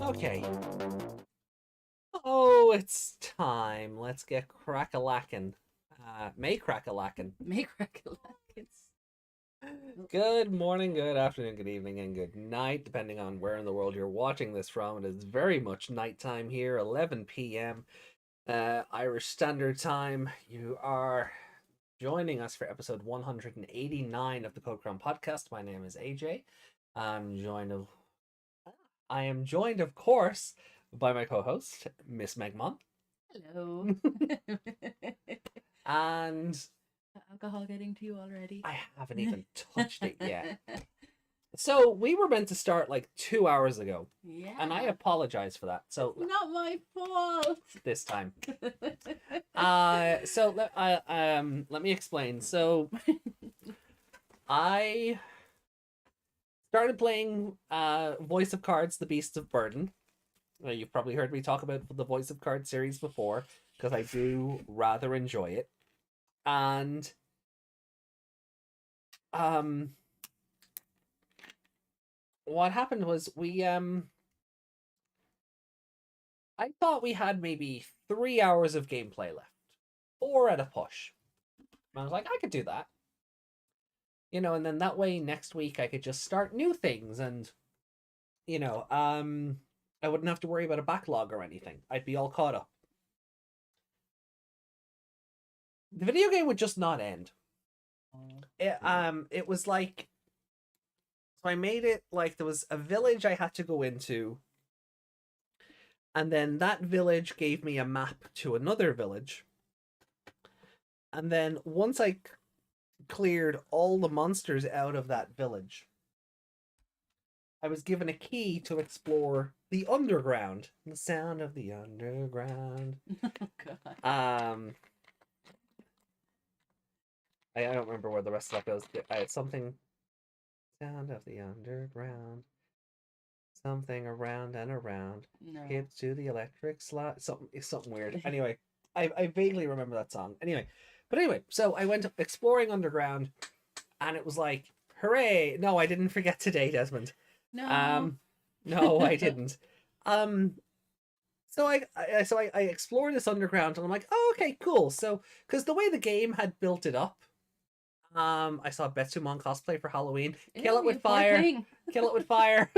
Okay. Oh, it's time. Let's get crack-a-lackin'. May-crack-a-lackin'. May-k. Good morning, good afternoon, good evening, and good night, depending on where in the world you're watching this from. It is very much nighttime here, 11 p.m. Irish Standard Time. You are joining us for episode 189 of the Code Crown podcast. My name is AJ. I am joined, of course, by my co-host, Miss Megmon. Hello. And Alcohol getting to you already? I haven't even touched it yet. So we were meant to start like 2 hours ago. Yeah. And I apologize for that. So It's not my fault. This time. Let me explain. So I started playing Voice of Cards, The Beasts of Burden. You've probably heard me talk about the Voice of Cards series before, because I do rather enjoy it. And what happened was I thought we had maybe 3 hours of gameplay left, 4 at a push. And I was like, I could do that, and then that way next week I could just start new things, and I wouldn't have to worry about a backlog or anything. I'd be all caught up. The video game would just not end. It was like, so I made it like there was a village I had to go into, and then that village gave me a map to another village, and then once I cleared all the monsters out of that village, I was given a key to explore the underground. The sound of the underground. Oh, God. I don't remember where the rest of that goes. Something. Sound of the underground. Something around and around. No. Hit to the electric slide. Something weird. Anyway, I vaguely remember that song. Anyway, so I went exploring underground, and it was like, hooray! No, I didn't forget today, Desmond. No. No, I didn't. So I explored this underground, and I'm like, oh, okay, cool. So, because the way the game had built it up, I saw Betsumon cosplay for Halloween. Kill it with fire. Kill it with fire.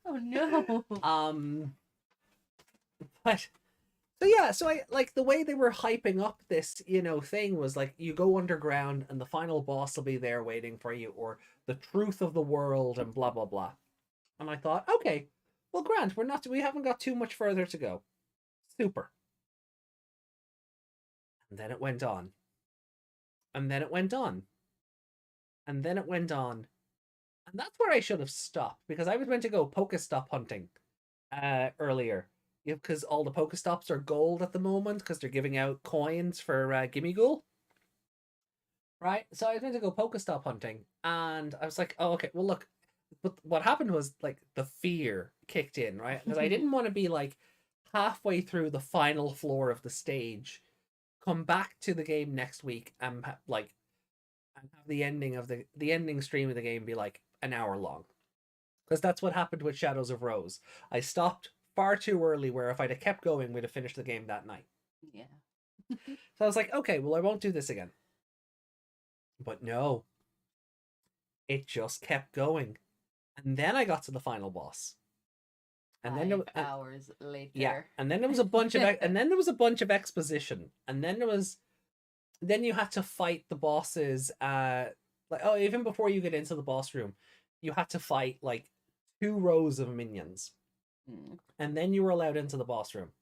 Oh no. But so I like the way they were hyping up this, thing was like, you go underground and the final boss will be there waiting for you, or the truth of the world and blah blah blah. And I thought, okay, well, Grant, we haven't got too much further to go. Super. And then it went on. And then it went on. And then it went on. And that's where I should have stopped, because I was meant to go Pokestop hunting earlier. Because all the Pokestops are gold at the moment, because they're giving out coins for Gimme Ghoul. Right? So I was meant to go Pokestop hunting. And I was like, oh, okay, well, look. But what happened was, like, the fear kicked in, right? Because I didn't want to be, like, halfway through the final floor of the stage, come back to the game next week, and have the ending of the ending stream of the game be like an hour long, because that's what happened with Shadows of Rose. I stopped far too early, where if I'd have kept going, we'd have finished the game that night. Yeah. So I was like, okay, well, I won't do this again. But no, it just kept going, and then I got to the final boss, and then 5 hours later. Yeah, and then there was a bunch of exposition, and then you had to fight the bosses. Even before you get into the boss room, you had to fight like 2 rows of minions, and then you were allowed into the boss room,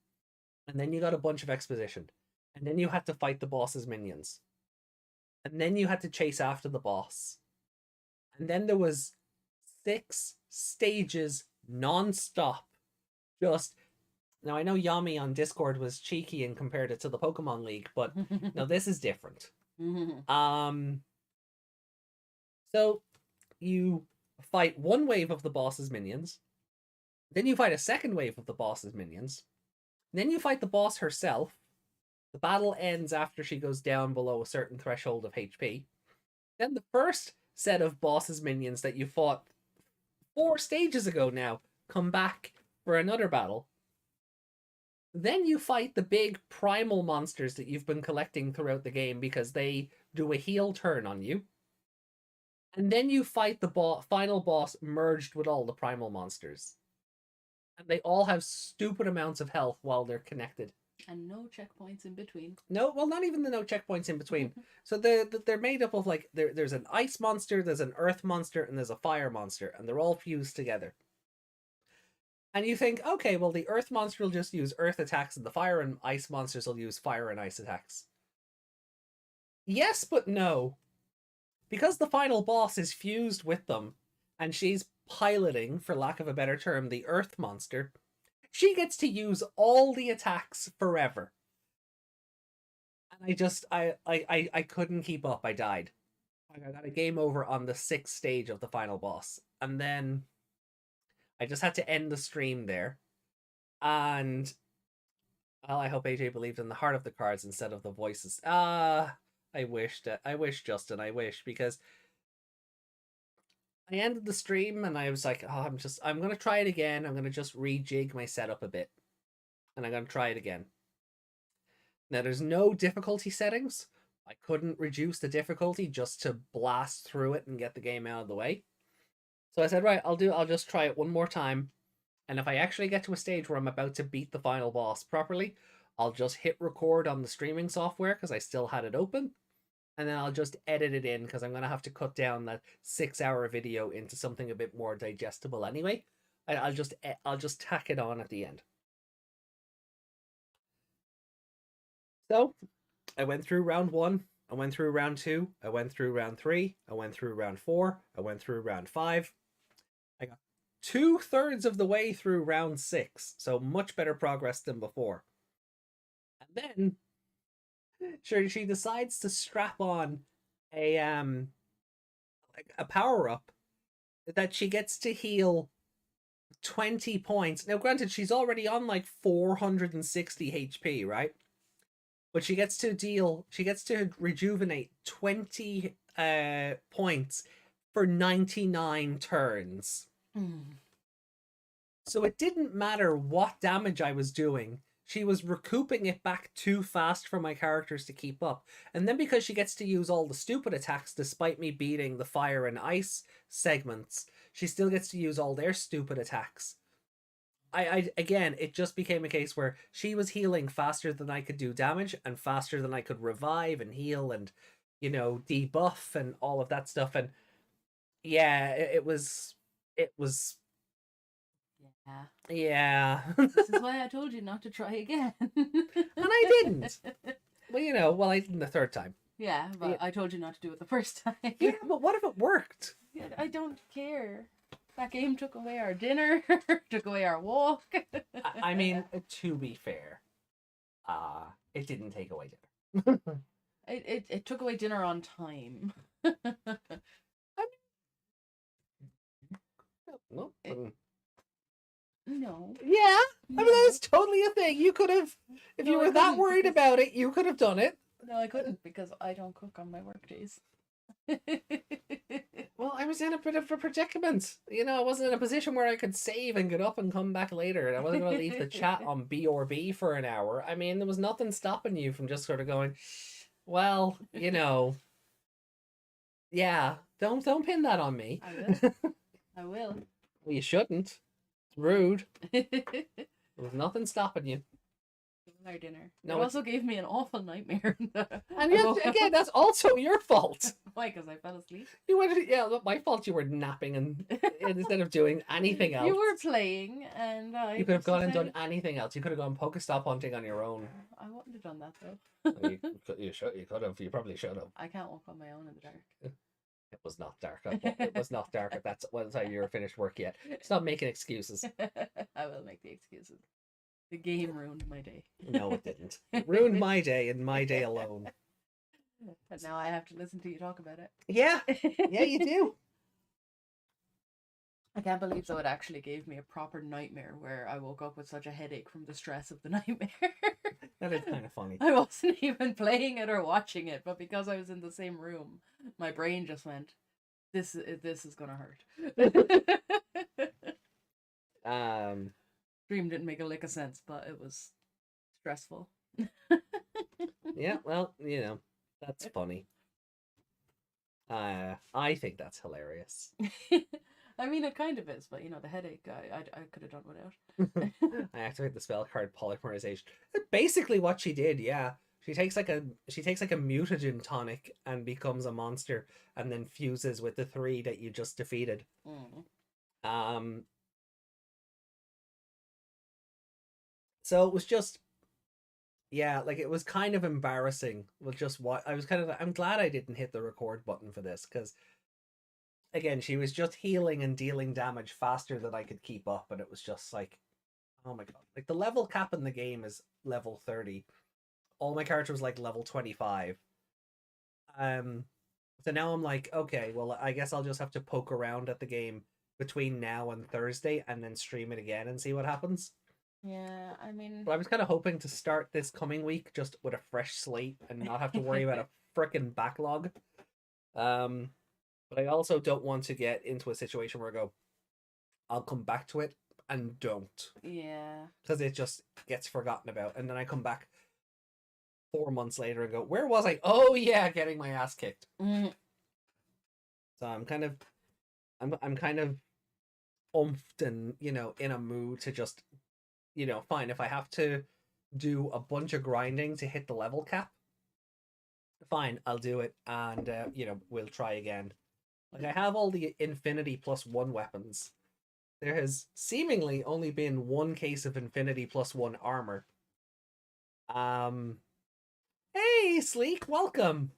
and then you got a bunch of exposition, and then you had to fight the boss's minions, and then you had to chase after the boss, and then there was 6 stages non-stop. Just now, I know Yami on Discord was cheeky and compared it to the Pokemon League, but no, this is different. So you fight one wave of the boss's minions, then you fight a second wave of the boss's minions, then you fight the boss herself. The battle ends after she goes down below a certain threshold of HP. Then the first set of boss's minions that you fought 4 stages ago now come back for another battle. Then you fight the big primal monsters that you've been collecting throughout the game because they do a heal turn on you. And then you fight the final boss merged with all the primal monsters. And they all have stupid amounts of health while they're connected. And no checkpoints in between. No, well, not even the no checkpoints in between. So they're made up of like, there's an ice monster, there's an earth monster, and there's a fire monster. And they're all fused together. And you think, okay, well, the earth monster will just use earth attacks, and the fire and ice monsters will use fire and ice attacks. Yes, but no. Because the final boss is fused with them, and she's piloting, for lack of a better term, the earth monster, she gets to use all the attacks forever. And I couldn't keep up. I died. I got a game over on the 6th stage of the final boss. And then I just had to end the stream there. And well, I hope AJ believed in the heart of the cards instead of the voices. I wish, Justin, I wish, because I ended the stream and I was like, oh, I'm going to try it again. I'm going to just rejig my setup a bit. And I'm going to try it again. Now, there's no difficulty settings. I couldn't reduce the difficulty just to blast through it and get the game out of the way. So I said, right, I'll just try it one more time. And if I actually get to a stage where I'm about to beat the final boss properly, I'll just hit record on the streaming software because I still had it open. And then I'll just edit it in because I'm going to have to cut down that 6-hour video into something a bit more digestible anyway. I'll just tack it on at the end. So I went through round 1. I went through round 2. I went through round 3. I went through round 4. I went through round 5. I got 2/3 of the way through round 6. So much better progress than before. And then she decides to strap on a power-up that she gets to heal 20 points. Now, granted, she's already on like 460 HP, right? But she gets to rejuvenate 20 points for 99 turns. So it didn't matter what damage I was doing. She was recouping it back too fast for my characters to keep up. And then because she gets to use all the stupid attacks despite me beating the fire and ice segments, she still gets to use all their stupid attacks. Again, it just became a case where she was healing faster than I could do damage and faster than I could revive and heal and, debuff and all of that stuff. And yeah, it was yeah. This is why I told you not to try again. And I didn't. Well, I didn't the third time. Yeah, but yeah. I told you not to do it the first time. Yeah, but what if it worked? Yeah, I don't care. That game took away our dinner, took away our walk. I mean, to be fair, it didn't take away dinner. It took away dinner on time. No. Yeah. No. I mean, that's totally a thing. You could have, if you were that worried about it, you could have done it. No, I couldn't because I don't cook on my work days. Well, I was in a bit of a predicament. I wasn't in a position where I could save and get up and come back later. And I wasn't going to leave the chat on BRB for an hour. I mean, there was nothing stopping you from just sort of going, well, yeah, don't pin that on me. I will. Well, you shouldn't. It's rude. There was nothing stopping you. Our dinner. No, it also gave me an awful nightmare. And again, that's also your fault. Why? Because I fell asleep. My fault. You were napping and instead of doing anything else. You were playing, and you could have gone and done anything else. You could have gone Pokestop hunting on your own. I wouldn't have done that though. You could have. You probably should have. I can't walk on my own in the dark. It was not dark. It was not dark. If that's what time you were finished work yet. Stop making excuses. I will make the excuses. The game ruined my day. No, it didn't. It ruined my day and my day alone. And now I have to listen to you talk about it. Yeah. Yeah, you do. I can't believe though it actually gave me a proper nightmare where I woke up with such a headache from the stress of the nightmare. That is kind of funny. I wasn't even playing it or watching it, but because I was in the same room, my brain just went, this is gonna hurt. Dream didn't make a lick of sense, but it was stressful. Yeah, well, you know, that's funny. I think that's hilarious. I mean, it kind of is, but you know, the headache, I could have done without. I activate the spell card polymerization. Basically, what she did, yeah. She takes like a mutagen tonic and becomes a monster, and then fuses with the 3 that you just defeated. Mm. So it was just, yeah, like it was kind of embarrassing with just what I was kind of. I'm glad I didn't hit the record button for this because, again, she was just healing and dealing damage faster than I could keep up, and it was just like, oh my god! Like the level cap in the game is level 30. All my characters was like level 25. So now I'm like, okay, well, I guess I'll just have to poke around at the game between now and Thursday, and then stream it again and see what happens. Yeah, I mean, But I was kind of hoping to start this coming week just with a fresh slate and not have to worry about a freaking backlog. But I also don't want to get into a situation where I go, I'll come back to it and don't. Yeah. Because it just gets forgotten about. And then I come back 4 months later and go, where was I? Oh yeah, getting my ass kicked. Mm. So I'm kind of umphed and, you know, in a mood to just, you know, fine, if I have to do a bunch of grinding to hit the level cap, fine, I'll do it, and you know, we'll try again. Like I have all the infinity +1 weapons. There has seemingly only been one case of infinity +1 armor. Hey Sleek, welcome.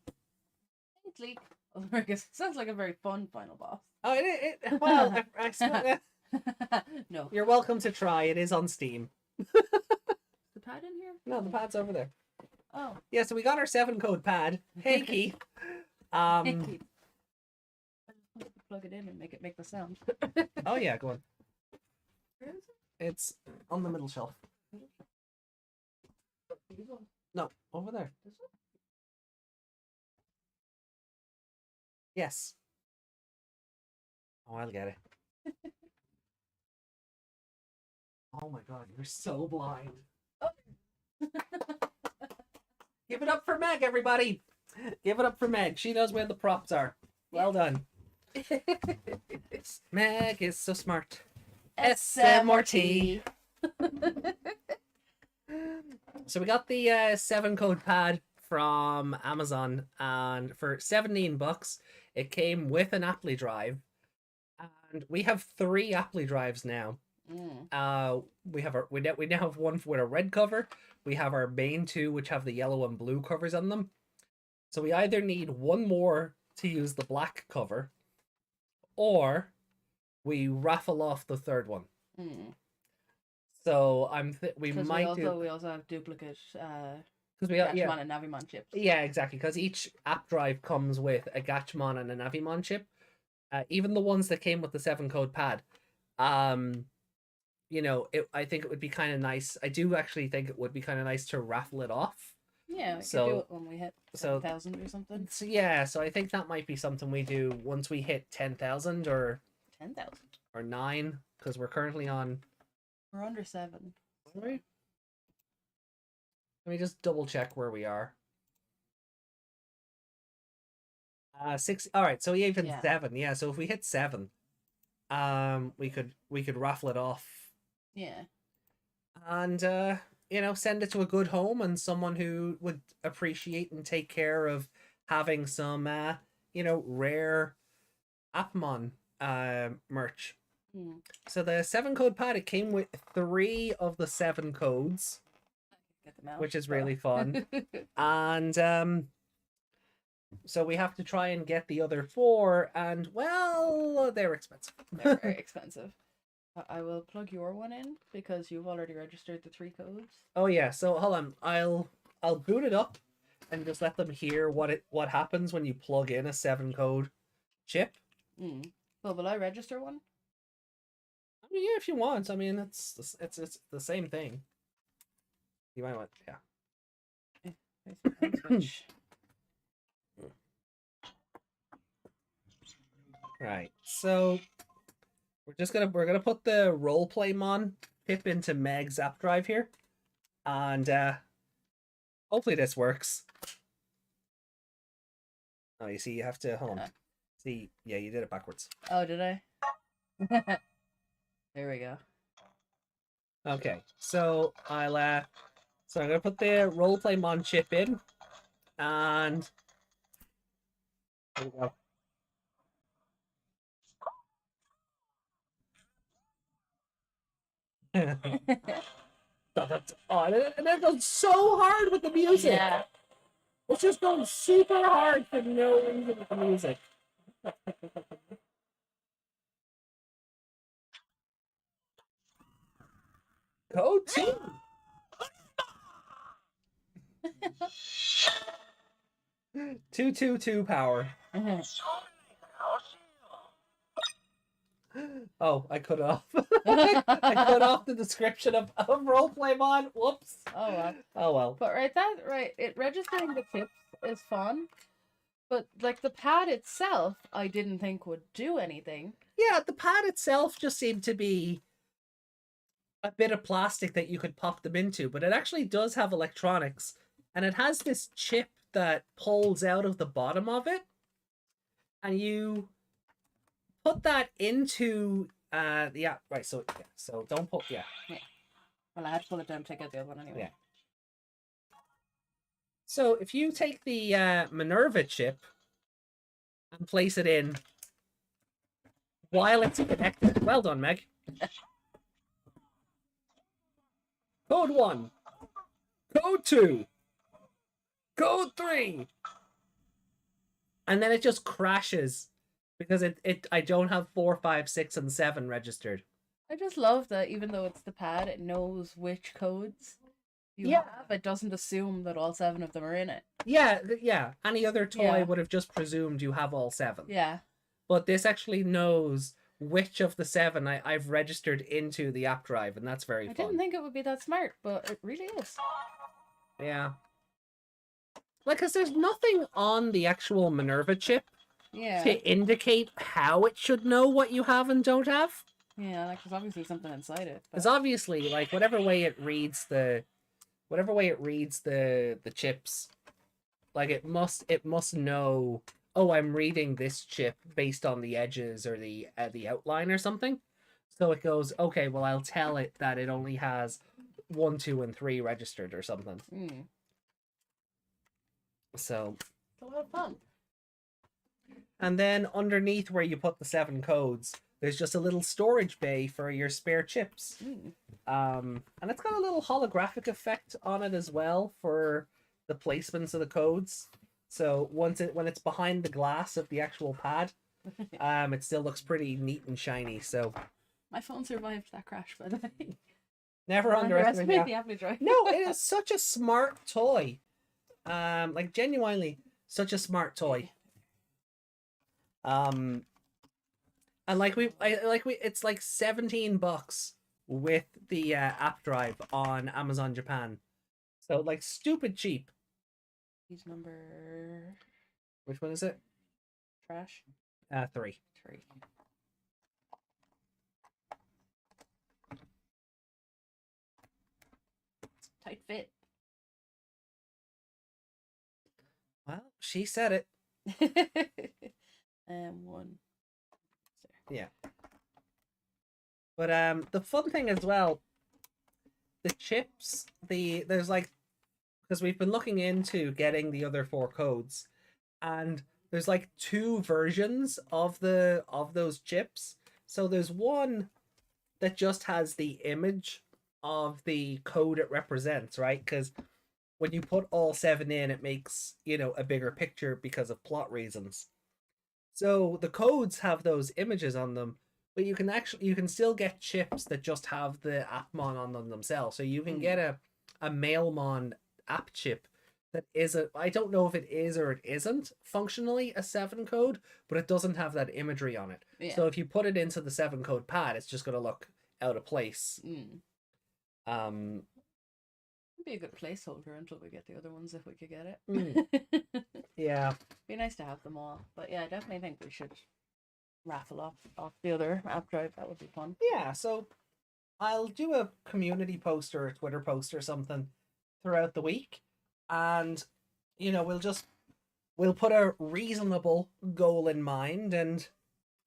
Hey, Sleek. Oh, I guess sounds like a very fun final boss. Oh, well, No. You're welcome to try. It is on Steam. The pad in here? No, the pad's over there. Oh. Yeah, so we got our 7 code pad. Hey Keith. Hey, Keith. Plug it in and make it make the sound. Oh yeah, go on. Where is it? It's on the middle shelf. No, over there. This one? Yes. Oh, I'll get it. Oh my god, you're so blind. Oh. Give it up for Meg, everybody. Give it up for Meg. She knows where the props are. Well done. Meg is so smart. SMRT. So we got the 7 code pad from Amazon, and for $17 it came with an Apply drive, and we have 3 Apply drives now. We now have one with a red cover. We have our main 2 which have the yellow and blue covers on them. So we either need one more to use the black cover, or we raffle off the 3rd one. So we might we also have duplicate because we got Gatchmon and Navimon chips. Yeah, exactly. Because each app drive comes with a Gatchmon and a Navimon chip. Even the ones that came with the 7 code pad. You know, I think it would be kind of nice. I do actually think it would be kind of nice to raffle it off. Yeah, we could do it when we hit 10,000 or something. So yeah, so I think that might be something we do once we hit 10,000 or 10,000 or 9, because we're currently on. We're under 7. Are we? Let me just double check where we are. 6. All right, so even 7. Yeah, so if we hit 7, we could raffle it off. Yeah. And you know, send it to a good home and someone who would appreciate and take care of having some you know, rare Appmon merch. So the 7 code pad, it came with 3 of the 7 codes, Get them out, which is really fun. And so we have to try and get the other 4, and well, they're expensive. They're very expensive. I will plug your one in because you've already registered the 3 codes. Oh yeah, so hold on. I'll boot it up and just let them hear what happens when you plug in a 7 code chip. Well, will I register one? I mean, yeah, if you want. I mean, it's the same thing. You might want, yeah. Right. So we're gonna put the roleplay mon chip into Meg's app drive here, and hopefully this works. Oh, you see, you have to hold on. See, yeah, you did it backwards. Oh, did I? There we go. Okay, so I'm gonna put the Roleplaymon chip in, and there we go. Oh, and it goes so hard with the music. Yeah. It's just going super hard for no reason with the music. Code 2. Two power. Oh, I cut it off. I cut off the description of Roleplaymon. Whoops. Oh well. Oh well. But it registering the chips is fun, but like the pad itself, I didn't think would do anything. Yeah, the pad itself just seemed to be a bit of plastic that you could pop them into, but it actually does have electronics, and it has this chip that pulls out of the bottom of it, and you put that into yeah, right, so yeah, so don't put Well, I had to pull it down to get the other one anyway. Yeah. So if you take the Minerva chip and place it in while it's connected, well done, Meg. Code 1, code 2, code 3, and then it just crashes because I don't have 4, 5, 6, and 7 registered. I just love that even though it's the pad, it knows which codes you have. It doesn't assume that all 7 of them are in it. Yeah, yeah. Any other toy would have just presumed you have all 7. Yeah. But this actually knows which of the 7 I've registered into the app drive, and that's very fun. I didn't think it would be that smart, but it really is. Yeah. Like, because there's nothing on the actual Minerva chip to indicate how it should know what you have and don't have. Yeah, like there's obviously something inside it. Because obviously, like, whatever way it reads the chips, like it must know, oh, I'm reading this chip based on the edges or the outline or something. So it goes, okay, well, I'll tell it that it only has 1, 2, and 3 registered or something. So it's a lot of fun. And then underneath where you put the 7 codes, there's just a little storage bay for your spare chips. And it's got a little holographic effect on it as well for the placements of the codes. So when it's behind the glass of the actual pad, it still looks pretty neat and shiny. So my phone survived that crash, by the way. Never underestimate the Apple Drive. No, it is such a smart toy. Like genuinely such a smart toy. And it's like $17 with the app drive on Amazon Japan. So like stupid cheap. He's number. Which one is it? Trash. 3. 3. Tight fit. Well, she said it. And 1. Yeah. But the fun thing as well, the chips, there's like, because we've been looking into getting the other 4 codes, and there's like 2 versions of those chips. So there's one that just has the image of the code it represents, right? Because when you put all 7 in, it makes, a bigger picture because of plot reasons. So the codes have those images on them, but you can still get chips that just have the Appmon on them themselves. So you can get a Mailmon app chip that is I don't know if it is or it isn't functionally a 7 code, but it doesn't have that imagery on it. Yeah. So if you put it into the 7 code pad, it's just gonna look out of place. It'd be a good placeholder until we get the other ones if we could get it. Yeah. Be nice to have them all. But yeah, I definitely think we should raffle off the other app drive. That would be fun. Yeah, so I'll do a community post or a Twitter post or something throughout the week, and we'll put a reasonable goal in mind, and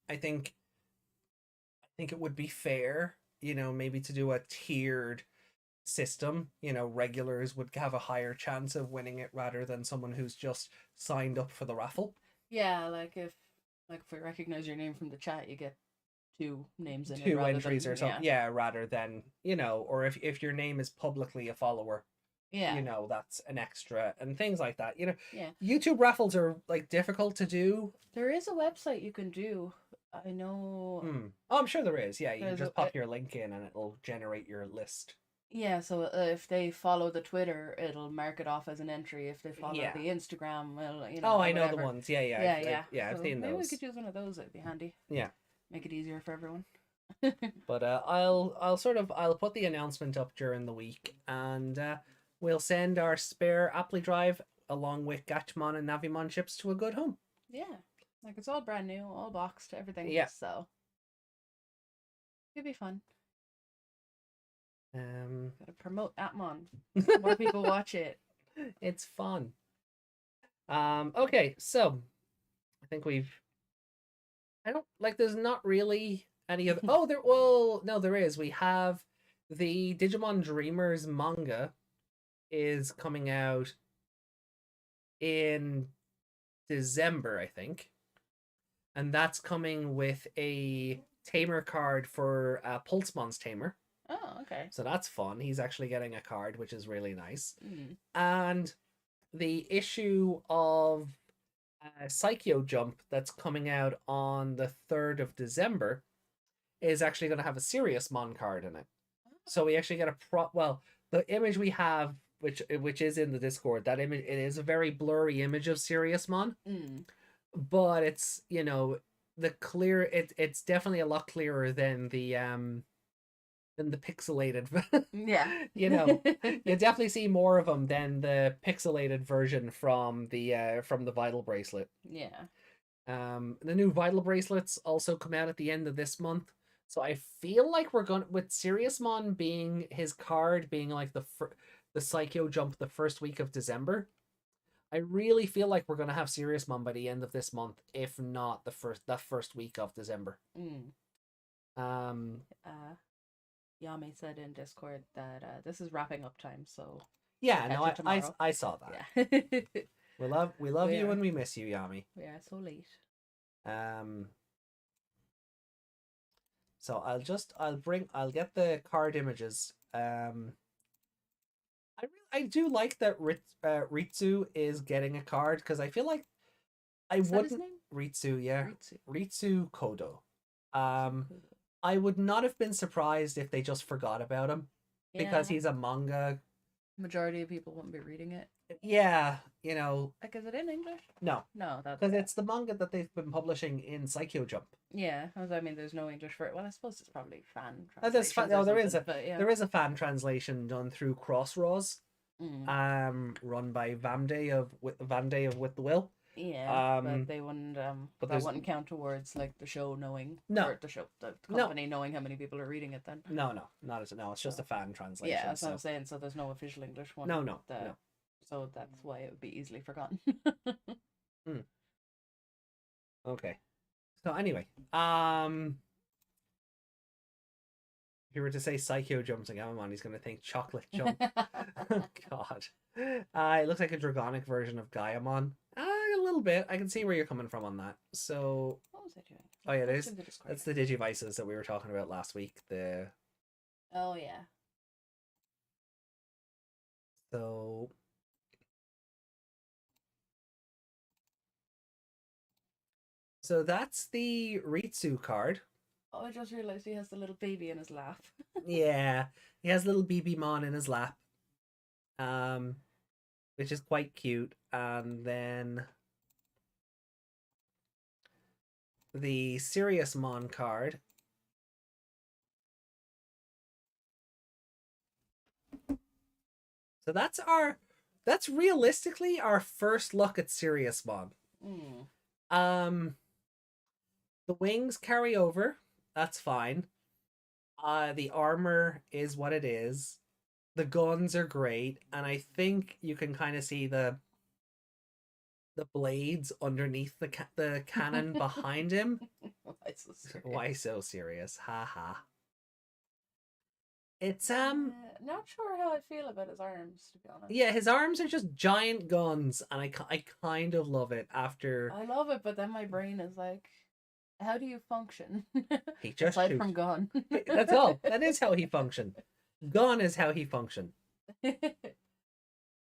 I think it would be fair, maybe to do a tiered system. Regulars would have a higher chance of winning it rather than someone who's just signed up for the raffle. Yeah, like if we recognize your name from the chat, you get two names in it Two rather entries than or something. Yeah, rather than, or if your name is publicly a follower, yeah. that's an extra and things like that. Yeah. YouTube raffles are like difficult to do. There is a website you can do. I know. Oh, I'm sure there is. Yeah, you can There's just pop your link in and it'll generate your list. Yeah, so if they follow the Twitter, it'll mark it off as an entry. If they follow Yeah. the Instagram, well, Oh, or I know the whatever. ones. Yeah, yeah. I've So seen maybe we those. could use one of those. It'd be handy. Yeah. Make it easier for everyone. But I'll put the announcement up during the week, and we'll send our spare Apply Drive along with Gatchmon and Navimon chips to a good home. Yeah, like it's all brand new, all boxed, everything. Yeah. So it'd be fun. Gotta promote Atmon. More people watch it. It's fun. Okay, so I think there's not really any other. No, there is. We have the Digimon Dreamers manga is coming out in December, I think. And that's coming with a Tamer card for Pulsemon's Tamer. Oh, okay. So that's fun. He's actually getting a card, which is really nice. Mm. And the issue of Psycho Jump that's coming out on the 3rd of December is actually going to have a Serious Mon card in it. So we actually get the image we have, which is in the Discord, that image, it is a very blurry image of Serious Mon. But it's, it's definitely a lot clearer than the pixelated. Yeah. You definitely see more of them than the pixelated version from the Vital Bracelet. Yeah. The new Vital Bracelets also come out at the end of this month. So I feel like we're going with Serious Mon being his card being like the Psycho Jump the first week of December. I really feel like we're gonna have Serious Mon by the end of this month, if not the first week of December. Yami said in Discord that this is wrapping up time, so yeah, no, I saw that. Yeah. we love you and we miss you, Yami. We are so late. So I'll get the card images. I do like that Ritsu is getting a card, because I feel like Is that his name? Ritsu, yeah. Ritsu Kodo. Kodo. I would not have been surprised if they just forgot about him, because he's a manga. Majority of people won't be reading it. Yeah, Like, is it in English? No, that's because it's the manga that they've been publishing in Psycho Jump. Yeah, I mean, there's no English for it. Well, I suppose it's probably fan translation. Yeah. There is a fan translation done through Crossroads, run by Vamday of With the Will. Yeah, but they wouldn't. But that wouldn't count towards like the show knowing. No, the company knowing how many people are reading it. Then no, it's just a fan translation. Yeah, that's what I'm saying. So there's no official English one. No. So that's why it would be easily forgotten. Okay. So anyway, if you were to say Psycho Jump to Gamamon, he's going to think Chocolate Jump. God. It looks like a Dragonic version of Gaiamon. A little bit. I can see where you're coming from on that. So... What was I doing? Oh yeah, that's the Digivices that we were talking about last week. Oh yeah. So that's the Ritsu card. Oh, I just realized he has the little baby in his lap. Yeah, he has little BB-mon in his lap, which is quite cute. And then the Serious Mon card. So that's realistically our first look at Serious Mon. The wings carry over. That's fine. The armor is what it is. The guns are great, and I think you can kind of see the blades underneath the cannon behind him. Why so serious? Why so serious? Ha ha. It's Not sure how I feel about his arms, to be honest. yeah, his arms are just giant guns, and I kind of love it after I love it, but then my brain is like, how do you function? he just Aside shoots. from gun. That's all. That is how he functioned. Gun is how he functioned. I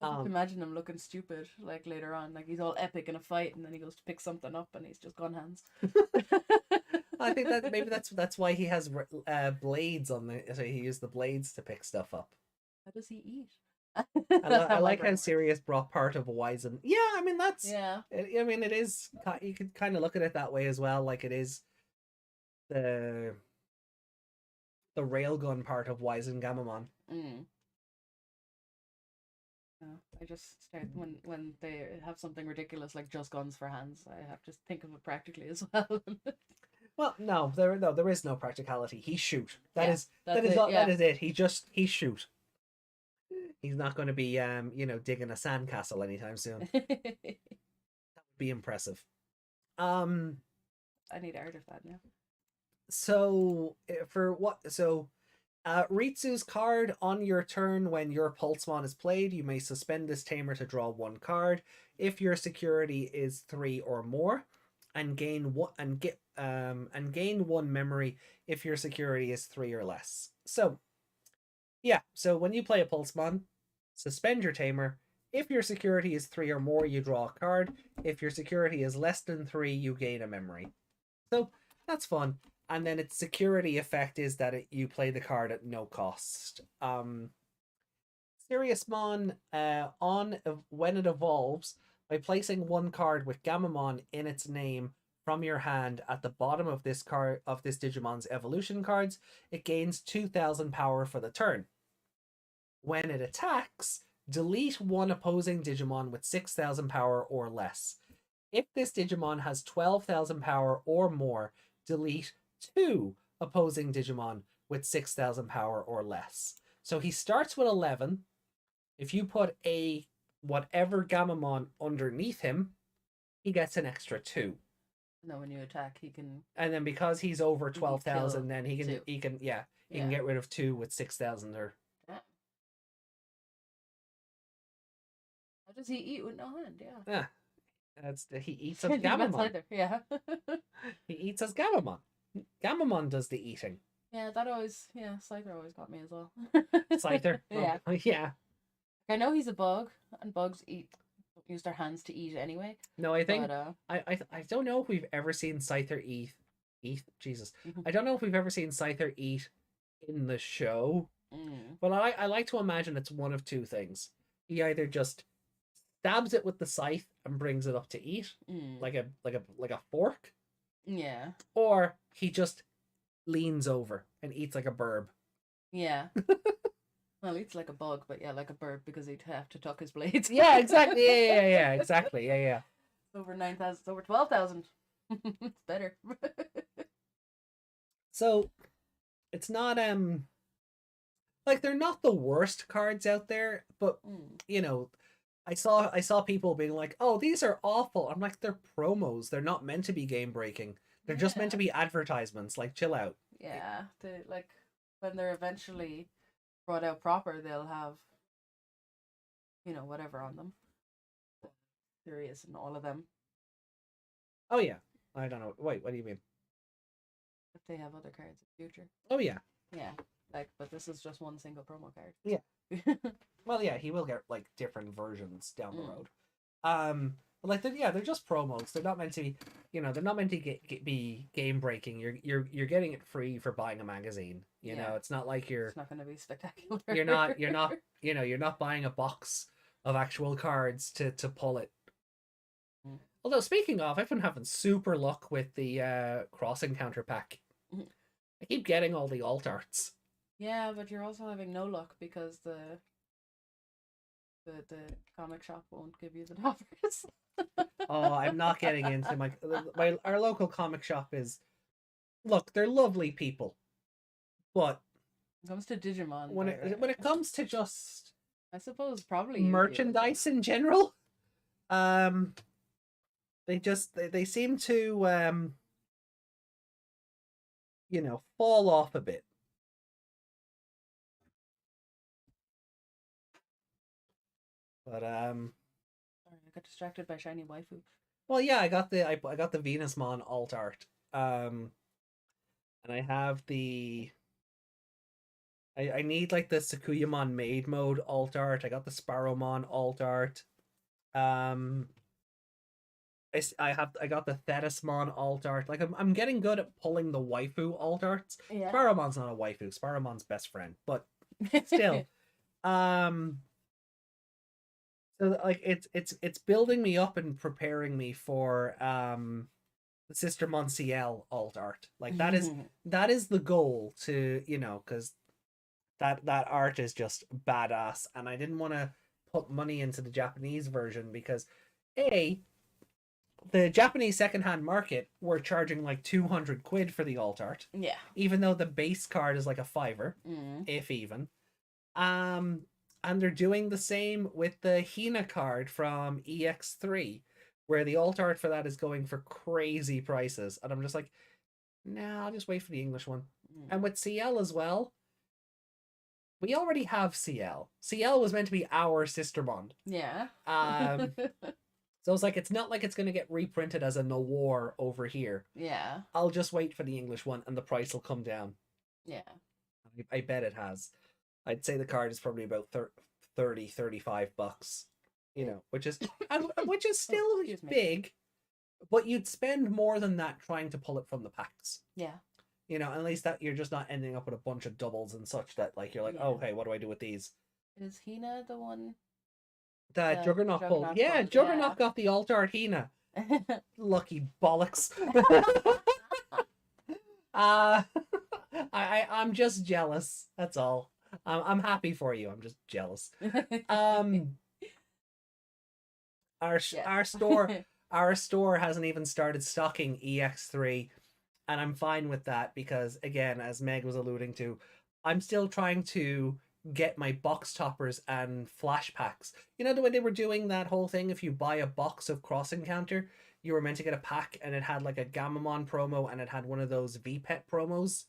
just imagine him looking stupid, like later on, like he's all epic in a fight, and then he goes to pick something up, and he's just gun hands. I think that maybe that's why he has blades on the. So he used the blades to pick stuff up. How does he eat? I like how Sirius brought part of Wizen. Yeah, I mean that's. Yeah. I mean it is. You could kind of look at it that way as well. Like it is the railgun part of Wizen Gamamon. Mm. I just start when they have something ridiculous like just guns for hands. I have to think of it practically as well. Well, no, there is no practicality. He shoot. That is it. He shoot. He's not going to be digging a sandcastle anytime soon. That would be impressive. I need art of that now. So for what? So Ritsu's card on your turn when your Pulsemon is played, you may suspend this tamer to draw one card. If your security is 3 or more, and gain one memory if your security is 3 or less. So, yeah. So when you play a Pulsemon, suspend your tamer. If your security is 3 or more, you draw a card. If your security is less than 3, you gain a memory. So that's fun. And then its security effect is that you play the card at no cost. Seriousmon, when it evolves, by placing one card with Gamamon in its name from your hand at the bottom of this Digimon's evolution cards, it gains 2,000 power for the turn. When it attacks, delete one opposing Digimon with 6,000 power or less. If this Digimon has 12,000 power or more, delete 2 opposing Digimon with 6,000 power or less. So he starts with 11. If you put a whatever Gamamon underneath him, he gets an extra 2. No, when you attack, he can. And then because he's over 12,000, then he can get rid of 2 with 6,000 or. Yeah. How does he eat with no hand? Yeah. He eats as Gamamon. Yeah. He eats as Gamamon. Gamamon does the eating. Yeah, Scyther always got me as well. Scyther? Yeah. Yeah. I know he's a bug, and bugs use their hands to eat anyway. No, I think I don't know if we've ever seen Scyther eat. Jesus. I don't know if we've ever seen Scyther eat in the show. But I like to imagine it's one of two things. He either just stabs it with the scythe and brings it up to eat, like a fork. Yeah. Or he just leans over and eats like a burb. Yeah. Well, eats like a bug, but yeah, like a bird because he'd have to tuck his blades. Yeah, exactly. Yeah, exactly. Yeah. It's over 9,000. It's over 12,000. It's better. So, it's not like they're not the worst cards out there, but I saw people being like, "Oh, these are awful." I'm like, they're promos. They're not meant to be game breaking. They're just meant to be advertisements. Like, chill out. Yeah, when they're eventually brought out proper, they'll have whatever on them. Serious and all of them. Oh yeah, I don't know. Wait, what do you mean? If they have other cards in the future. Oh yeah. Yeah, but this is just one single promo card. Yeah. Well, yeah, he will get like different versions down the road. But they're just promos. They're not meant to be, they're not meant to be game breaking. You're getting it free for buying a magazine. You know, it's not like It's not going to be spectacular. You're not buying a box of actual cards to pull it. Although speaking of, I've been having super luck with the cross encounter pack. I keep getting all the alt arts. Yeah, but you're also having no luck because the comic shop won't give you the offers. Oh, I'm not getting into our local comic shop is, look, they're lovely people, but it comes to Digimon, when it comes to just I suppose probably merchandise in general, they seem to fall off a bit. But Sorry, I got distracted by shiny waifu. well, yeah, I got the Venusmon alt art. And I have the I need like the Sakuyamon maid mode alt art. I got the Sparrowmon alt art. Um I got the Thetismon alt art. Like I'm getting good at pulling the waifu alt arts. Yeah. Sparrowmon's not a waifu. Sparrowmon's best friend, but still. So like it's building me up and preparing me for the Sister Monsiel alt art. Like that is the goal to, because that art is just badass, and I didn't want to put money into the Japanese version because the Japanese secondhand market were charging like 200 quid for the alt art. Yeah. Even though the base card is like a fiver, Mm. if even. And they're doing the same with the Hina card from EX3, where the alt art for that is going for crazy prices. And I'm just like, nah, I'll just wait for the English one. Mm. And with CL as well, we already have CL. CL was meant to be our sister bond. Yeah. So it's like, it's not like it's going to get reprinted as a Noir over here. Yeah. I'll just wait for the English one and the price will come down. Yeah. I bet it has. I'd say the card is probably about 30, 35 bucks, which is still big, but you'd spend more than that trying to pull it from the packs. Yeah. At least that you're just not ending up with a bunch of doubles and such that like you're like, Yeah. okay, what do I do with these? Is Hina the one? The Juggernaut pull. Yeah, Juggernaut got the alt art Hina. Lucky bollocks. I'm just jealous. That's all. I'm happy for you. I'm just jealous. Our store hasn't even started stocking EX3, and I'm fine with that because, again, as Meg was alluding to, I'm still trying to get my box toppers and flash packs. The way they were doing that whole thing, if you buy a box of Cross Encounter, you were meant to get a pack, and it had like a Gamamon promo, and it had one of those VPET promos.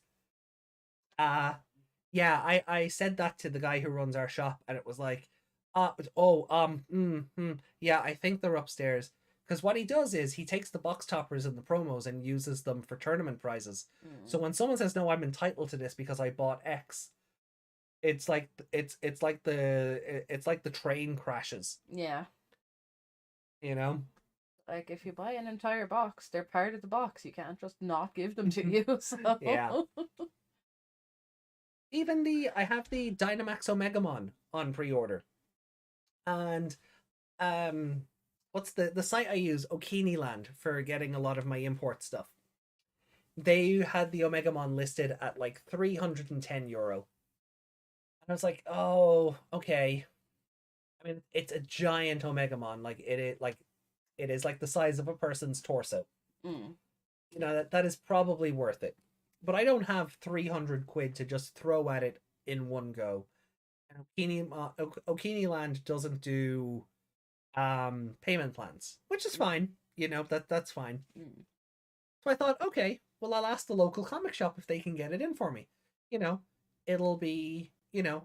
Yeah, I said that to the guy who runs our shop, and it was like, yeah, I think they're upstairs. Because what he does is he takes the box toppers and the promos and uses them for tournament prizes. So when someone says, no, I'm entitled to this because I bought X, it's like the train crashes. Yeah. Like if you buy an entire box, they're part of the box. You can't just not give them to you. So. Yeah. Even I have the Dynamax Omegamon on pre-order. And what's the site I use, Okiniland, for getting a lot of my import stuff. They had the Omegamon listed at like €310. And I was like, oh, okay. I mean, it's a giant Omegamon. Like it is like the size of a person's torso. Mm. That is probably worth it. But I don't have 300 quid to just throw at it in one go. Okiniland doesn't do payment plans, which is fine. That's fine. Mm. So I thought, okay, well, I'll ask the local comic shop if they can get it in for me. It'll be,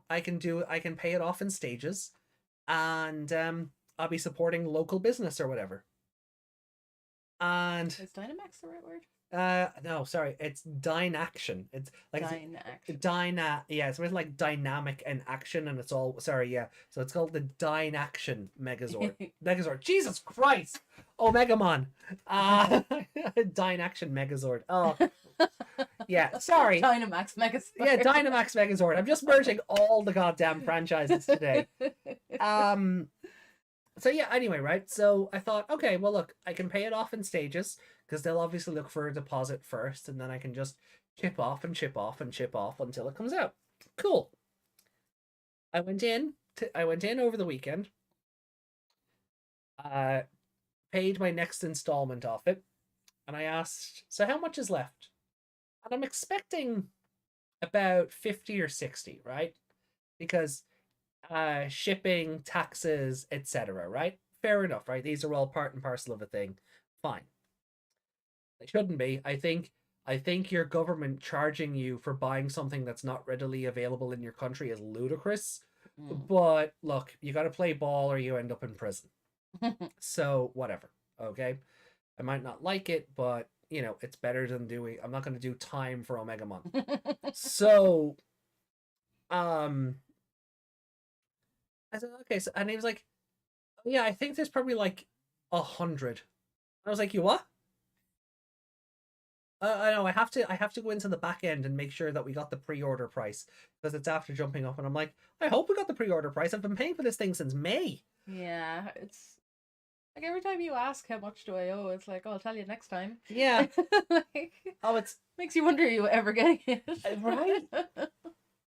I can pay it off in stages, and I'll be supporting local business or whatever. And is Dynamax the right word? No, sorry, it's Dynaction. It's like yeah, it's with like dynamic and action, and it's all so it's called the Dynaction Megazord. Megazord, Jesus Christ, Omegamon, Dynaction Megazord. Oh, yeah, sorry, Dynamax Megazord. Yeah, Dynamax Megazord. I'm just merging all the goddamn franchises today. So yeah, anyway, right? So I thought, okay, well, look, I can pay it off in stages because they'll obviously look for a deposit first, and then I can just chip off and chip off and chip off until it comes out. Cool. I went in over the weekend. Paid my next installment off it, and I asked, so how much is left? And I'm expecting about 50 or 60, right? Because shipping, taxes, etc., right? Fair enough, right? These are all part and parcel of a thing. Fine. They shouldn't be. I think your government charging you for buying something that's not readily available in your country is ludicrous. Mm. But look, you got to play ball or you end up in prison. So whatever. Okay. I might not like it, but it's better than doing. I'm not going to do time for Omegamon. So, um, I said okay. So, and he was like, oh, yeah, I think there's probably like 100. I was like, you what? I know I have to go into the back end and make sure that we got the pre-order price because it's after jumping up, and I'm like, I hope we got the pre-order price. I've been paying for this thing since May. Yeah, it's like every time you ask how much do I owe, it's like, oh, I'll tell you next time. Yeah. Like, Oh, it's makes you wonder, are you ever getting it? right.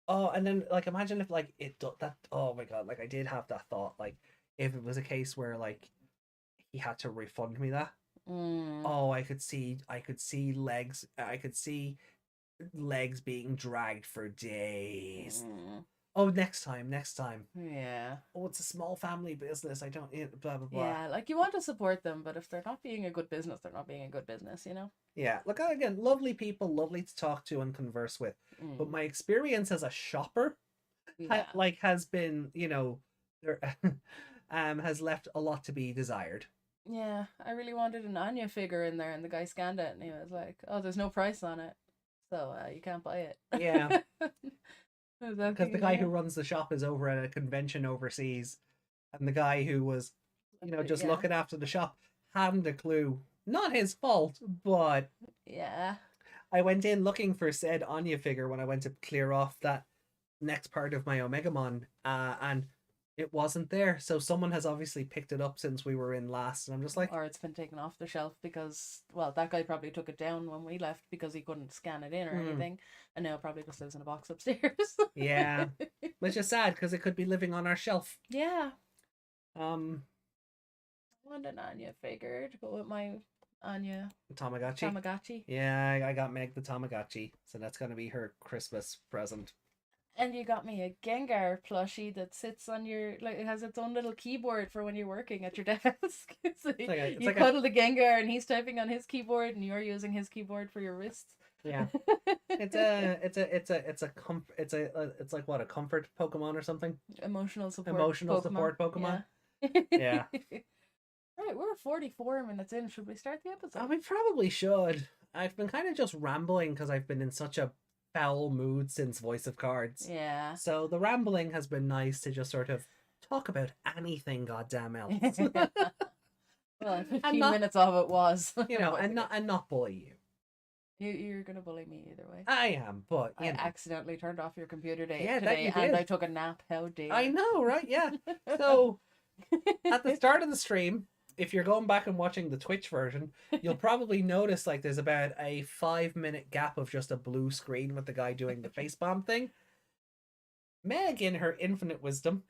Oh, and then like imagine if like that. Oh my god! Like I did have that thought. Like if it was a case where like he had to refund me that. Mm. Oh, I could see legs being dragged for days. Mm. Oh, next time, next time. Yeah. Oh, it's a small family business. I don't blah blah blah. Yeah, like you want to support them, but if they're not being a good business, they're not being a good business, you know? Yeah, look again, lovely people, lovely to talk to and converse with. But Mm. my experience as a shopper, Yeah. has been, there, has left a lot to be desired. Yeah, I really wanted an Anya figure in there, and the guy scanned it, and he was like, "Oh, there's no price on it, so you can't buy it." Yeah, I was like, because the guy who runs the shop is over at a convention overseas, and the guy who was, just yeah, looking after the shop hadn't a clue. Not his fault, but yeah. I went in looking for said Anya figure when I went to clear off that next part of my Omegamon, and it wasn't there. So someone has obviously picked it up since we were in last, and I'm just like, Or it's been taken off the shelf because, well, that guy probably took it down when we left because he couldn't scan it in or hmm, anything, and now it probably just lives in a box upstairs. yeah, which is sad because it could be living on our shelf. Yeah, Um, I want an Anya figure to go with my Anya Tamagotchi. Tamagotchi. Yeah, I got Meg the Tamagotchi, so that's gonna be her Christmas present. And you got me a Gengar plushie that sits on your, like, it has its own little keyboard for when you're working at your desk. So It's you like a cuddle the Gengar and he's typing on his keyboard and you're using his keyboard for your wrists. yeah. It's like what, a comfort Pokemon or something? Emotional support Emotional Pokemon. support Pokemon. Yeah. Yeah. Right, we're 44 minutes in. Should we start the episode? We probably should. I've been kind of just rambling because I've been in such a foul mood since Voice of Cards. Yeah. So the rambling has been nice to just sort of talk about anything goddamn else. Well, 15 And not, minutes of it was. and not bully you. You're gonna bully me either way. I am, but I accidentally turned off your computer Yeah, that today you and did. I took a nap. How dare I know, right? Yeah. So at the start of the stream, if you're going back and watching the Twitch version, you'll probably notice like there's about a 5-minute gap of just a blue screen with the guy doing the face bomb thing. Meg, in her infinite wisdom,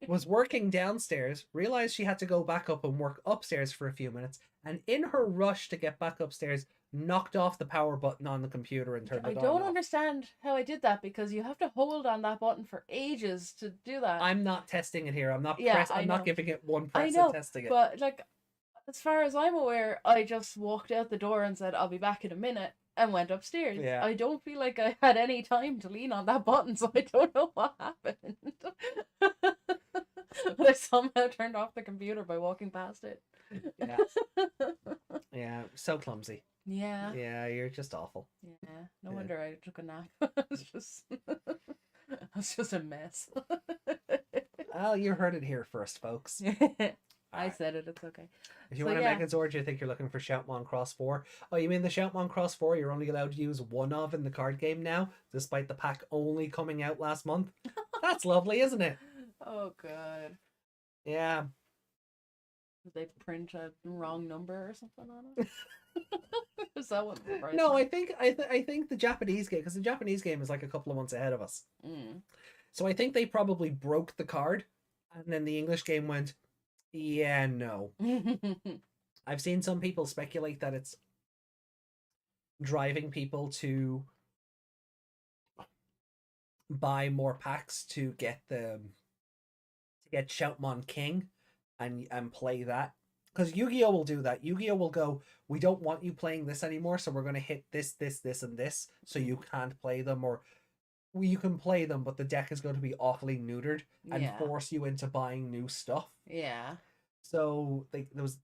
was working downstairs, realized she had to go back up and work upstairs for a few minutes, and in her rush to get back upstairs, knocked off the power button on the computer and turned I it on. don't understand how I did that because you have to hold on that button for ages to do that. I'm not testing it here. I'm not I not know. giving it one I press know, and testing it. but like, as far as I'm aware, I just walked out the door and said, I'll be back in a minute and went upstairs. Yeah. I don't feel like I had any time to lean on that button, so I don't know what happened. But I somehow turned off the computer by walking past it. Yeah. Yeah, so clumsy. Yeah. Yeah, you're just awful. Yeah. No Yeah. wonder I took a nap. I was just a mess. Well, you heard it here first, folks. I said it, it's okay. If you So, want a yeah. Megazord, you think you're looking for Shoutmon Cross 4. Oh, you mean the Shoutmon Cross 4 you're only allowed to use one of in the card game now, despite the pack only coming out last month? That's lovely, isn't it? Oh, God. Yeah. Did they print a wrong number or something on it? Is that what the price No, was? I think the Japanese game, because the Japanese game is like a couple of months ahead of us. Mm. So I think they probably broke the card, and then the English game went, yeah, no. I've seen some people speculate that it's driving people to buy more packs to get Shoutmon King and play that. Because Yu-Gi-Oh will do that. Yu-Gi-Oh will go, we don't want you playing this anymore, so we're going to hit this, this, this, and this, so you can't play them, or you can play them, but the deck is going to be awfully neutered and force you into buying new stuff. Yeah. So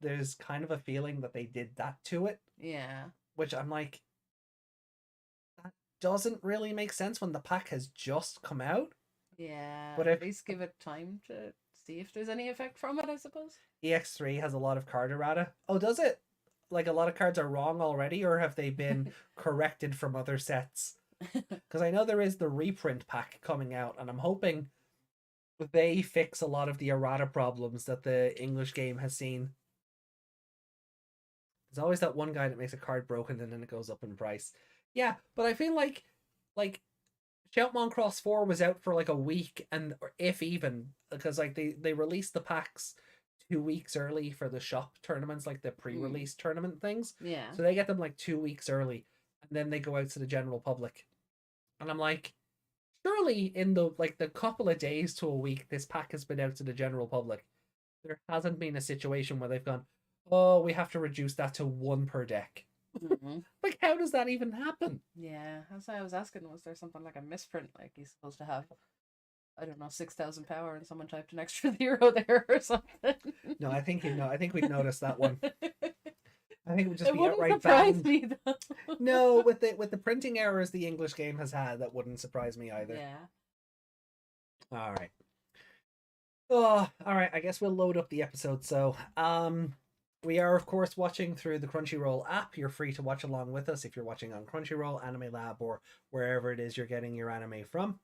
there's kind of a feeling that they did that to it. Yeah. Which I'm like, that doesn't really make sense when the pack has just come out. Yeah. But at least give it time to see if there's any effect from it, I suppose. EX3 has a lot of card errata. Oh, does it? Like a lot of cards are wrong already, or have they been corrected from other sets? Because I know there is the reprint pack coming out, and I'm hoping they fix a lot of the errata problems that the English game has seen. There's always that one guy that makes a card broken and then it goes up in price. Yeah, but I feel like Shoutmon Cross 4 was out for like a week, and or if even, because like they released the packs 2 weeks early for the shop tournaments, like the pre-release tournament things. Yeah. So they get them like 2 weeks early, and then they go out to the general public. And I'm like, surely in the couple of days to a week this pack has been out to the general public, there hasn't been a situation where they've gone, oh, we have to reduce that to one per deck. Like, how does that even happen? Yeah, that's why I was asking, was there something like a misprint, like he's supposed to have, I don't know, 6,000 power and someone typed an extra 0 there or something? No, I think we'd noticed that one. I think it would just be wouldn't outright surprise banned. me though. No, with the printing errors the English game has had, that wouldn't surprise me either. Yeah. All right. Oh, all right. I guess we'll load up the episode. So, we are of course watching through the Crunchyroll app. You're free to watch along with us if you're watching on Crunchyroll, Anime Lab, or wherever it is you're getting your anime from.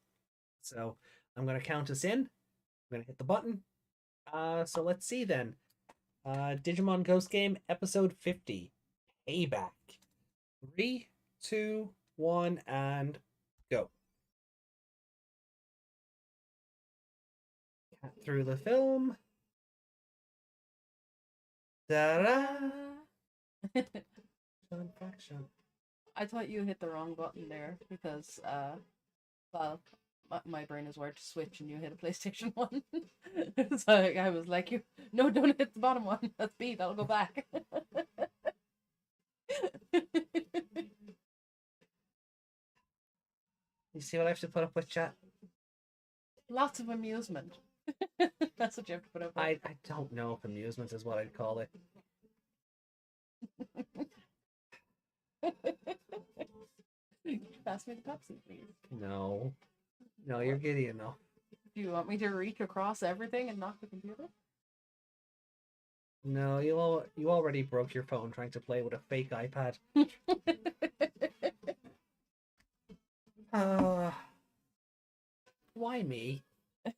So, I'm going to count us in. I'm going to hit the button. So let's see then. Digimon Ghost Game episode 50. Payback. 3, 2, 1, and go. Cat through the film. Da-da! I thought you hit the wrong button there because, well, my brain is wired to Switch and you hit a PlayStation 1. So I was like, no, don't hit the bottom one. That's B, that'll go back. You see what I have to put up with, chat? Lots of amusement. That's what you have to put up with. I don't know if amusement is what I'd call it. Pass me the Pepsi, please. No, you're giddy enough. Do you want me to reach across everything and knock the computer? No, you already broke your phone trying to play with a fake iPad. Why me?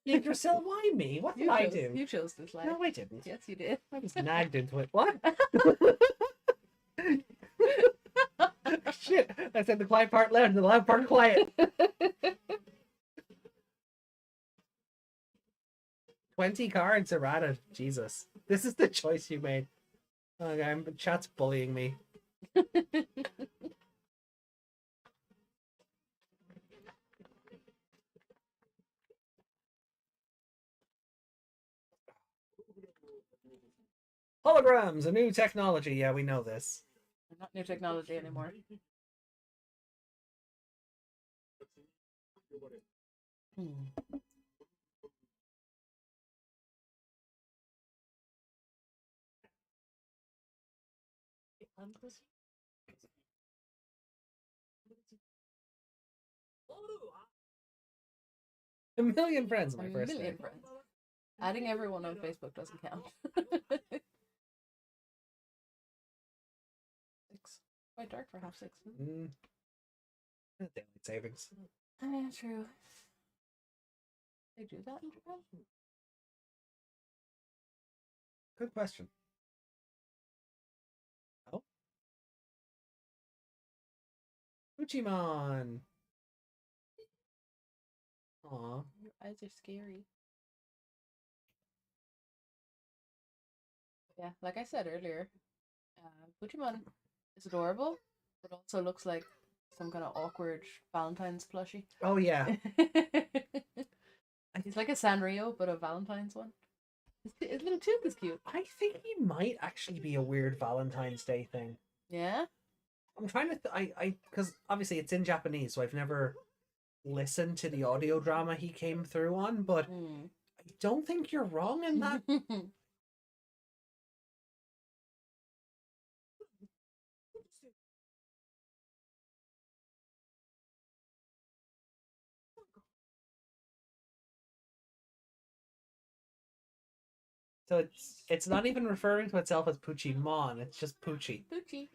Yggdrasil, why me? What did I do? You chose this life. No, I didn't. Yes, you did. I was nagged into it. What? Shit! I said the quiet part loud and the loud part quiet. 20 cards errata. Jesus. This is the choice you made. Okay, chat's bullying me. Holograms, a new technology. Yeah, we know this. Not new technology anymore. A million friends, my first name. Friends. Adding everyone on Facebook doesn't count. 6. Quite dark for half 6. Daylight savings. True. They do that in Japan? Good question. Oh. Digimon. Aw. Your eyes are scary. Yeah, like I said earlier, Digimon is adorable, but also looks like some kind of awkward Valentine's plushie. Oh yeah. He's like a Sanrio, but a Valentine's one. His little tooth is cute. I think he might actually be a weird Valentine's Day thing. Yeah. I'm trying to. Because obviously it's in Japanese, so I've never listened to the audio drama he came through on, but I don't think you're wrong in that. So it's not even referring to itself as Poochie-mon, it's just Poochie. Poochie.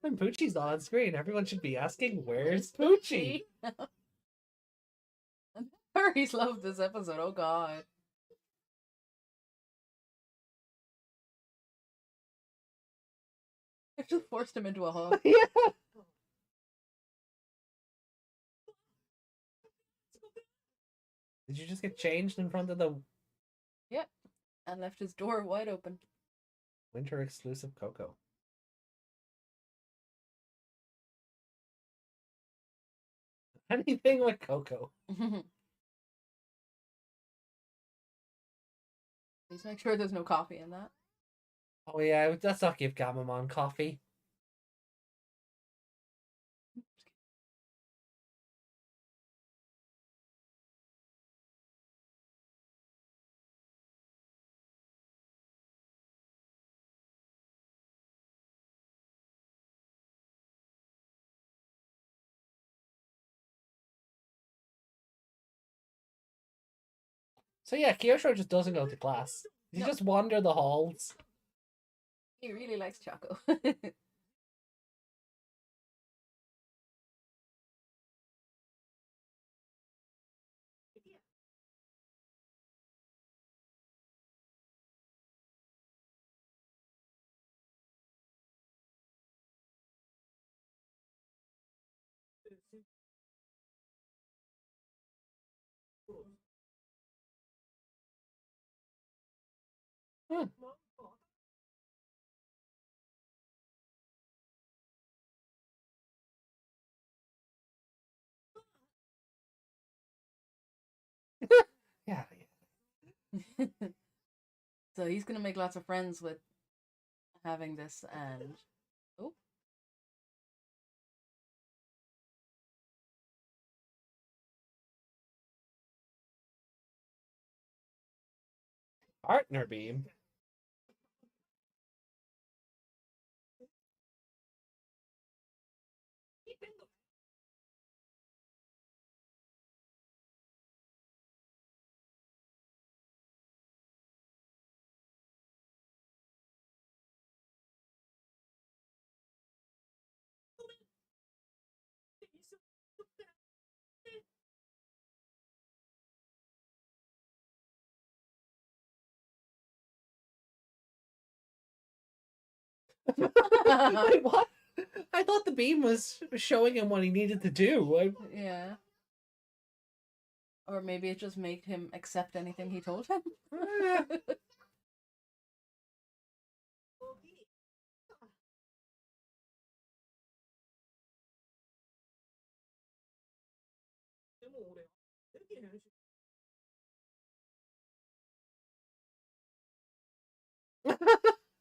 When Poochie's not on screen, everyone should be asking, where's Poochie? Furries love this episode, oh god. I just forced him into a hug. Yeah. Did you just get changed in front of the Yep. And left his door wide open. winter exclusive Coco? Anything with Coco. Please make sure there's no coffee in that. Oh yeah, let's not give Gamamon coffee. So yeah, Kyosho just doesn't go to class. He No. just wander the halls. He really likes Choco. Hmm. Yeah. So he's gonna make lots of friends with having this and oh. Partner beam. Wait, what? I thought the beam was showing him what he needed to do. Yeah. Or maybe it just made him accept anything he told him.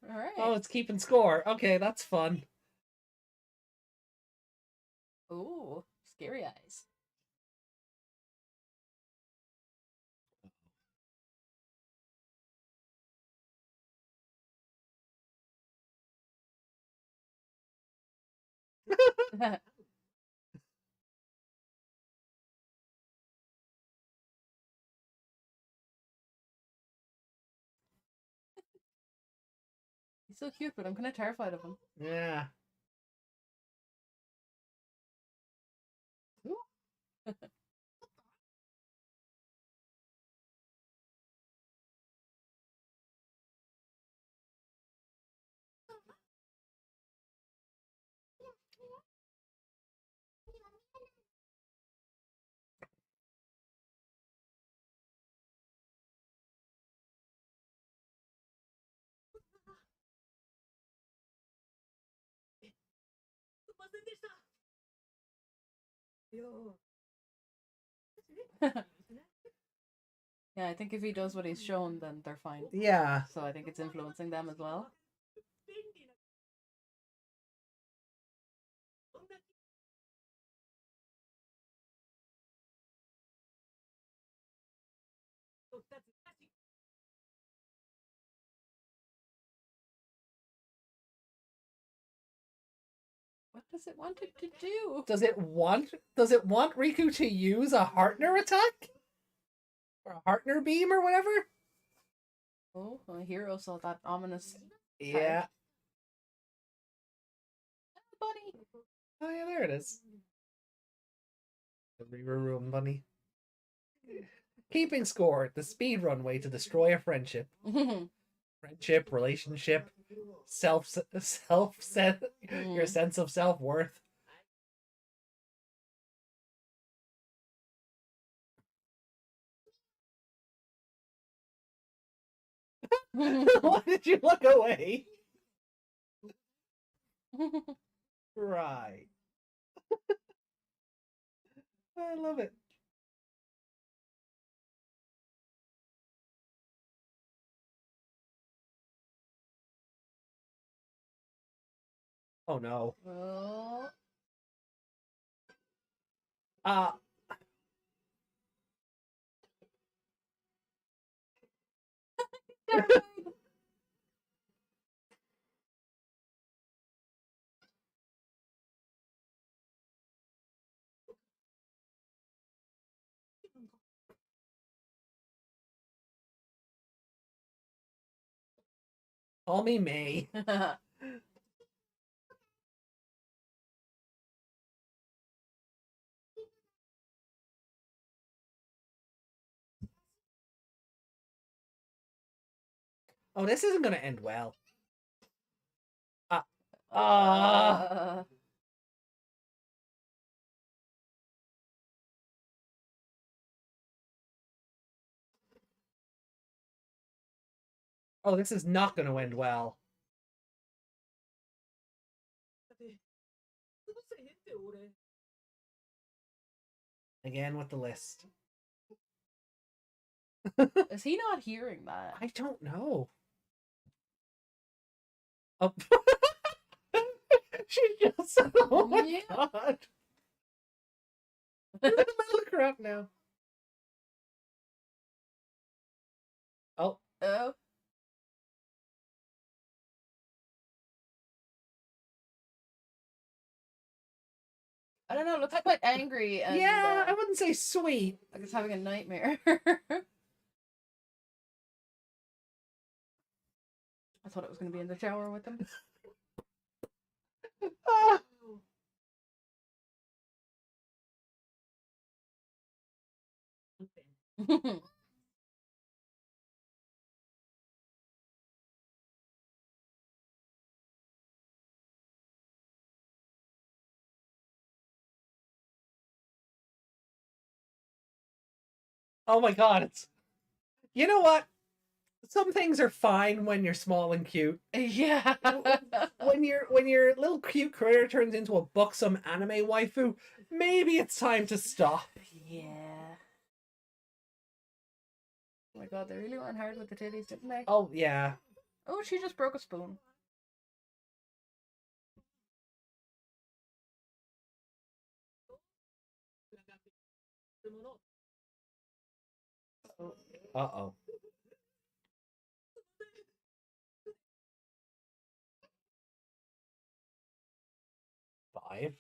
Alright. Oh, it's keeping score. Okay, that's fun. Ooh, scary eyes. He's so cute, but I'm kind of terrified of him. Yeah. Yeah, I think if he does what he's shown, then they're fine. Yeah. So I think it's influencing them as well. What does it want it to do? Does it want Riku to use a Hartner attack? Or a Hartner beam or whatever? Oh, a hero saw that ominous Yeah. card. Bunny. Oh yeah, there it is. The room bunny. Keeping score, the speedrun way to destroy a friendship. Friendship, relationship, your sense of self-worth. Why did you look away? Right. I love it. Oh no. Oh. Call me Mei. Oh, this isn't gonna end well. Oh, this is not gonna end well. Again with the list. Is he not hearing that? I don't know. Oh. She just said, oh my god. Look her up now. Oh. Oh. I don't know, it looks like quite angry and yeah, I wouldn't say sweet. like it's having a nightmare. I thought it was gonna be in the shower with him. Oh my god, it's... You know what? Some things are fine when you're small and cute. Yeah. when your little cute career turns into a buxom anime waifu, maybe it's time to stop. Yeah. Oh my god, they really went hard with the titties, didn't they? Oh yeah. Oh, she just broke a spoon. Uh-oh. 5.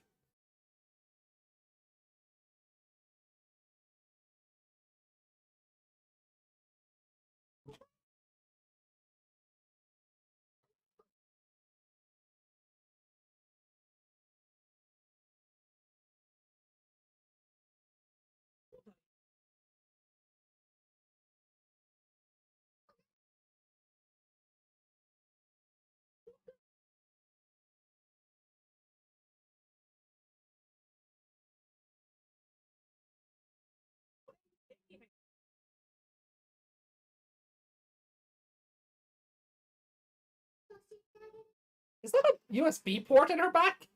Is that a USB port in her back?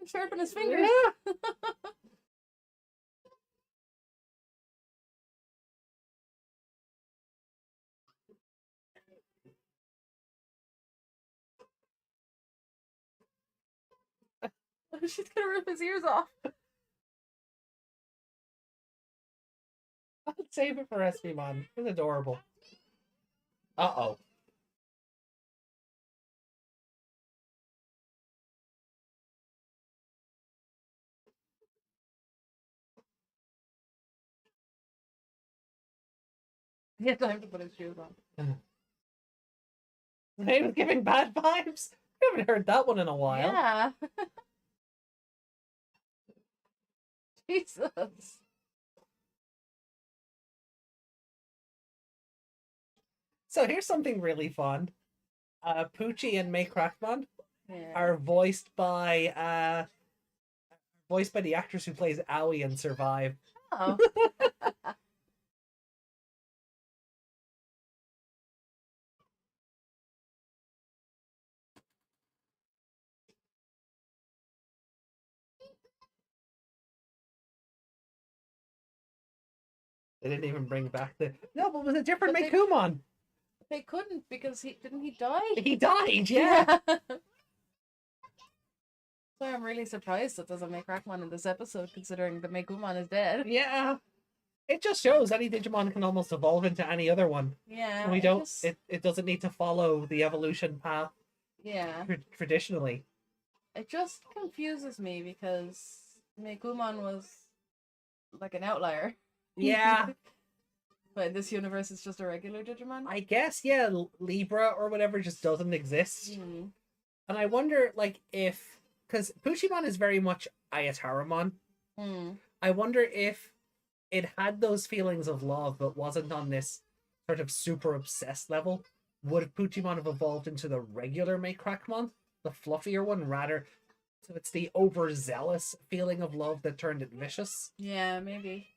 sharpen his fingers. Yeah. She's gonna rip his ears off. I'll save it for SB-mon. It's adorable. Uh-oh. He had time to put his shoes on. He was giving bad vibes. I haven't heard that one in a while. Yeah. Jesus. So here's something really fun. Poochie and Mei-k Yeah. are voiced by the actress who plays Aoi in Survive. Oh. They didn't even bring back the no, but it was a different But they- Meikumon. They couldn't because he die? He died, yeah. So I'm really surprised that there's a Mei-k in this episode, considering the Megumon is dead. Yeah. It just shows any Digimon can almost evolve into any other one. Yeah. We don't. It doesn't need to follow the evolution path Yeah. traditionally. It just confuses me because Megumon was like an outlier. Yeah. But in this universe, it's just a regular Digimon. I guess, yeah, Libra or whatever just doesn't exist. Mm. And I wonder, like, if... Because Pushimon is very much Ayataramon. Mm. I wonder if it had those feelings of love but wasn't on this sort of super obsessed level. Would Puchimon have evolved into the regular Mei-k, the fluffier one, rather? So it's the overzealous feeling of love that turned it vicious? Yeah, maybe.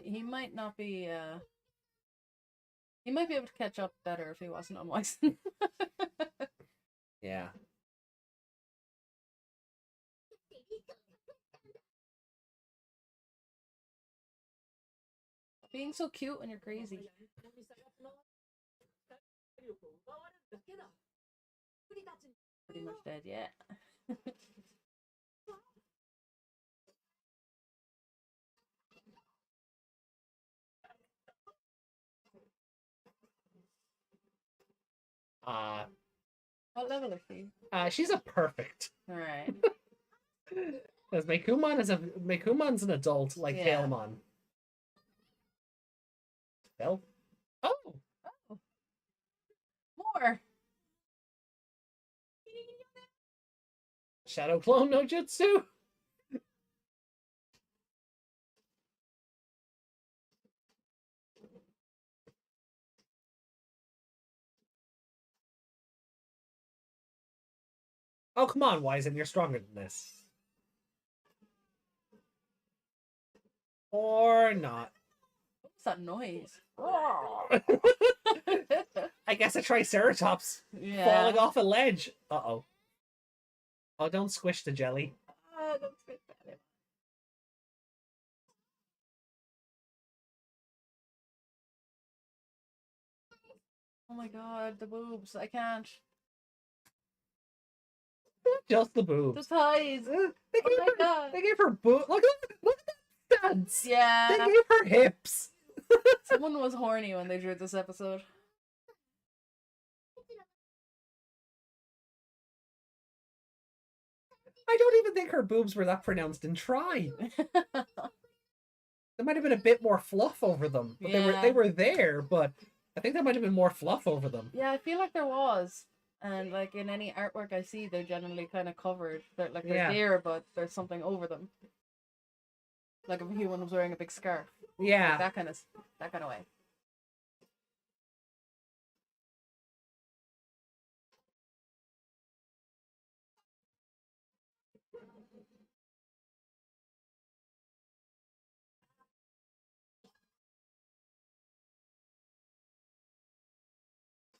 He might not be, he might be able to catch up better if he wasn't on Wyson. Yeah. Being so cute when you're crazy. Pretty much dead, yeah. What level is she? She's a perfect. Alright. Because Meikumon's an adult like Yeah. Tailmon. Well, oh, More! Shadow Clone no Jutsu. Oh, come on, Wizen, you're stronger than this. Or not. What's that noise? I guess a Triceratops Yeah. falling off a ledge. Uh-oh. Oh, don't squish the jelly. Don't spit that. Oh my god, the boobs. I can't. Just the The boobs. thighs. They Oh gave my her, god. they gave her look at that stance. They Yeah. gave her hips. Someone was horny when they drew this episode. I don't even think her boobs were that pronounced in Try. There might have been a bit more fluff over them, but Yeah. they were there. But I think there might have been more fluff over them. Yeah, I feel like there was. And like in any artwork I see, they're generally kind of covered. They're like they're Yeah. there, but there's something over them. Like if a human was wearing a big scarf. Yeah, Like that kind of way.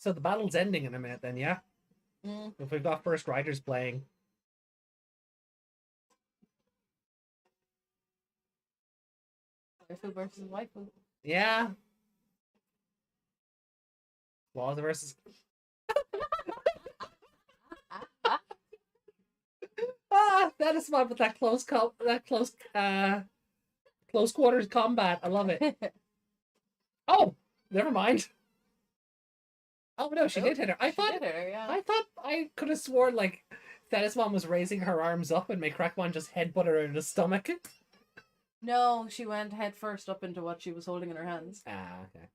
So the battle's ending in a minute then, yeah? If we've got first riders playing. Waifu versus waifu. Yeah. Laws versus... that is fun with that close close quarters combat. I love it. Oh, never mind. Oh no, she did hit her. I thought I could have sworn like Thetismon was raising her arms up and Mei-k just headbutt her in the stomach. No, she went head first up into what she was holding in her hands. Ah, okay.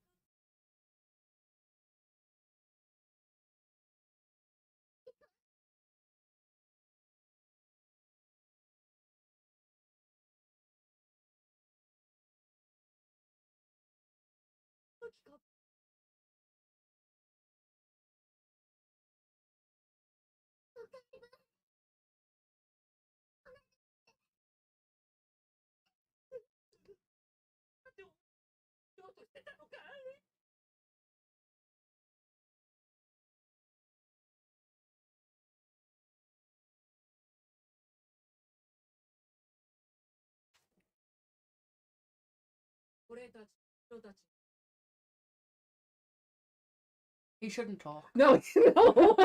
He shouldn't talk. No, no.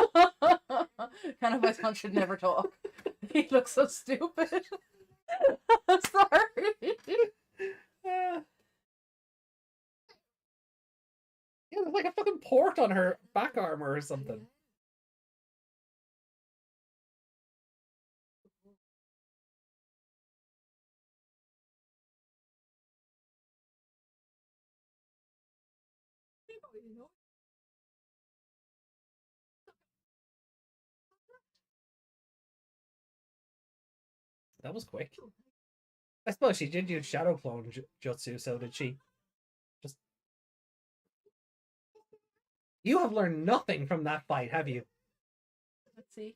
Kanabai's should never talk. He looks so stupid. Sorry. Yeah, there's like a fucking port on her back armor or something. That was quick. I suppose she did use Shadow Clone Jutsu, so did she? Just... You have learned nothing from that fight, have you? Let's see.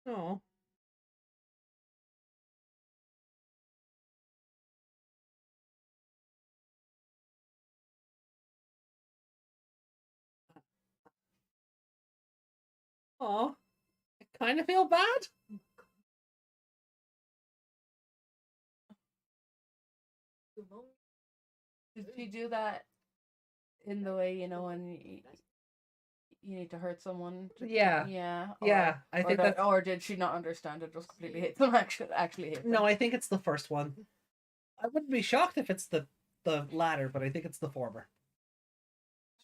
Oh. Oh. I kind of feel bad. Did she do that in the way, you know, when you need to hurt someone? Yeah. Yeah. Yeah, I think that's... Or did she not understand it, just completely hate them, actually hate them? No, I think it's the first one. I wouldn't be shocked if it's the latter, but I think it's the former.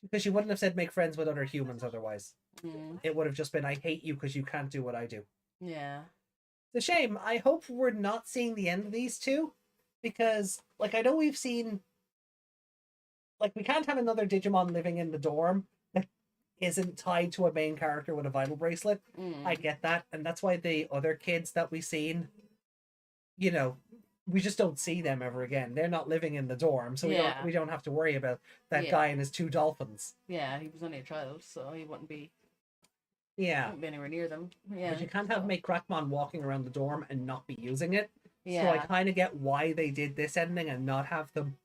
Because she wouldn't have said make friends with other humans otherwise. It would have just been, I hate you because you can't do what I do. Yeah. It's a shame. I hope we're not seeing the end of these two. Because, like, I know we've seen... Like, we can't have another Digimon living in the dorm that isn't tied to a main character with a vital bracelet. I get that. And that's why the other kids that we've seen, you know, we just don't see them ever again. They're not living in the dorm, so we don't have to worry about that guy and his two dolphins. Yeah, he was only a child, so he wouldn't be... Yeah. Wouldn't be anywhere near them. Yeah. But you can't have Mei-k walking around the dorm and not be using it. Yeah. So I kind of get why they did this ending and not have them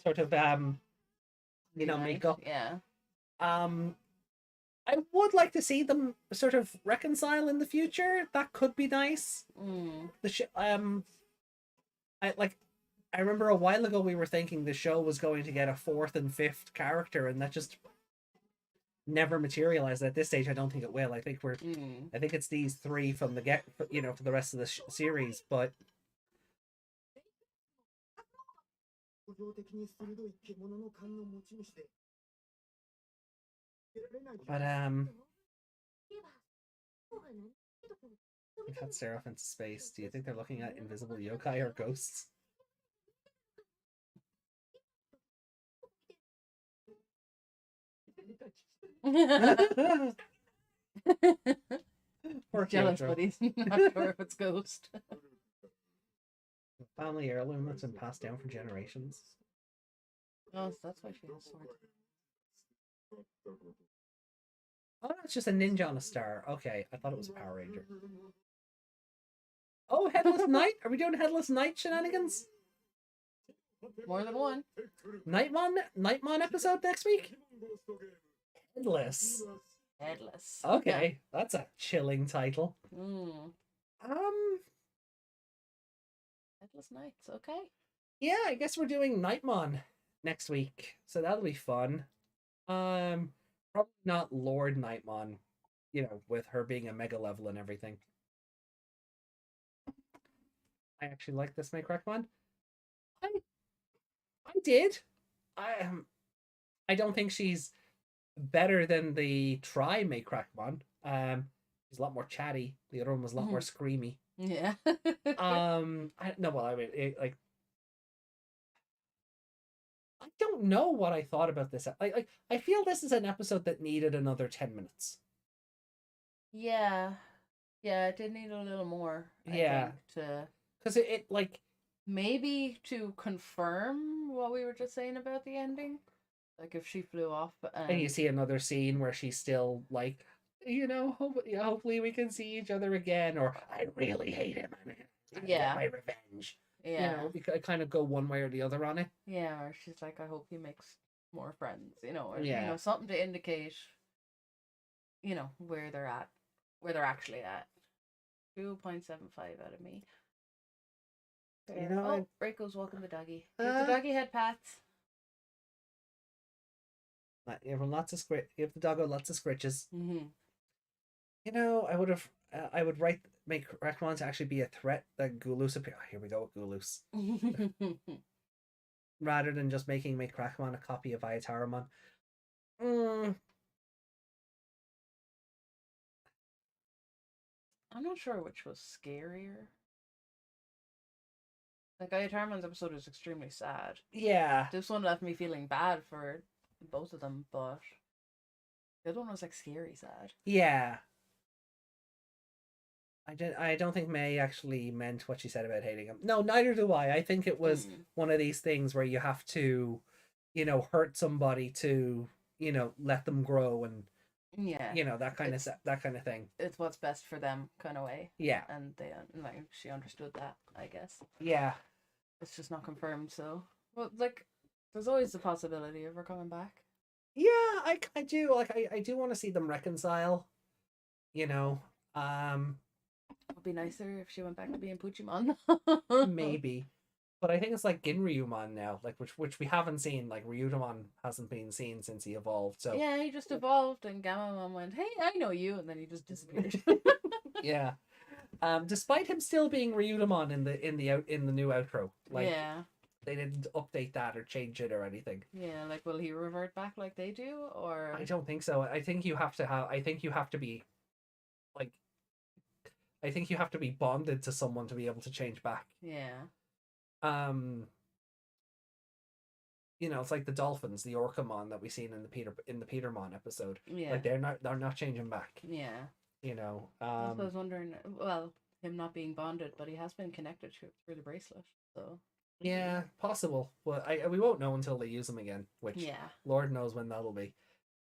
sort of you know, make up. Yeah. I would like to see them sort of reconcile in the future. That could be nice. I remember a while ago we were thinking the show was going to get a fourth and fifth character, and that just never materialized. At this stage, I don't think it will. I think I think it's these three from the get, you know, for the rest of the series. But we've had Seraph into space. Do you think they're looking at invisible yokai or ghosts? Poor jealous, but he's not sure if it's ghost. Family heirloom that's been passed down for generations. Oh, so that's why she has swords. Oh, no, it's just a ninja on a star. Okay, I thought it was a Power Ranger. Oh, Headless Knight? Are we doing Headless Knight shenanigans? More than one. Nightmon episode next week? Headless. Headless. Okay, that's a chilling title. Mm. Um, Headless Knights. Okay. yeah, I guess we're doing Nightmon next week, so that'll be fun. Probably not Lord Nightmon, with her being a mega level and everything. I actually like this Mei-k one. I I did. I don't think she's better than the try Mei-k one. She's a lot more chatty. The other one was a lot more screamy. Yeah. I no, well, I mean, like, I don't know what I thought about this. I feel this is an episode that needed another 10 minutes. Yeah. Yeah, it did need a little more, I Yeah, think, to because it like maybe to confirm what we were just saying about the ending. Like if she flew off and you see another scene where she's still like, hopefully we can see each other again, or I really hate him. I'm gonna get my revenge. Yeah. We could kind of go one way or the other on it. Yeah, or she's like, I hope he makes more friends, or Yeah. something to indicate, where they're at, where they're actually at. 2.75 out of me. Oh, Reiko's walking the doggy. Give the doggy head pats. Give him lots of give the doggo lots of scritches. Mm-hmm. I would make Rekmon to actually be a threat that Gulus appear. Oh, here we go with Gulus. Rather than just making Rekmon a copy of Ayataramon. I'm not sure which was scarier. Like Ayataramon's episode is extremely sad. Yeah. This one left me feeling bad for both of them, but the other one was like scary sad. Yeah. I don't think May actually meant what she said about hating him. No, neither do I. I think it was one of these things where you have to, hurt somebody to, let them grow and that kind of thing. It's what's best for them kind of way. Yeah. And like she understood that, I guess. Yeah. It's just not confirmed, so like there's always the possibility of her coming back. Yeah, I do I do want to see them reconcile. It would be nicer if she went back to being Puchimon. Maybe. But I think it's like Ginryumon now, like which we haven't seen. Like Ryudomon hasn't been seen since he evolved. So yeah, he just evolved, and Gamamon went, "Hey, I know you," and then he just disappeared. Yeah. Despite him still being Ryudomon in the new outro, like they didn't update that or change it or anything. Yeah, like will he revert back like they do, or I don't think so. I think you have to be like. I think you have to be bonded to someone to be able to change back. Yeah. It's like the dolphins, the Orcamon that we seen in the Petermon episode. Yeah. Like they're not changing back. Yeah. I was wondering. Well, him not being bonded, but he has been connected through the bracelet. So. Yeah, possible. But we won't know until they use them again. Which Lord knows when that'll be.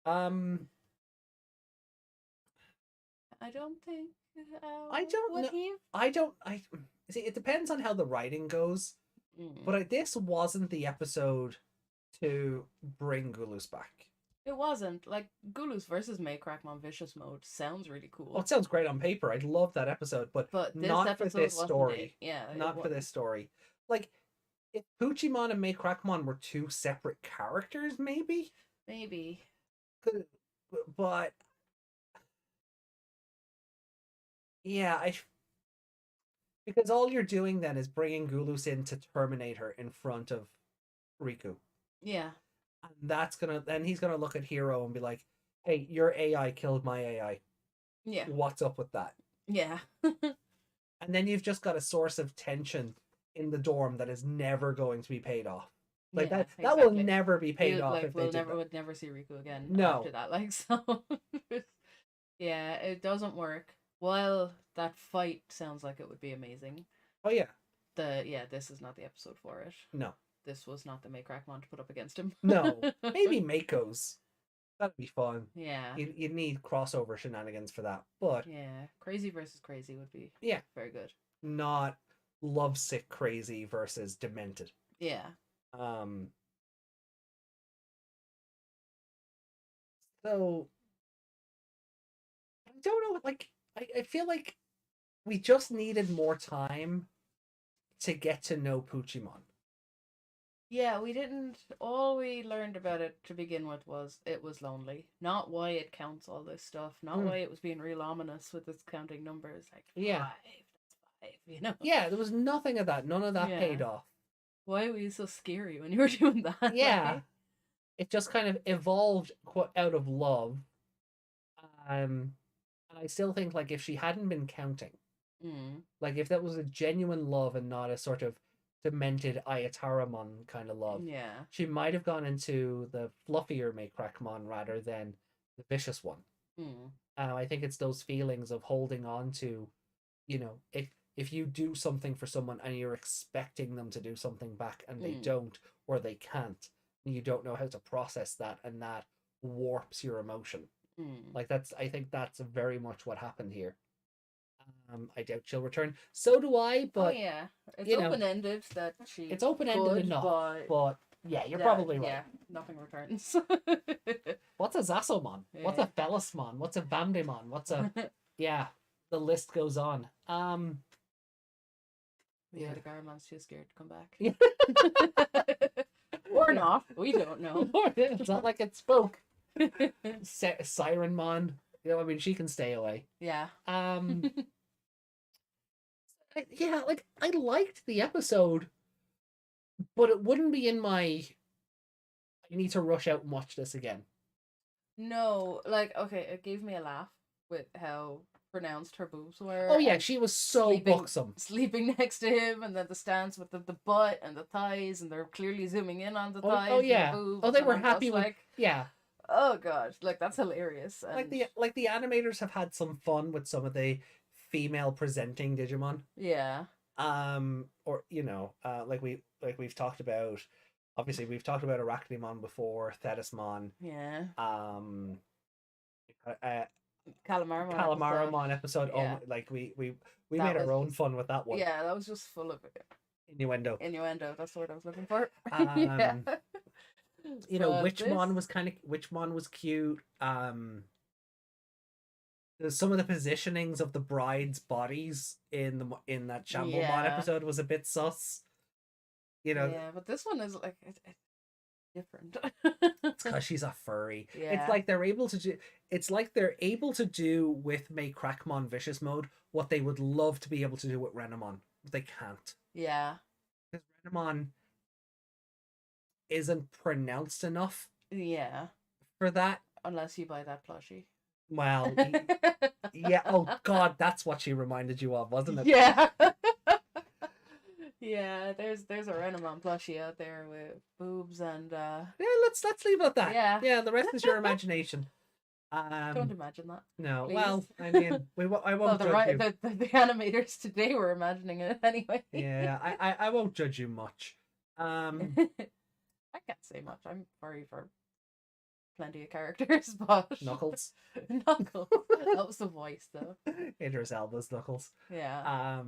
I don't think. I don't know. I don't. I see. It depends on how the writing goes. But this wasn't the episode to bring Gulus back. It wasn't. Like Gulus versus Mei-k Vicious Mode sounds really cool. Oh, it sounds great on paper. I'd love that episode, but not for this story. Yeah, not for this story. Like if Puchimon and Mei-k were two separate characters, maybe. But yeah, because all you're doing then is bringing Gulus in to terminate her in front of Riku. Yeah. And then he's gonna look at Hero and be like, "Hey, your AI killed my AI. Yeah. What's up with that?" Yeah. And then you've just got a source of tension in the dorm that is never going to be paid off. Like that will never be paid off. If we'll never see Riku again after that. Like so. Yeah, it doesn't work. Well, that fight sounds like it would be amazing. Oh yeah. This is not the episode for it. No. this was not the Mei-k to put up against him. No, maybe Mako's. That'd be fun. Yeah. You'd need crossover shenanigans for that, but Yeah, crazy versus crazy would be yeah, very good. not lovesick crazy versus demented. Yeah. Um. So I don't know. Like I feel like we just needed more time to get to know Poochimon. Yeah, we didn't. All we learned about it to begin with was it was lonely. Not why it counts all this stuff. Not Mm. why it was being real ominous with its counting numbers. Like, Yeah. 5, that's 5, you know? Yeah, there was nothing of that. None of that Yeah. paid off. Why were you so scary when you were doing that? Yeah. Like, It just kind of evolved out of love. And I still think, like, if she hadn't been counting, like, if that was a genuine love and not a sort of demented Ayataramon kind of love, yeah. she might have gone into the fluffier Mei-k rather than the vicious one. I think it's those feelings of holding on to, you know, if you do something for someone and you're expecting them to do something back and they don't or they can't, and you don't know how to process that, and that warps your emotion. Like I think that's very much what happened here. I doubt she'll return. So do I, but oh yeah, it's you know, open ended that she. it's open ended enough. But yeah, you're probably right. Yeah, nothing returns. What's a Zasomon? Yeah. What's a Felismon? What's a Vamdemon? What's a yeah? The list goes on. Yeah, the Garamon's too scared to come back. Yeah. Or not. We don't know. It's not like it spoke. Sirenmon. You know, I mean, she can stay away. Yeah. Yeah, like I liked the episode, but it wouldn't be in my. I need to rush out and watch this again. No, like okay, it gave me a laugh with how pronounced her boobs were. Oh yeah, she was so buxom. Sleeping next to him, and then the stance with the butt and the thighs, and they're clearly zooming in on the thighs. Oh yeah. And the boobs, oh, they were happy with. Like, yeah. Oh gosh, like that's hilarious. And... Like the animators have had some fun with some of the female presenting Digimon. Yeah. Or you know, like we've talked about. Obviously, we've talked about Arachnimon before, Thetismon. Yeah. Calamaramon episode. Yeah. Oh, like we made our own fun with that one. Yeah, that was just full of innuendo. That's the word I was looking for. Yeah. You know, Witchmon was cute. Some of the positionings of the bride's bodies in that Shambomon episode was a bit sus. You know. Yeah, but this one is like it's different. It's because she's a furry. Yeah. It's like they're able to do. It's like they're able to do with Mei-k Vicious Mode what they would love to be able to do with Renamon, but they can't. Yeah. Because Renamon isn't pronounced enough. Yeah. For that. Unless you buy that plushie. Well, yeah. Oh God, that's what she reminded you of, wasn't it? Yeah. Yeah, there's a Renamon plushie out there with boobs and yeah, let's leave it at that. Yeah, the rest is your imagination. Don't imagine that. No, please. Well, I mean, I won't judge you. The animators today were imagining it anyway. Yeah, I won't judge you much. I can't say much. I'm sorry for plenty of characters, but Knuckles. Knuckles. That was the voice though. Idris Elba's Knuckles. Yeah.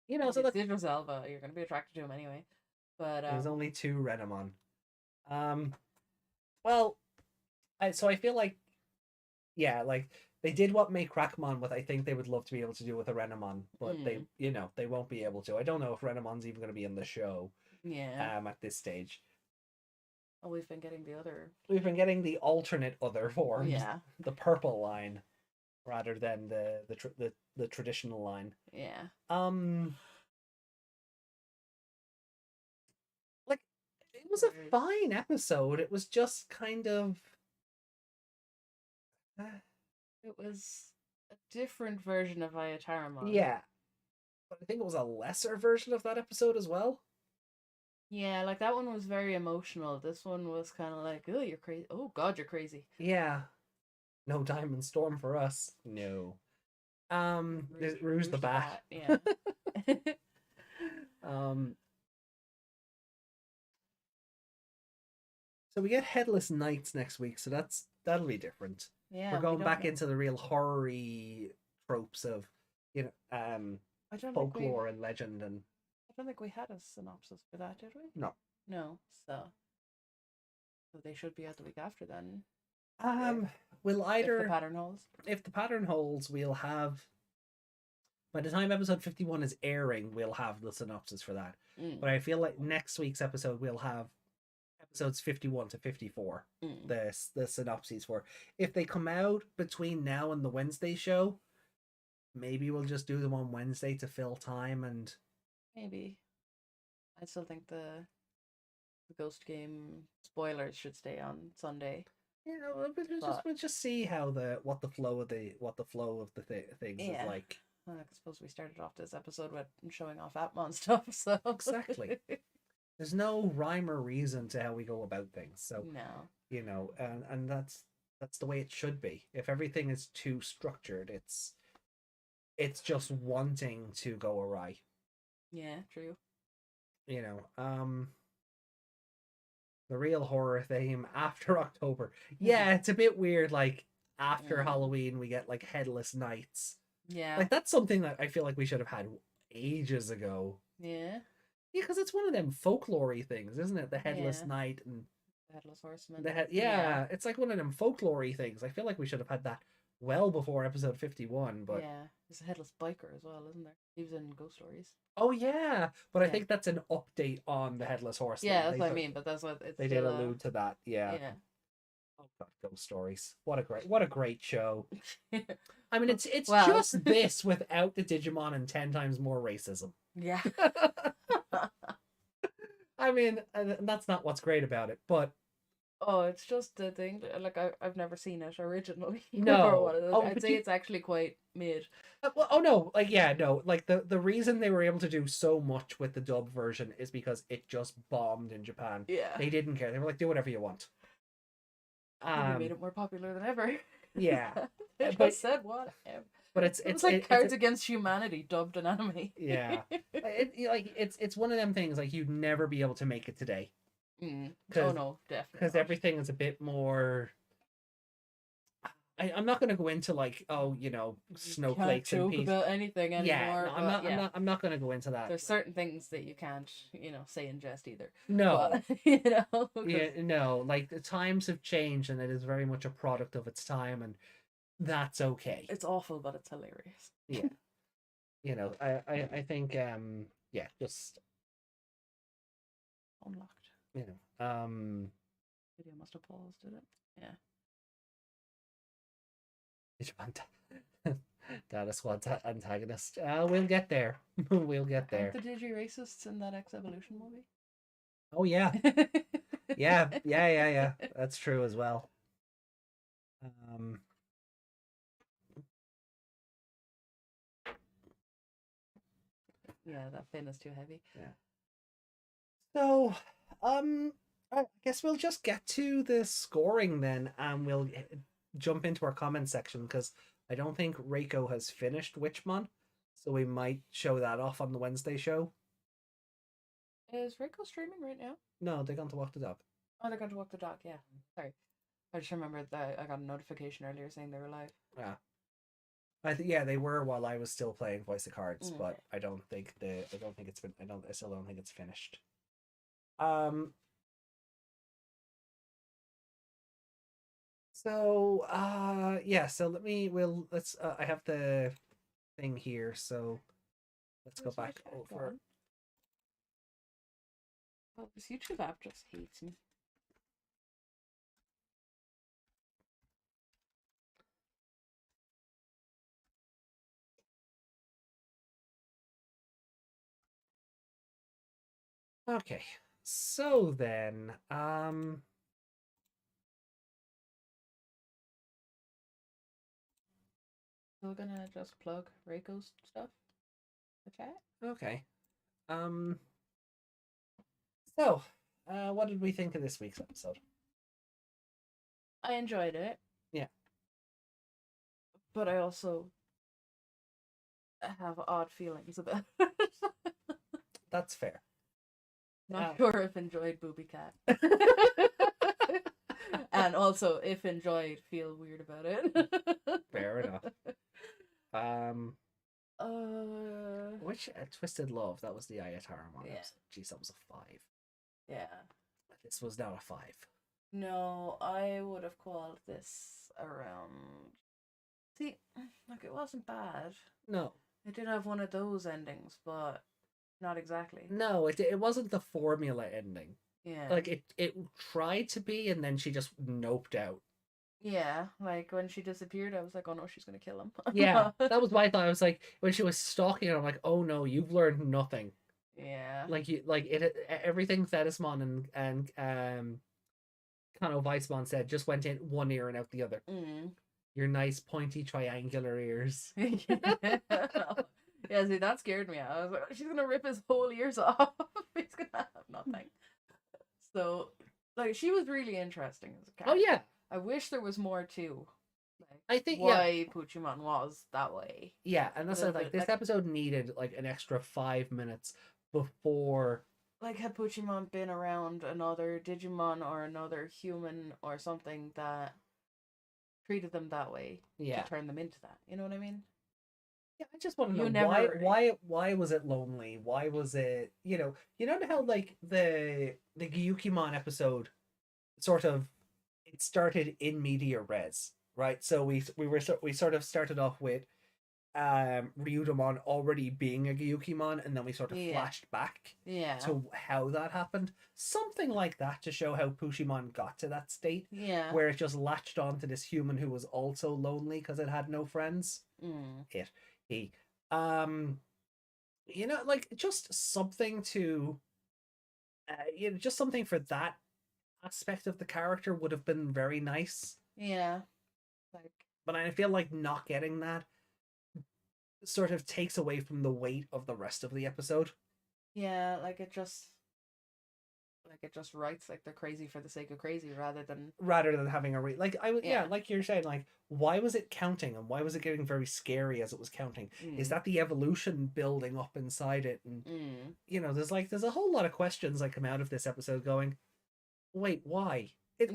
You know, so Idris Elba, you're gonna be attracted to him anyway. But there's only 2 Renamon. Well, so I feel like, yeah, like they did what Mei-k with. I think they would love to be able to do with a Renamon, but they, you know, they won't be able to. I don't know if Renamon's even going to be in the show. Yeah. At this stage. Oh, we've been getting the alternate other forms. Yeah. The purple line, rather than the traditional line. Yeah. Like it was a fine episode. It was just kind of. It was a different version of Ayataramon. Yeah. But I think it was a lesser version of that episode as well. Yeah, like that one was very emotional. This one was kind of like, oh, you're crazy. Oh, God, you're crazy. Yeah. No Diamond Storm for us. No. Rouge the Bat. Yeah. So we get Headless Knights next week, so that'll be different. Yeah, We're we going don't back know. into the real horror-y tropes of, you know, I don't think we. folklore and legend and I don't think we had a synopsis for that, did we? no. No. So they should be out the week after then. We'll If the either pattern holds. if the pattern holds, we'll have by the time episode 51 is airing, we'll have the synopsis for that. Mm. But I feel like next week's episode we'll have episodes 51 to 54 the synopses for. If they come out between now and the Wednesday show, maybe we'll just do them on Wednesday to fill time and Maybe. I still think the Ghost Game spoilers should stay on Sunday. you know we'll just see how what the flow of the things is like. I suppose we started off this episode with showing off Atmon stuff, so Exactly. There's no rhyme or reason to how we go about things, so no. you know, and that's the way it should be. If everything is too structured, it's just wanting to go awry. Yeah, true. You know, the real horror theme after October. Yeah, it's a bit weird. Like after Halloween, we get like Headless Nights. Yeah. Like that's something that I feel like we should have had ages ago. Yeah. Yeah, because it's one of them folklory things, isn't it? The Headless Knight and the Headless Horseman. It's like one of them folklory things. I feel like we should have had that well before episode 51, but yeah, there's a Headless Biker as well, isn't there? He was in Ghost Stories. oh yeah, but I think that's an update on the Headless Horseman. Yeah, that's what I mean. But that's what they did allude to that. Yeah. Yeah. Oh God, Ghost Stories. What a great show. I mean, it's Well. just this without the Digimon and 10 times more racism. Yeah. I mean, that's not what's great about it, but oh, it's just the thing. Like I've never seen it originally. No. I'd say it's actually quite mid. Well, oh no, like yeah, no, like the reason they were able to do so much with the dub version is because it just bombed in Japan. Yeah. They didn't care. They were like, do whatever you want. They made it more popular than ever. Yeah. They just said whatever. But it's like Cards Against Humanity dubbed in anime. Yeah. It's one of them things like you'd never be able to make it today. Oh no, definitely. Because everything is a bit more. I'm not going to go into like snowflakes can't and joke peace. about anything anymore. Yeah, no, I'm not going to go into that. There's certain things that you can't say in jest either. No, but, yeah, no. Like the times have changed, and it is very much a product of its time, and that's okay. It's awful, but it's hilarious. Yeah, I think just Unlocked. Video must have paused, did it? Yeah. Data Squad's antagonist. We'll get there. We'll get there. Aren't the Digi-racists in that X-Evolution movie? Oh yeah. Yeah. That's true as well. Yeah, that fin is too heavy. Yeah. So, I guess we'll just get to the scoring then, and we'll jump into our comment section because I don't think Reiko has finished Witchmon, so we might show that off on the Wednesday show. Is Reiko streaming right now? No, they're going to walk the dog. Oh, they're going to walk the dog. Yeah, sorry. I just remembered that I got a notification earlier saying they were live. Yeah. They were while I was still playing Voice of Cards, but I still don't think it's finished. So let's I have the thing here, so let's go back over. Oh, this YouTube app just hates me. Okay, so then, Still gonna just plug Reiko's stuff? The chat? Okay. So, what did we think of this week's episode? I enjoyed it. Yeah. But I also have odd feelings about it. That's fair. Not sure if enjoyed Booby Cat. And also, if enjoyed, feel weird about it. Fair enough. Um, uh, which Twisted Love? That was the Ayatara one. yeah, Jeez, that was a 5. yeah. This was not a 5. No, I would have called this around. See, like it wasn't bad. No, It did have one of those endings, but not exactly. no, it wasn't the formula ending. Yeah. Like it tried to be, and then she just noped out. Yeah, like when she disappeared, I was like, oh no, she's gonna kill him. Yeah, that was my thought. I was like, when she was stalking her, I'm like, oh no, you've learned nothing. Yeah. Like you, like it, everything Thetismon and Kano Weissmon said just went in one ear and out the other. Mm. Your nice pointy triangular ears. Yeah, see, that scared me. I was like, she's gonna rip his whole ears off. He's gonna have nothing. So, like, she was really interesting as a Oh character. yeah, I wish there was more too. Like, I think why Puchimon was that way. yeah, and that's Little like bit, this like- episode needed like an extra 5 minutes before. Like, had Puchimon been around another Digimon or another human or something that treated them that way Yeah, to turn them into that. You know what I mean? yeah. I just want to You know why never- why was it lonely? Why was it you know how like the Gyukimon episode sort of it started in media res, right? So we sort of started off with Ryudamon already being a Gyukimon, and then we sort of Yeah. flashed back Yeah. to how that happened. Something like that to show how Pushimon got to that state Yeah. where it just latched on to this human who was also lonely because it had no friends. Mm. He like just something to just something for that aspect of the character would have been very nice. Yeah. Like, But I feel like not getting that sort of takes away from the weight of the rest of the episode. yeah, like it just writes like they're crazy for the sake of crazy rather than Having a like I would Yeah. like you're saying, like why was it counting and why was it getting very scary as it was counting? Is Mm. that the evolution building up inside it? And there's a whole lot of questions that come out of this episode going, wait, why? There's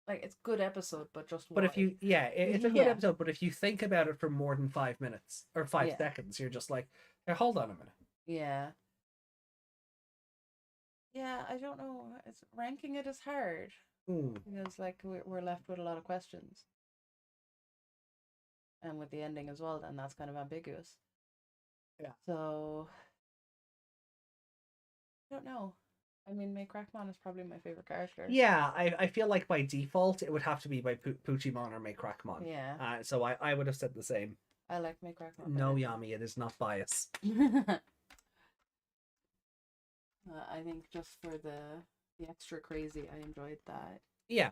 like it's good episode, but just But why? if you, it's a good Yeah. episode. But if you think about it for more than 5 minutes or 5 Yeah. seconds, you're just like, hey, hold on a minute. Yeah. Yeah, I don't know. It's ranking it is hard because like we're left with a lot of questions, and with the ending as well, then that's kind of ambiguous. Yeah. So I don't know. I mean, Mei-k is probably my favorite character. Yeah, I feel like by default it would have to be by Puchimon or Mei-k. Yeah. So I would have said the same. I like Mei-k. No, Yami, it is not bias. I think just for the extra crazy, I enjoyed that. Yeah.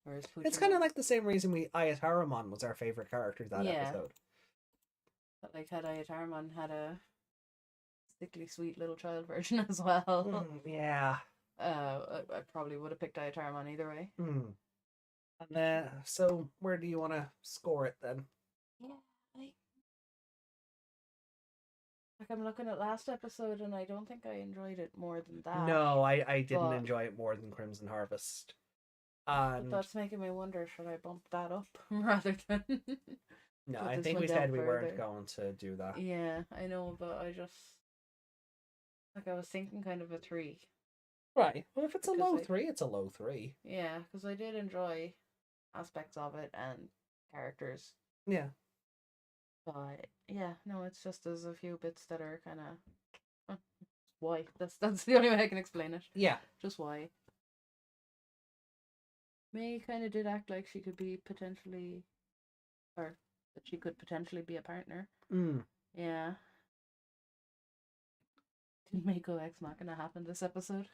Whereas It's kind of like the same reason Ayataramon was our favorite character that episode. But like had Ayataramon had a sickly sweet little child version as well. Yeah. I probably would have picked Ayataramon either way. And then, so where do you want to score it then? Yeah, like I'm looking at last episode and I don't think I enjoyed it more than that. No, I didn't but- enjoy it more than Crimson Harvest. But And that's making me wonder, should I bump that up rather than no, put I this think one we down said we weren't further? going to do that. Yeah, I know, but I just like I was thinking kind of a 3. Right. Well, if it's a Because low I- 3, it's a low 3. Yeah, because I did enjoy aspects of it and characters. Yeah. But yeah, no, it's just there's a few bits that are kind of why. That's the only way I can explain it. Yeah. Just why. May kind of did act like she could be potentially, or that she could potentially be a partner. Yeah. Did Mei-ko Ex Machina happen this episode?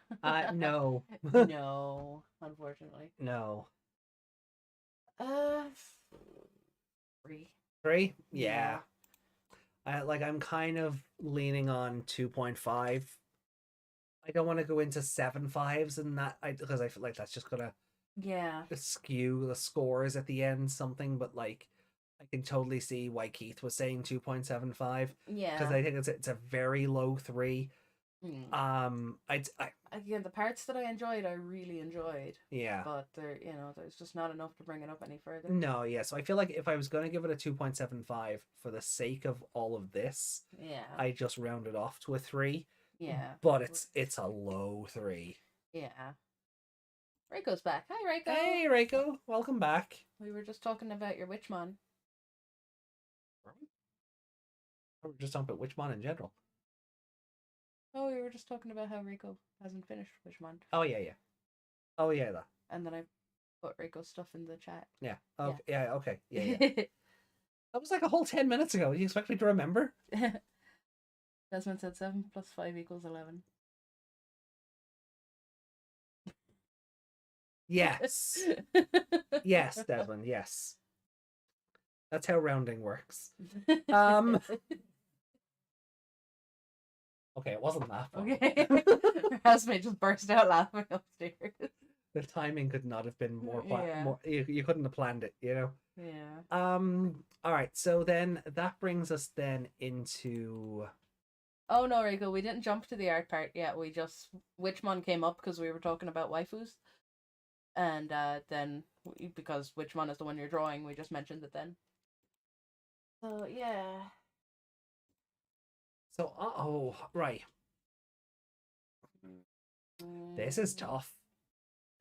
No. No, unfortunately. No. 3. 3? Yeah. I'm kind of leaning on 2.5. I don't want to go into 7.5s and that because I feel like that's just gonna Yeah. skew the scores at the end something, but like I can totally see why Keith was saying 2.75 Yeah. because I think it's a very low 3. I Again, the parts that I enjoyed, I really enjoyed, yeah. but there's just not enough to bring it up any further. No, yeah. So I feel like if I was going to give it a 2.75 for the sake of all of this, Yeah, I just rounded off to a 3. yeah, But it's a low 3. yeah. Reiko's back. Hi, Reiko. Hey, Reiko, welcome back. We were just talking about your Witchmon. We're just talking about Witchmon in general. Oh, we were just talking about how Reiko hasn't finished Witchmon. Oh yeah, yeah. Oh yeah, that. And then I put Reiko's stuff in the chat. Yeah. Okay. Yeah. Okay. Yeah. Yeah. That was like a whole 10 minutes ago. You expect me to remember? Desmond said 7 plus 5 equals 11. Yes. Yes, Desmond. Yes. That's how rounding works. Okay, it wasn't that fun. Okay. Her housemate just burst out laughing upstairs. The timing could not have been more. Yeah. More you couldn't have planned it, you know. Yeah. All right. So then that brings us then into. Oh no, Reiko, we didn't jump to the art part yet. We just Witchmon came up because we were talking about waifus, and then because Witchmon is the one you're drawing, we just mentioned it then. So yeah. So right. This is tough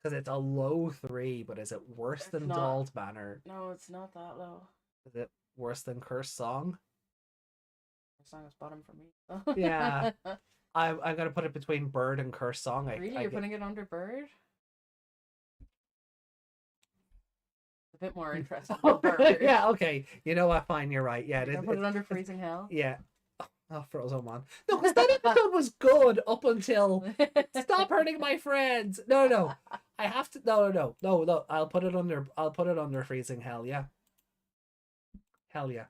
because it's a low 3, but is it worse than Doll's Banner? No, it's not that low. Is it worse than Cursed Song? Cursed Song is bottom for me. Yeah. I'm gonna put it between Bird and Cursed Song. Really, you're putting it under Bird? A bit more interesting. Bird. Yeah. Okay. You know what? Fine. You're right. Yeah. Put it under Freezing Hell. Yeah. Oh, Frozomon. No, because that episode was good up until stop hurting my friends. No. I have to. No. I'll put it under Freezing Hell. Yeah. Hell yeah.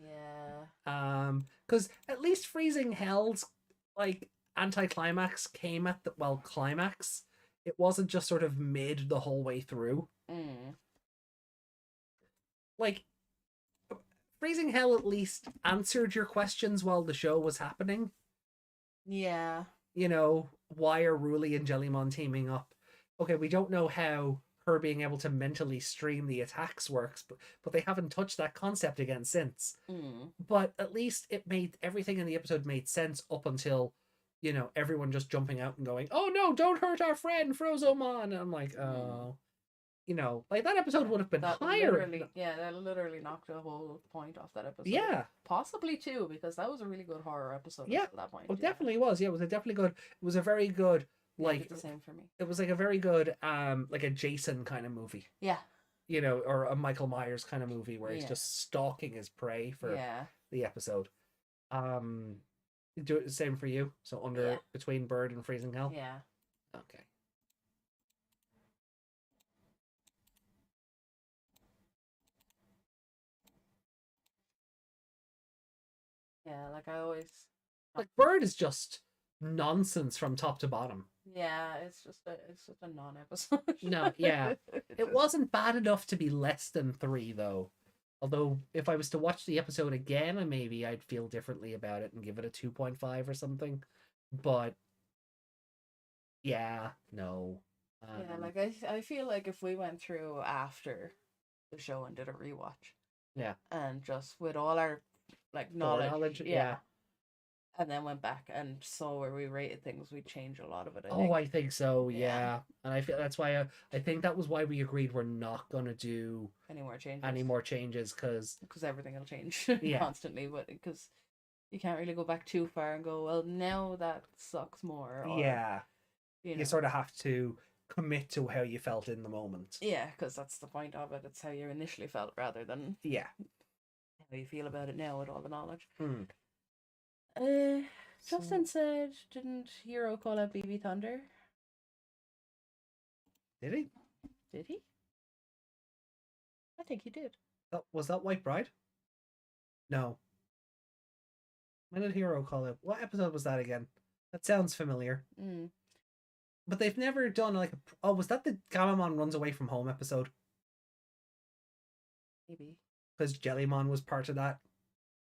Yeah. Because at least Freezing Hell's like anticlimax came at the climax. It wasn't just sort of mid the whole way through. Like Freezing Hell at least answered your questions while the show was happening. Yeah. You know, why are Ruli and Jellymon teaming up? Okay, we don't know how her being able to mentally stream the attacks works, but they haven't touched that concept again since. But at least it made everything in the episode made sense up until, you know, everyone just jumping out and going, "Oh no, don't hurt our friend Frozomon." And I'm like, oh. You know, like that episode would have been higher. That literally knocked the whole point off that episode. Yeah. Possibly too, because that was a really good horror episode at that point. It definitely was. Yeah, it was a definitely good. It was a very good, like, the same for me. It was like a very good, like a Jason kind of movie. Yeah. You know, or a Michael Myers kind of movie where he's just stalking his prey for the episode. Do it the same for you. So between Bird and Freezing Hell. Yeah. Okay. Yeah, like I always. Like Bird is just nonsense from top to bottom. Yeah, it's just a non-episode. No, yeah, it wasn't bad enough to be less than 3 though. Although if I was to watch the episode again, maybe I'd feel differently about it and give it a 2.5 or something. But yeah, no. Yeah, like I feel like if we went through after the show and did a rewatch. Yeah. And just with all our like knowledge, yeah. And then went back and saw where we rated things, we'd change a lot of it. I think so, yeah. And I feel that's why I think that was why we agreed we're not gonna do any more changes because everything will change constantly, but because you can't really go back too far and go, well, now that sucks more. Or, you sort of have to commit to how you felt in the moment. Yeah, because that's the point of it. It's how you initially felt rather than how you feel about it now with all the knowledge. Justin said, didn't Hero call out BB Thunder? Did he? Did he? I think he did. Was that White Bride? No. When did Hero call it? What episode was that again? That sounds familiar. But they've never done like was that the Gamamon runs away from home episode? Maybe. Because Jellymon was part of that.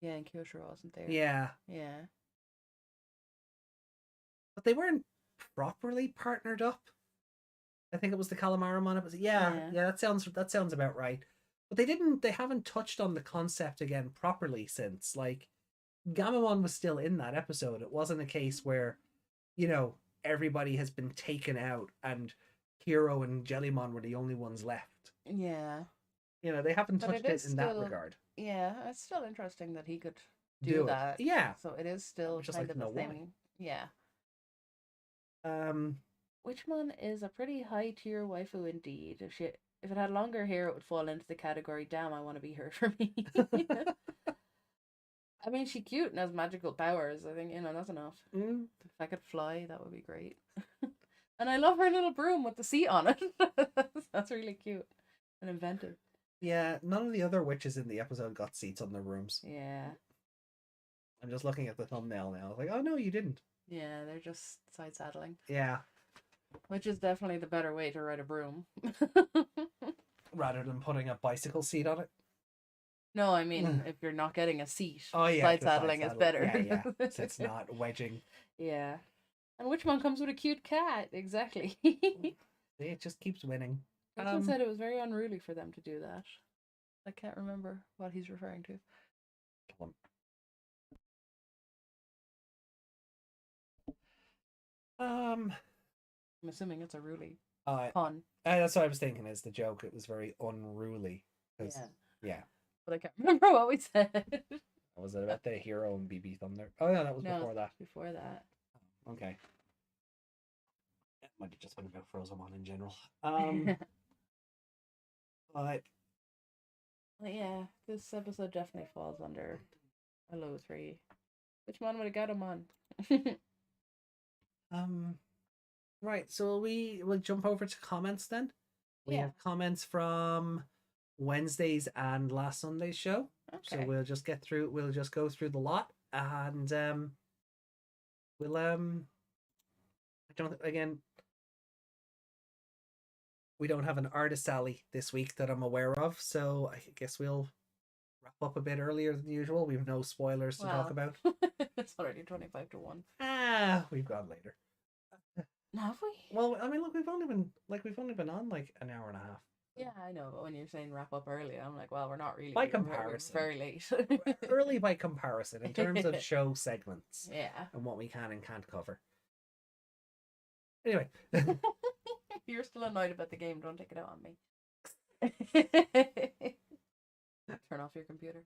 Yeah, and Kyosho wasn't there. Yeah. Yeah. but they weren't properly partnered up. I think it was the Calamaramon. It was yeah. That sounds about right. But they haven't touched on the concept again properly since. Like Gamamon was still in that episode. It wasn't a case where, everybody has been taken out and Hero and Jellymon were the only ones left. Yeah. They haven't touched it in that regard. Yeah, it's still interesting that he could do that. Yeah. So it is still kind of a thing. Yeah. Witchmon is a pretty high tier waifu indeed. If it had longer hair, it would fall into the category, damn, I want to be her for me. I mean, she's cute and has magical powers. I think, that's enough. If I could fly, that would be great. And I love her little broom with the seat on it. That's really cute and inventive. Yeah, none of the other witches in the episode got seats on their rooms. Yeah. I'm just looking at the thumbnail now. Like, oh no, you didn't. Yeah, they're just side saddling. Yeah. Which is definitely the better way to ride a broom. Rather than putting a bicycle seat on it. No, I mean, if you're not getting a seat, side saddling is better. Yeah. So it's not wedging. Yeah. And Witchmon comes with a cute cat. Exactly. It just keeps winning. Witchmon said it was very unruly for them to do that. I can't remember what he's referring to. I'm assuming it's a ruly pun. That's what I was thinking is the joke. It was very unruly. Yeah. But I can't remember what we said. Was it about the Hero and BB Thunder? Oh, no, that was before that. Before that. Okay. It might have just been about Frozenmon in general. But yeah, this episode definitely falls under a low 3. Which one would have got him on? Right, so we'll jump over to comments then. We have comments from Wednesday's and last Sunday's show. Okay. So we'll just go through the lot, and we don't have an artist alley this week that I'm aware of, so I guess we'll wrap up a bit earlier than usual. We have no spoilers to talk about. It's already 25 to 1. We've gone later. Have we? Well, I mean, look, we've only been on like an hour and a half. Yeah, I know, but when you're saying wrap up early, I'm like, well, we're not really. By comparison. We're very late. Early by comparison, in terms of show segments. Yeah. And what we can and can't cover. Anyway. You're still annoyed about the game, don't take it out on me. Turn off your computer.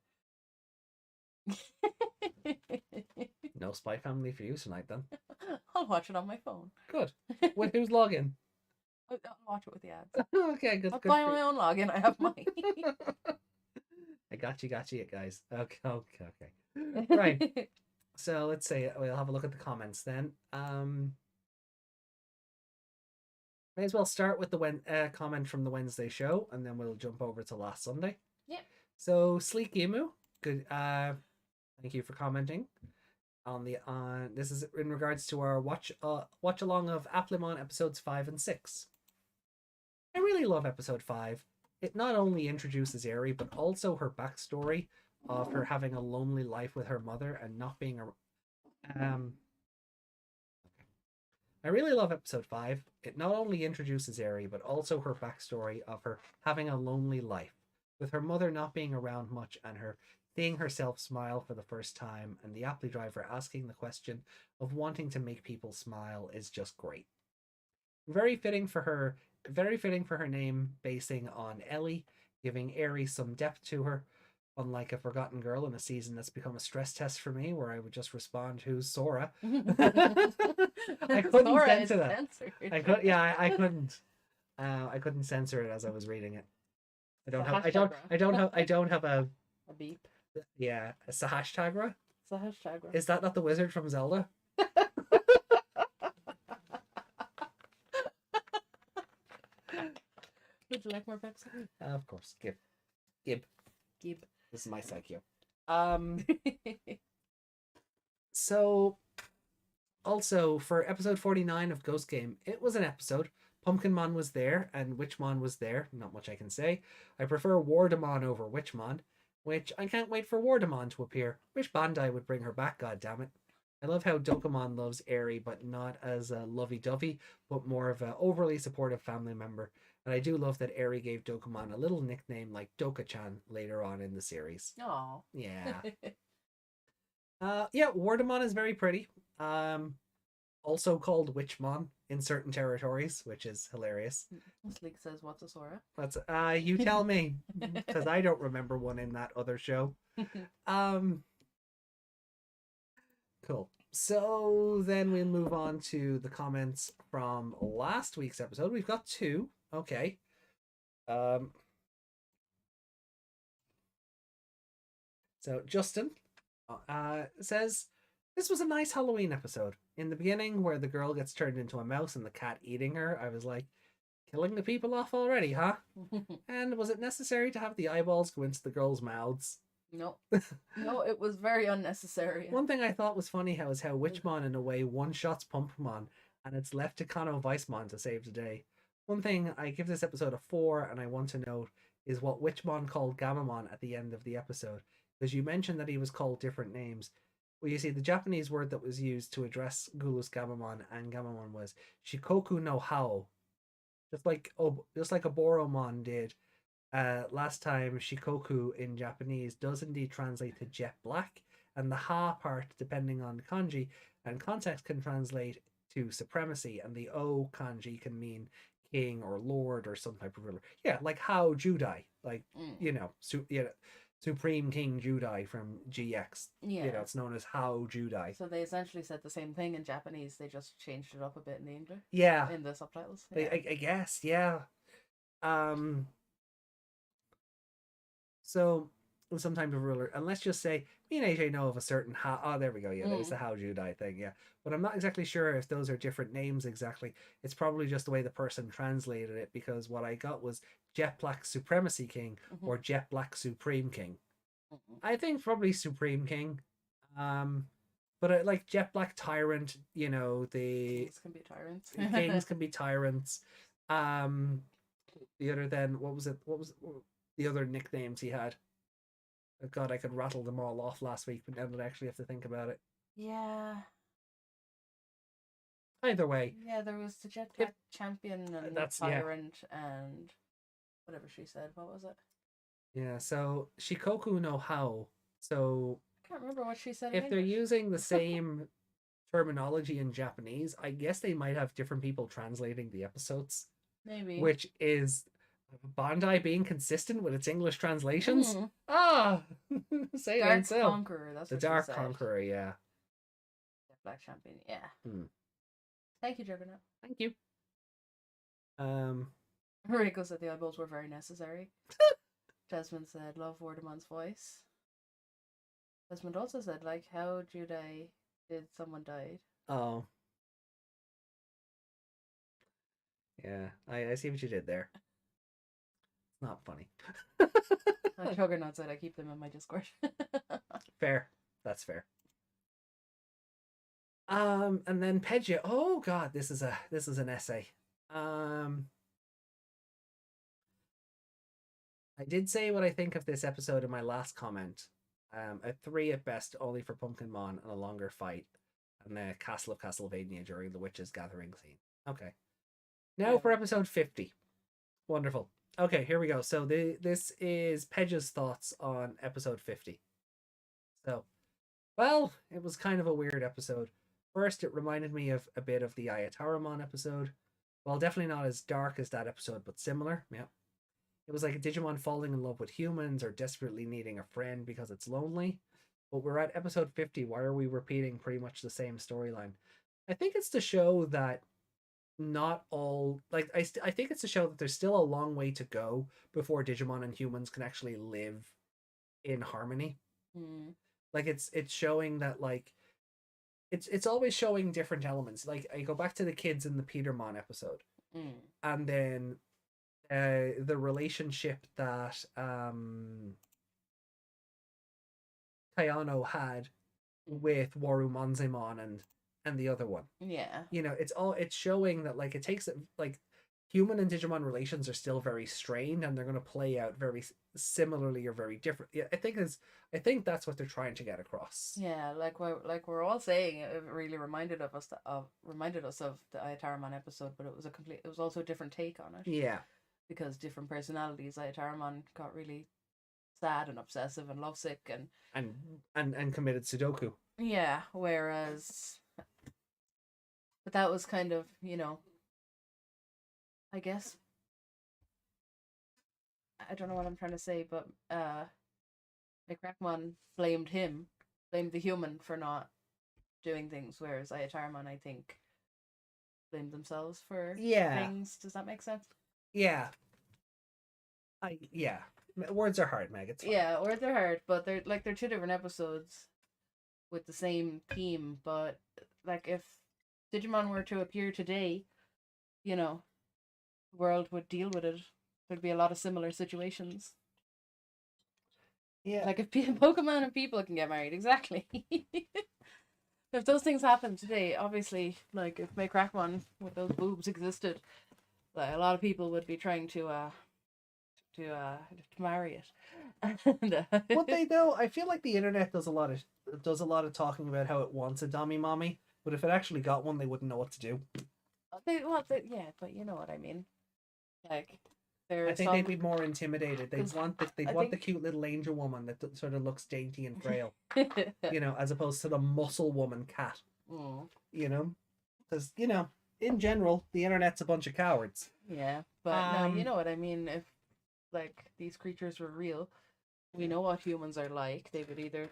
No Spy Family for you tonight, then. I'll watch it on my phone. Good. With whose login? I'll watch it with the ads. Okay, good. I'll buy my own login. I have mine. I got you, guys. Okay. Right. So let's say we'll have a look at the comments then. May as well start with the comment from the Wednesday show, and then we'll jump over to last Sunday. Yep. So Sleek Emu, good. Thank you for commenting on this is in regards to our watch along of Applemon episodes 5 and 6. I really love episode 5. It not only introduces Eri, but also her backstory of her having a lonely life with her mother and not being I really love episode 5. It not only introduces Eri, but also her backstory of her having a lonely life, with her mother not being around much and her seeing herself smile for the first time, and the Apply driver asking the question of wanting to make people smile is just great. Very fitting for her name basing on Ellie, giving Eri some depth to her, unlike a forgotten girl in a season that's become a stress test for me, where I would just respond, "Who's Sora?" I couldn't Sora censor that. Censored. I couldn't. I couldn't censor it as I was reading it. I don't have a beep. Yeah, it's a hashtagra. It's a hashtagra. Is that not the wizard from Zelda? Would you like more Pepsi? Of course. Gib. This is my psycho. So, also for episode 49 of Ghost Game, it was an episode. Pumpkinmon was there, and Witchmon was there. Not much I can say. I prefer Wardamon over Witchmon, which I can't wait for Wardamon to appear. Wish Bandai would bring her back, goddammit. I love how Dokemon loves Eri, but not as a lovey-dovey, but more of a overly supportive family member. And I do love that Eri gave Dokemon a little nickname like Doka-chan later on in the series. Oh. Yeah. Yeah, Wardamon is very pretty. Also called Witchmon in certain territories, which is hilarious. Sleek says, "What's a Sora?" That's you tell me, because I don't remember one in that other show. Um, cool. So then we'll move on to the comments from last week's episode. We've got two. Okay. Um, so Justin says this was a nice Halloween episode. In the beginning, where the girl gets turned into a mouse and the cat eating her, I was like, killing the people off already, huh? And was it necessary to have the eyeballs go into the girls' mouths? No. No, it was very unnecessary. One thing I thought was funny how Witchmon in a way one-shots Pumpmon, and it's left to Kano Weissmon to save the day. One thing I give this episode a 4, and I want to note is what Witchmon called Gamamon at the end of the episode, because you mentioned that he was called different names. Well, you see, the Japanese word that was used to address Gulu's Gamamon and Gamamon was Shikoku no Hao, just like Oboromon did. Last time, Shikoku in Japanese does indeed translate to jet black, and the ha part, depending on kanji and context, can translate to supremacy, and the o kanji can mean king or lord or some type of ruler. Yeah, like Hao Judai, like Supreme King Judai from GX. Yeah. It's known as Hao Judai. So they essentially said the same thing in Japanese. They just changed it up a bit in the English. Yeah. In the subtitles. Yeah. I guess, yeah. So sometimes a ruler, and let's just say me and AJ know of a certain how. Oh, there we go. Yeah, there's the How Judai thing. Yeah, but I'm not exactly sure if those are different names exactly. It's probably just the way the person translated it, because what I got was Jet Black Supremacy King or Jet Black Supreme King. I think probably Supreme King. But I like Jet Black Tyrant. The Kings can be tyrants. Kings can be tyrants. The other then what was it? What was the other nicknames he had? Oh God, I could rattle them all off last week, but now that I actually have to think about it. Yeah. Either way. Yeah, there was the Jetpack Champion and the Tyrant and whatever she said. What was it? Yeah, so Shikoku no Hao. So I can't remember what she said. If they're using the same terminology in Japanese, I guess they might have different people translating the episodes. Maybe. Which is Bandai being consistent with its English translations. Ah, say Dark so. Conqueror. That's the what Dark she said. Conqueror. Yeah. Black Champion. Yeah. Thank you, Juggernaut. Thank you. Rico said the eyeballs were very necessary. Desmond said, "Love Wardamon's voice." Desmond also said, "Like how Judai did someone died." Oh. Yeah, I see what you did there. It's not funny. Juggernaut said, "I keep them in my Discord." Fair. That's fair. And then Pedja. Oh God, this is an essay. I did say what I think of this episode in my last comment. A 3 at best, only for Pumpkinmon and a longer fight, and the Castle of Castlevania during the witches gathering scene. Okay. Now for episode 50. Wonderful. Okay, here we go. So this is Pedja's thoughts on episode 50. So, well, it was kind of a weird episode. First, it reminded me of a bit of the Ayataramon episode. Well, definitely not as dark as that episode, but similar. Yeah. It was like a Digimon falling in love with humans or desperately needing a friend because it's lonely. But we're at episode 50. Why are we repeating pretty much the same storyline? I think it's to show that not all... Like, I think it's to show that there's still a long way to go before Digimon and humans can actually live in harmony. Like, it's showing that, like... It's always showing different elements. Like, I go back to the kids in the Petermon episode. And then... the relationship that Kayano had with Waru Manzemon and the other one. Yeah. It's showing that, like, it takes it, like, human and Digimon relations are still very strained, and they're going to play out very similarly or very different. Yeah, I think that's what they're trying to get across. Yeah, like we're all saying, it really reminded us of the Ayataramon episode, but it was also a different take on it Yeah, because different personalities. Ayataramon got really sad and obsessive and lovesick, and and committed Sudoku. yeah, whereas, but that was kind of, I guess, I don't know what I'm trying to say, but Mei-k blamed the human for not doing things, whereas Ayataramon, I think, blamed themselves for Yeah, things. Does that make sense? yeah, yeah. Words are hard, Meg. It's fine. Yeah, or they're hard, but they're two different episodes with the same theme. But like, if Digimon were to appear today, the world would deal with it. There'd be a lot of similar situations. Yeah, Like if Pokemon and people can get married, exactly. If those things happen today, obviously, like if Mei-k with those boobs existed, like a lot of people would be trying to marry it. what they know, I feel like the internet does a lot of talking about how it wants a dummy mommy, but if it actually got one, they wouldn't know what to do. Yeah, but you know what I mean. Like, I there's think they'd be more intimidated. They'd 'cause want the cute little angel woman that sort of looks dainty and frail, as opposed to the muscle woman cat. Mm, Because in general, the internet's a bunch of cowards. yeah, but no, you know what I mean. If like these creatures were real, we know what humans are like. They would either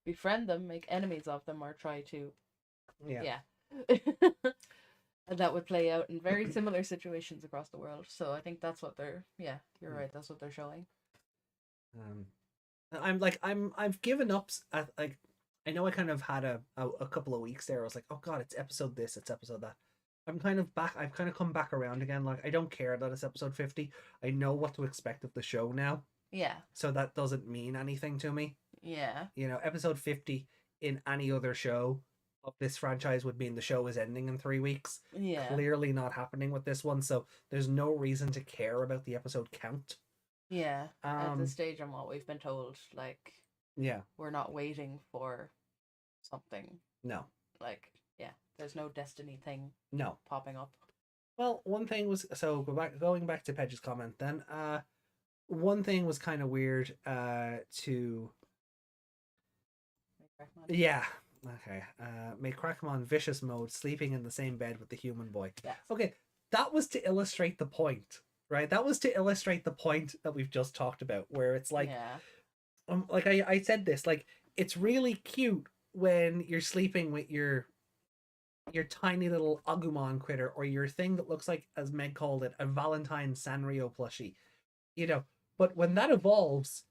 befriend them, make enemies of them, or try to, Yeah. And that would play out in very similar situations across the world. So I think that's what yeah, you're right. That's what they're showing. I've given up at, like, I know I kind of had a couple of weeks there. I was like, oh god, it's episode this, it's episode that. I'm kind of back. I've kind of come back around again. Like, I don't care that it's episode 50. I know what to expect of the show now. Yeah. So that doesn't mean anything to me. Yeah. Episode 50 in any other show of this franchise would mean the show is ending in 3 weeks. Yeah. Clearly not happening with this one, so there's no reason to care about the episode count. Yeah. At this stage on what we've been told, like, yeah, we're not waiting for something. No. Like, yeah, there's no destiny thing No. popping up. Well, one thing was, so going back to Pedge's comment then, one thing was kind of weird to yeah. Okay. Mei-k vicious mode, sleeping in the same bed with the human boy. Yes. Okay, that was to illustrate the point, right? That was to illustrate the point that we've just talked about, where it's like, like I said this, like, it's really cute when you're sleeping with your tiny little Agumon critter, or your thing that looks like, as Meg called it, a Valentine Sanrio plushie, But when that evolves,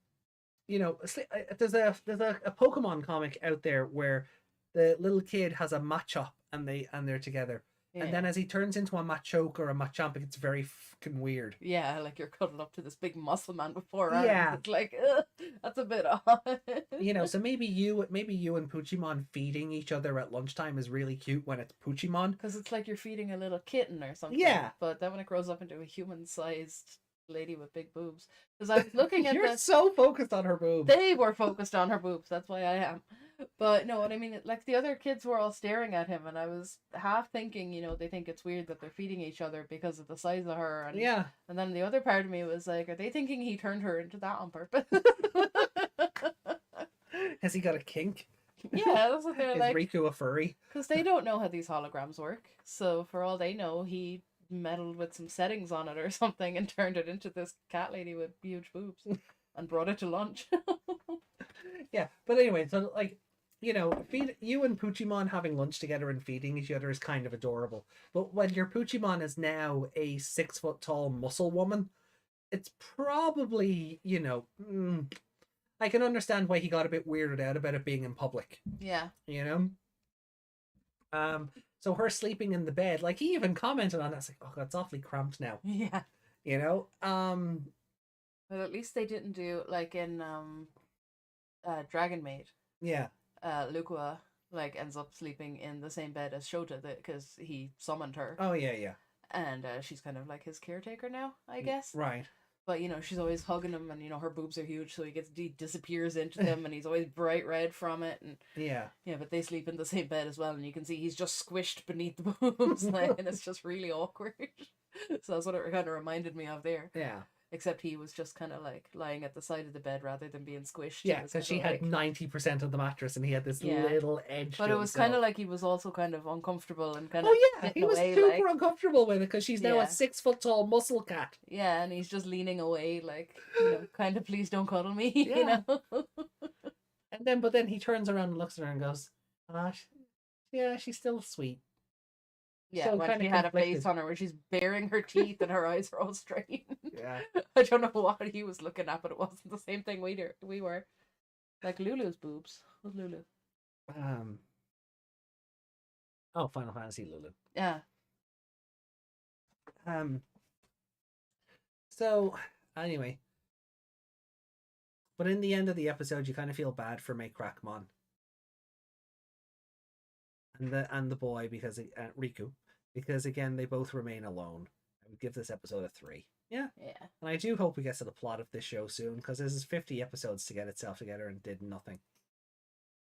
there's a Pokemon comic out there where the little kid has a Machop and they're together. Yeah. And then as he turns into a Machoke or a Machamp, it's very fucking weird. Yeah, like you're cuddled up to this big muscle man before. Yeah, it's like that's a bit odd. So maybe you and Poochymon feeding each other at lunchtime is really cute when it's Poochymon, because it's like you're feeding a little kitten or something. Yeah, but then when it grows up into a human-sized lady with big boobs, because I was looking at you're so focused on her boobs. They were focused on her boobs. That's why I am. But no, what I mean, like the other kids were all staring at him, and I was half thinking, they think it's weird that they're feeding each other because of the size of her. And, yeah. And then the other part of me was like, are they thinking he turned her into that on purpose? Has he got a kink? Yeah, that's what they're Is like. Riku a furry? Because they don't know how these holograms work. So for all they know, he meddled with some settings on it or something and turned it into this cat lady with huge boobs and brought it to lunch. Yeah, but anyway, so like, feed you and Poochymon having lunch together and feeding each other is kind of adorable. But when your Poochymon is now a 6 foot tall muscle woman, it's probably, I can understand why he got a bit weirded out about it being in public. Yeah. So her sleeping in the bed, like, he even commented on that. It's like, oh, that's awfully cramped now. Yeah. But at least they didn't do like in Dragon Maid. Yeah. Lukua ends up sleeping in the same bed as Shota because he summoned her. Oh yeah, yeah. and she's kind of like his caretaker now, I guess. Right. But she's always hugging him, and her boobs are huge, so he disappears into them, and he's always bright red from it, and Yeah. but they sleep in the same bed as well, and you can see he's just squished beneath the boobs, and it's just really awkward. So that's what it kind of reminded me of there. Yeah. Except he was just kind of like lying at the side of the bed rather than being squished. Yeah, because she had 90% of the mattress, and he had this little edge. But it was kind of like he was also kind of uncomfortable and kind of. Oh yeah, he was super uncomfortable with it because she's now a 6 foot tall muscle cat. Yeah, and he's just leaning away, like kind of, please don't cuddle me, And then he turns around and looks at her and goes, yeah, she's still sweet. Yeah, so when she had a face on her where she's baring her teeth and her eyes are all strained. Yeah. I don't know what he was looking at, but it wasn't the same thing we were. Like Lulu's boobs. Who's Lulu? Final Fantasy Lulu. Yeah. So, anyway. But in the end of the episode, you kind of feel bad for Mei-k and the boy, because Riku, because again they both remain alone. I would give this episode a 3. Yeah. And I do hope we get to the plot of this show soon, because this is 50 episodes to get itself together and did nothing.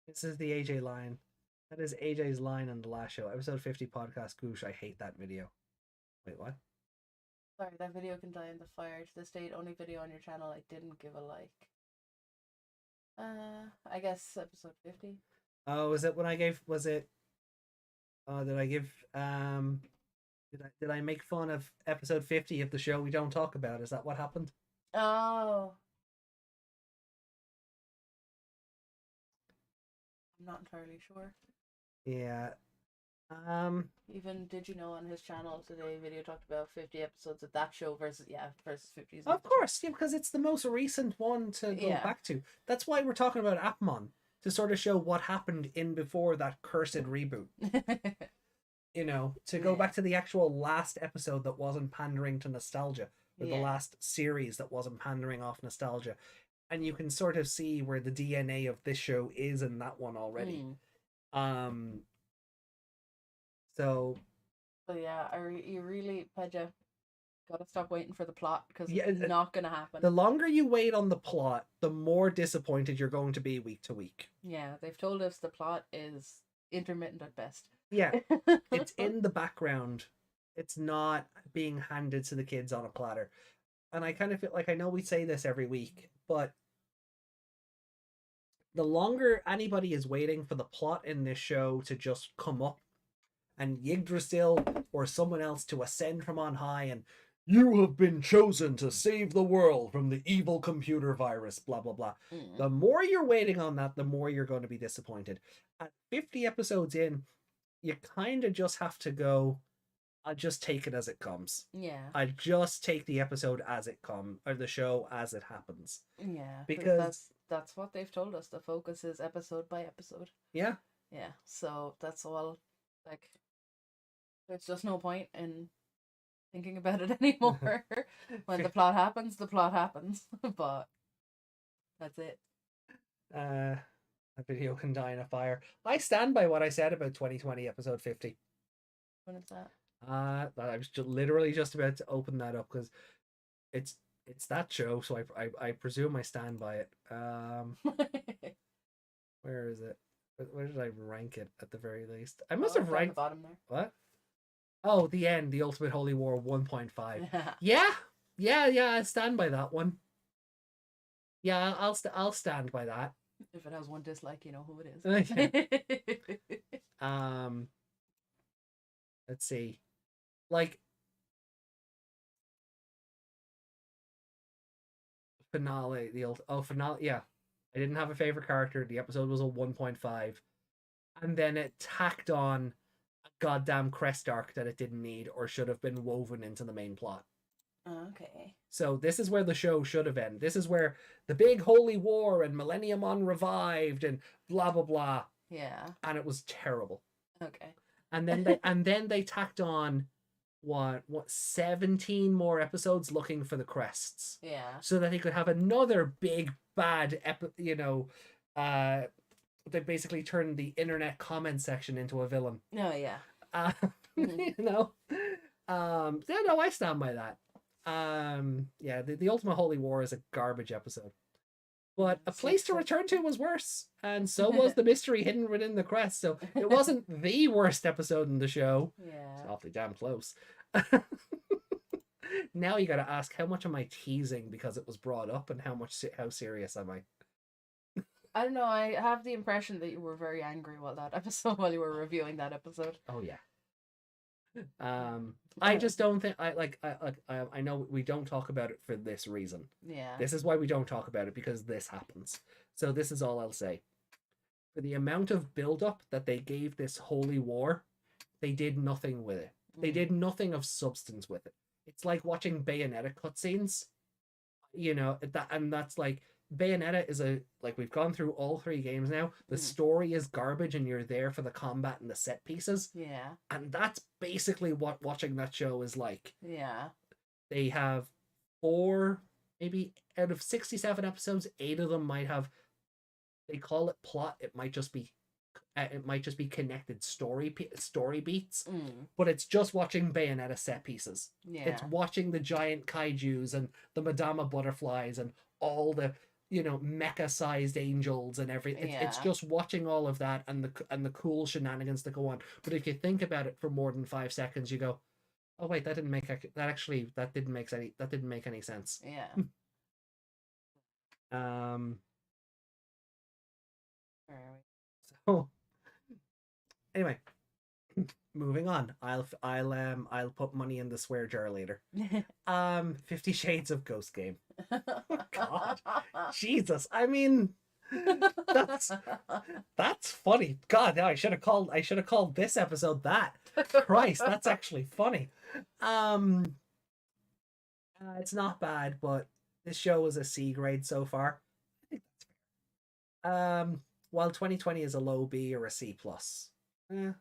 This is the AJ line. That is AJ's line on the last show, episode 50 podcast. Goosh, I hate that video. Wait, what? Sorry, that video can die in the fire. To this date, only video on your channel I didn't give a like. I guess episode 50. Oh, was it when I gave? Was it? Did I give? Did I make fun of episode 50 of the show we don't talk about? Is that what happened? Oh. I'm not entirely sure. Yeah. Even Digi-know on his channel today video talked about 50 episodes of that show versus 50. Of course, yeah, because it's the most recent one to go back to. That's why we're talking about Appmon, to sort of show what happened in before that cursed reboot. To go back to the actual last episode that wasn't pandering to nostalgia, or the last series that wasn't pandering off nostalgia. And you can sort of see where the DNA of this show is in that one already. So. But yeah, you really, Pedja, gotta stop waiting for the plot, because it's not gonna happen. The longer you wait on the plot, the more disappointed you're going to be week to week. Yeah, they've told us the plot is intermittent at best. Yeah, it's in the background. It's not being handed to the kids on a platter. And I kind of feel like, I know we say this every week, but the longer anybody is waiting for the plot in this show to just come up, and Yggdrasil or someone else to ascend from on high and, you have been chosen to save the world from the evil computer virus, blah, blah, blah. The more you're waiting on that, the more you're going to be disappointed. At 50 episodes in, you kind of just have to go, I'll just take it as it comes. Yeah. I just take the episode as it comes, or the show as it happens. Yeah. Because that's what they've told us. The focus is episode by episode. Yeah. Yeah. So that's all, like, there's just no point in thinking about it anymore. When the plot happens, the plot happens. But that's it. A video can die in a fire. I stand by what I said about 2020 episode 50. When is that? I was literally just about to open that up, because it's that show, so I presume I stand by it. Where is it? Where did I rank it at the very least? I must have ranked the bottom there. What? Oh, the end, the Ultimate Holy War 1.5. Yeah, I stand by that one. Yeah, I'll stand by that. If it has one dislike, you know who it is. Let's see. Like, finale, finale, yeah. I didn't have a favorite character. The episode was a 1.5. And then it tacked on a goddamn crest arc that it didn't need or should have been woven into the main plot. Okay. So this is where the show should have ended. This is where the big holy war and Millenniumon revived and blah blah blah. Yeah. And it was terrible. Okay. And then they tacked on what 17 more episodes looking for the crests. Yeah. So that they could have another big bad they basically turned the internet comment section into a villain. Oh yeah. You know. Yeah, no, I stand by that. Yeah, the Ultimate Holy War is a garbage episode. But A Place to Return to was worse, and so was The Mystery Hidden Within the Crest. So it wasn't the worst episode in the show. Yeah. It's awfully damn close. Now you gotta ask, how much am I teasing because it was brought up, and how serious am I? I don't know. I have the impression that you were very angry while you were reviewing that episode. Oh yeah. I just don't think I know we don't talk about it for this reason. Yeah. This is why we don't talk about it, because this happens. So this is all I'll say. For the amount of build-up that they gave this holy war, they did nothing with it. They did nothing of substance with it. It's like watching Bayonetta cutscenes. You know, that's like Bayonetta is we've gone through all 3 games now. The story is garbage and you're there for the combat and the set pieces. Yeah. And that's basically what watching that show is like. Yeah. They have 4, maybe out of 67 episodes, 8 of them might have, they call it plot. It might just be connected story beats, but it's just watching Bayonetta set pieces. Yeah. It's watching the giant kaijus and the Madama butterflies and all the mecha-sized angels and everything. It's just watching all of that and the cool shenanigans that go on. But if you think about it for more than 5 seconds, you go, "Oh wait, that didn't make any sense." Yeah. Where are we? So anyway, moving on. I'll put money in the swear jar later. 50 Shades of Ghost Game. Oh, God, Jesus. I mean, that's funny. God, now I should have called this episode that. Christ, that's actually funny. It's not bad, but this show is a C grade so far. I think that's fair. While 2020 is a low B or a C plus. But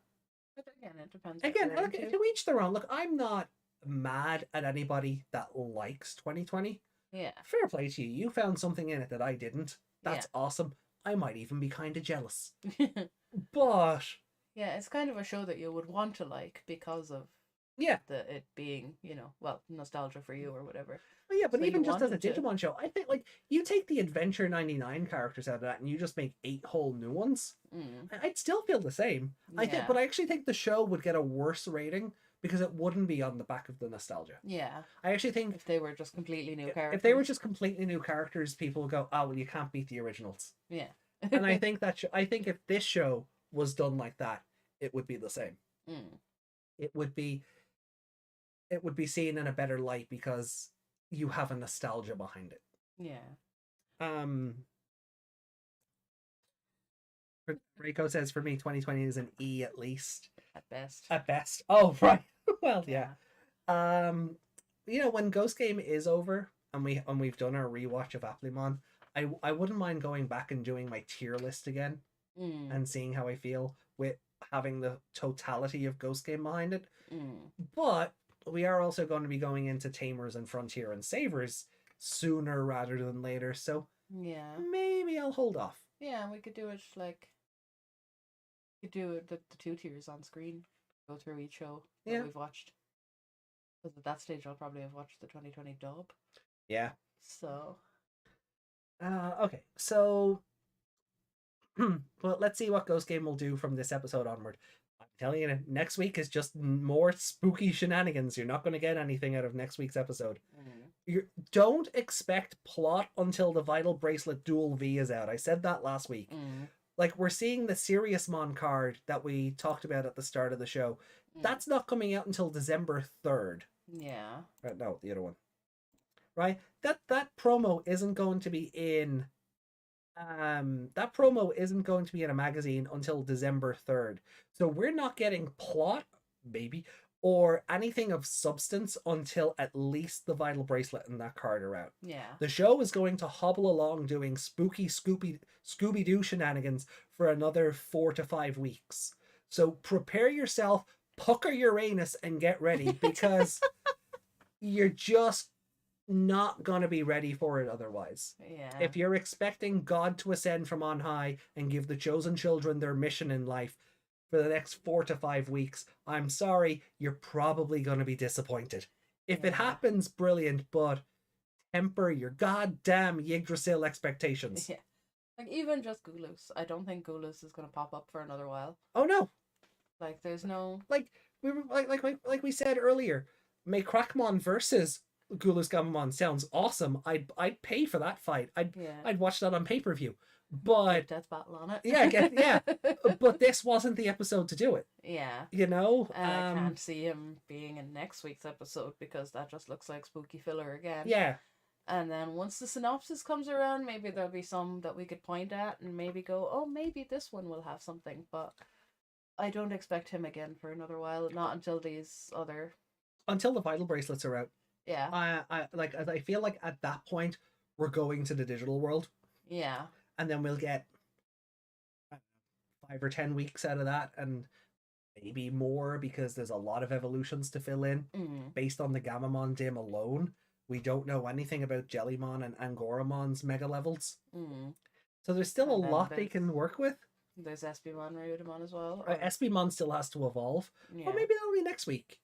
again, it depends. Again, to each their own. Look, I'm not mad at anybody that likes 2020. Yeah. Fair play to you. You found something in it that I didn't. That's awesome. I might even be kind of jealous. But yeah, it's kind of a show that you would want to like because of it being, nostalgia for you or whatever. Well, yeah, but so even just as a Digimon show, I think you take the Adventure 99 characters out of that and you just make 8 whole new ones. I'd still feel the same. Yeah. But I actually think the show would get a worse rating because it wouldn't be on the back of the nostalgia. Yeah. I actually think if they were just completely new characters. If they were just completely new characters, people would go, "Oh, well, you can't beat the originals." Yeah. And I think if this show was done like that, it would be the same. It would be seen in a better light because you have a nostalgia behind it. Yeah. Reiko says, for me, 2020 is an E at least. At best. At best. Oh, right. Well, yeah. When Ghost Game is over and we've done our rewatch of Applemon, I wouldn't mind going back and doing my tier list again and seeing how I feel with having the totality of Ghost Game behind it. But we are also going to be going into Tamers and Frontier and Savers sooner rather than later, so yeah, maybe I'll hold off. Yeah, we could do it the 2 tiers on screen, go through each show that we've watched. Because at that stage I'll probably have watched the 2020 dub. Yeah. So okay, so well, let's see what Ghost Game will do from this episode onward. I'm telling you, next week is just more spooky shenanigans. You're not going to get anything out of next week's episode. You don't expect plot until the Vital Bracelet Dual V is out. I said that last week. We're seeing the Seriousmon card that we talked about at the start of the show. That's not coming out until December 3rd. Yeah. No, the other one. Right? That promo isn't going to be in a magazine until December 3rd. So we're not getting plot, maybe, or anything of substance until at least the Vital Bracelet and that card are out. Yeah. The show is going to hobble along doing spooky Scooby-Doo shenanigans for another 4 to 5 weeks. So prepare yourself, pucker your anus, and get ready, because you're just not going to be ready for it otherwise. Yeah. If you're expecting God to ascend from on high and give the chosen children their mission in life, for the next 4 to 5 weeks, I'm sorry, you're probably going to be disappointed. If it Yeah. happens, brilliant, but temper your goddamn Yggdrasil expectations. Yeah. Like, even just Gulus. I don't think Gulus is going to pop up for another while. Oh no. Like, there's no... Like we were like we said earlier, Mei-k versus Gulus Gamamon sounds awesome. I'd pay for that fight. Yeah. I'd watch that on pay-per-view. But Death battle on it. yeah. But this wasn't the episode to do it. Yeah. You know? And I can't see him being in next week's episode because that just looks like spooky filler again. Yeah. And then once the synopsis comes around, maybe there'll be some that we could point at and maybe go, oh, maybe this one will have something. But I don't expect him again for another while. Not until these other... Until the vital bracelets are out. Yeah. I feel like at that point we're going to the digital world. Yeah. And then we'll get 5 or 10 weeks out of that, and maybe more, because there's a lot of evolutions to fill in based on the Gamamon dim alone. We don't know anything about Jellymon and Angoramon's mega levels. So there's still a lot they can work with. There's Espimon, Ryudamon as well. Espimon still has to evolve. Yeah. Or maybe that'll be next week.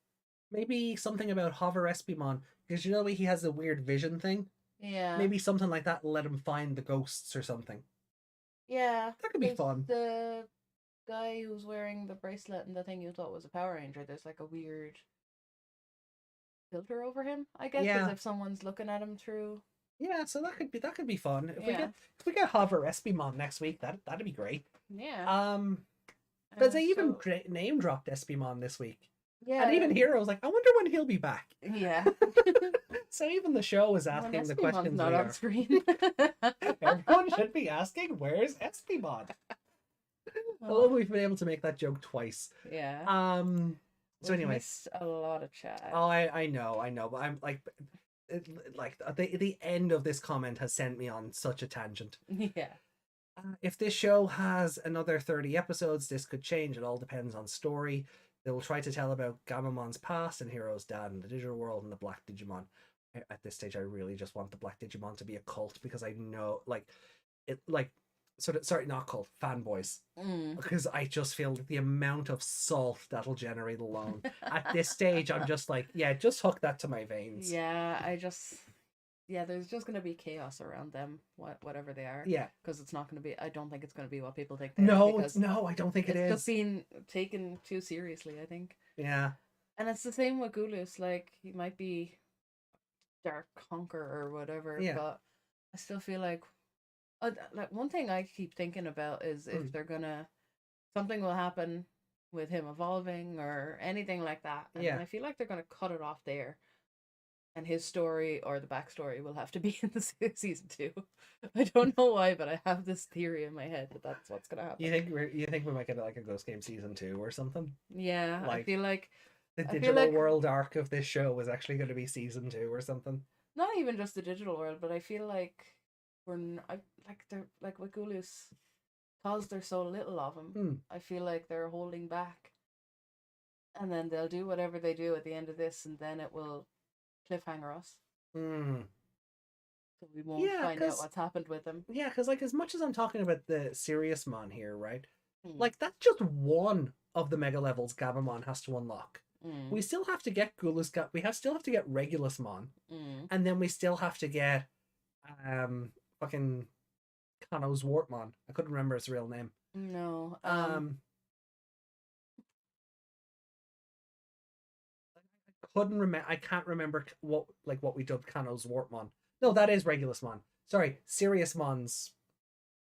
Maybe something about Hover Espimon, because you know he has a weird vision thing. Yeah. Maybe something like that will let him find the ghosts or something. Yeah. That could be fun. The guy who's wearing the bracelet and the thing you thought was a Power Ranger, there's like a weird filter over him, I guess, as if someone's looking at him through. Yeah, so that could be fun. If we get Hover Espimon next week, that'd be great. Yeah. Because they even name dropped Espimon this week. Yeah. And even Hero was like, I wonder when he'll be back. Yeah. So even the show is asking the questions. Not on screen. Everyone should be asking, where's Espimon? Oh, we've been able to make that joke twice. Yeah. So anyway, missed a lot of chat. Oh, I know, but I'm like the end of this comment has sent me on such a tangent. Yeah. If this show has another 30 episodes, this could change. It all depends on story. They will try to tell about Gamamon's past and Hero's dad and the digital world and the Black Digimon. At this stage, I really just want the Black Digimon to be a cult, because I know, not cult, fanboys. Because I just feel the amount of salt that'll generate alone. At this stage, I'm just like, yeah, just hook that to my veins. Yeah, there's just going to be chaos around them, whatever they are. Yeah. Because it's not going to be, I don't think it's going to be what people think. No, I don't think it is. It's just being taken too seriously, I think. Yeah. And it's the same with Gulus. Like, he might be Dark Conqueror or whatever, but I still feel like one thing I keep thinking about is if they're gonna, something will happen with him evolving or anything like that, and I feel like they're gonna cut it off there, and his story or the backstory will have to be in the season 2. I don't know why, but I have this theory in my head that that's what's gonna happen. You think we might get like a Ghost Game season 2 or something? Yeah, I feel like the digital world arc of this show was actually going to be season 2 or something. Not even just the digital world, but I feel like they're like with Gulus, because there's so little of him. I feel like they're holding back, and then they'll do whatever they do at the end of this, and then it will cliffhanger us. So we won't find out what's happened with him. Yeah, because like, as much as I'm talking about the Serious Mon here, right? Like, that's just one of the mega levels Gabamon has to unlock. We still have to get Gulus. We still have to get Regulusmon, and then we still have to get fucking Kano's Wartmon. I couldn't remember his real name. No. I couldn't remember. I can't remember what we dubbed Kano's Wartmon. No, that is Regulusmon. Sorry, Seriousmon's.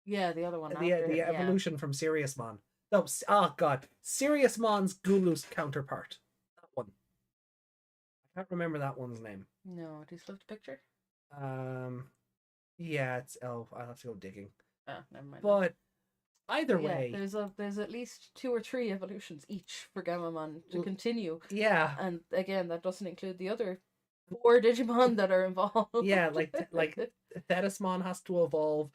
Yeah, the other one. The evolution from Seriousmon. No, God, Seriousmon's Gulus counterpart. That one. I can't remember that one's name. No, do you still have the picture? Yeah, it's I'll have to go digging. Oh, never mind. But either way, there's at least 2 or 3 evolutions each for Gamamon to continue. Yeah, and again, that doesn't include the other 4 Digimon that are involved. Yeah, like Thetismon has to evolve,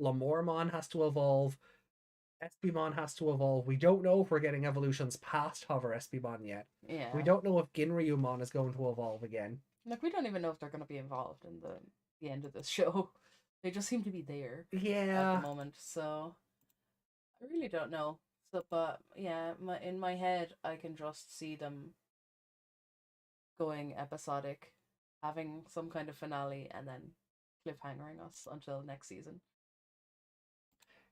Lamormon has to evolve, Espimon has to evolve. We don't know if we're getting evolutions past Hover Espimon yet. Yeah. We don't know if Ginryumon is going to evolve again. Like, we don't even know if they're going to be involved in the end of this show. They just seem to be there. Yeah. At the moment, so I really don't know. So, but yeah, in my head, I can just see them going episodic, having some kind of finale, and then cliffhangering us until next season.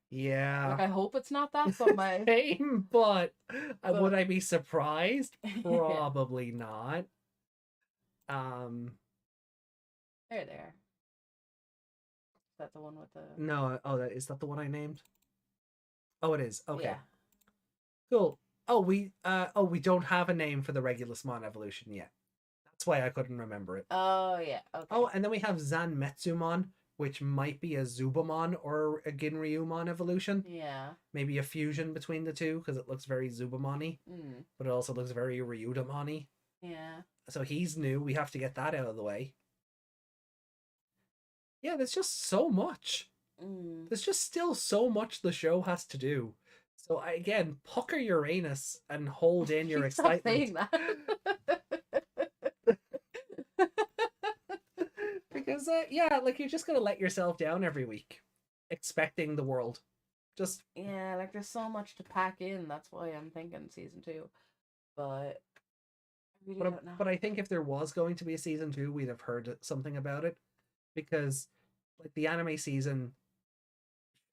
Yeah. Like, I hope it's not that, but my Same, but would but I be surprised? yeah, Probably not. Um, there, there. Is that the one with the no. Oh, is that the one I named? Oh, it is. Okay, yeah? cool. Oh, we don't have a name for the Regulusmon evolution yet. That's why I couldn't remember it. Oh yeah, Oh, okay. and then we have Zanmetsumon, which might be a Zubamon or a Ginryumon evolution. Yeah. Maybe a fusion between the two because it looks very Zubamon-y, Mm. but it also looks very Ryudamon-y. Yeah. So he's new. We have to get that out of the way. Yeah, there's just so much. Mm. There's just still so much the show has to do. So again, pucker your anus and hold in your Please stop excitement. saying that. Because yeah, like you're just gonna let yourself down every week, expecting the world. Just Yeah, like there's so much to pack in. That's why I'm thinking season 2. But I really don't know. but I think if there was going to be a season 2, we'd have heard something about it, because like the anime season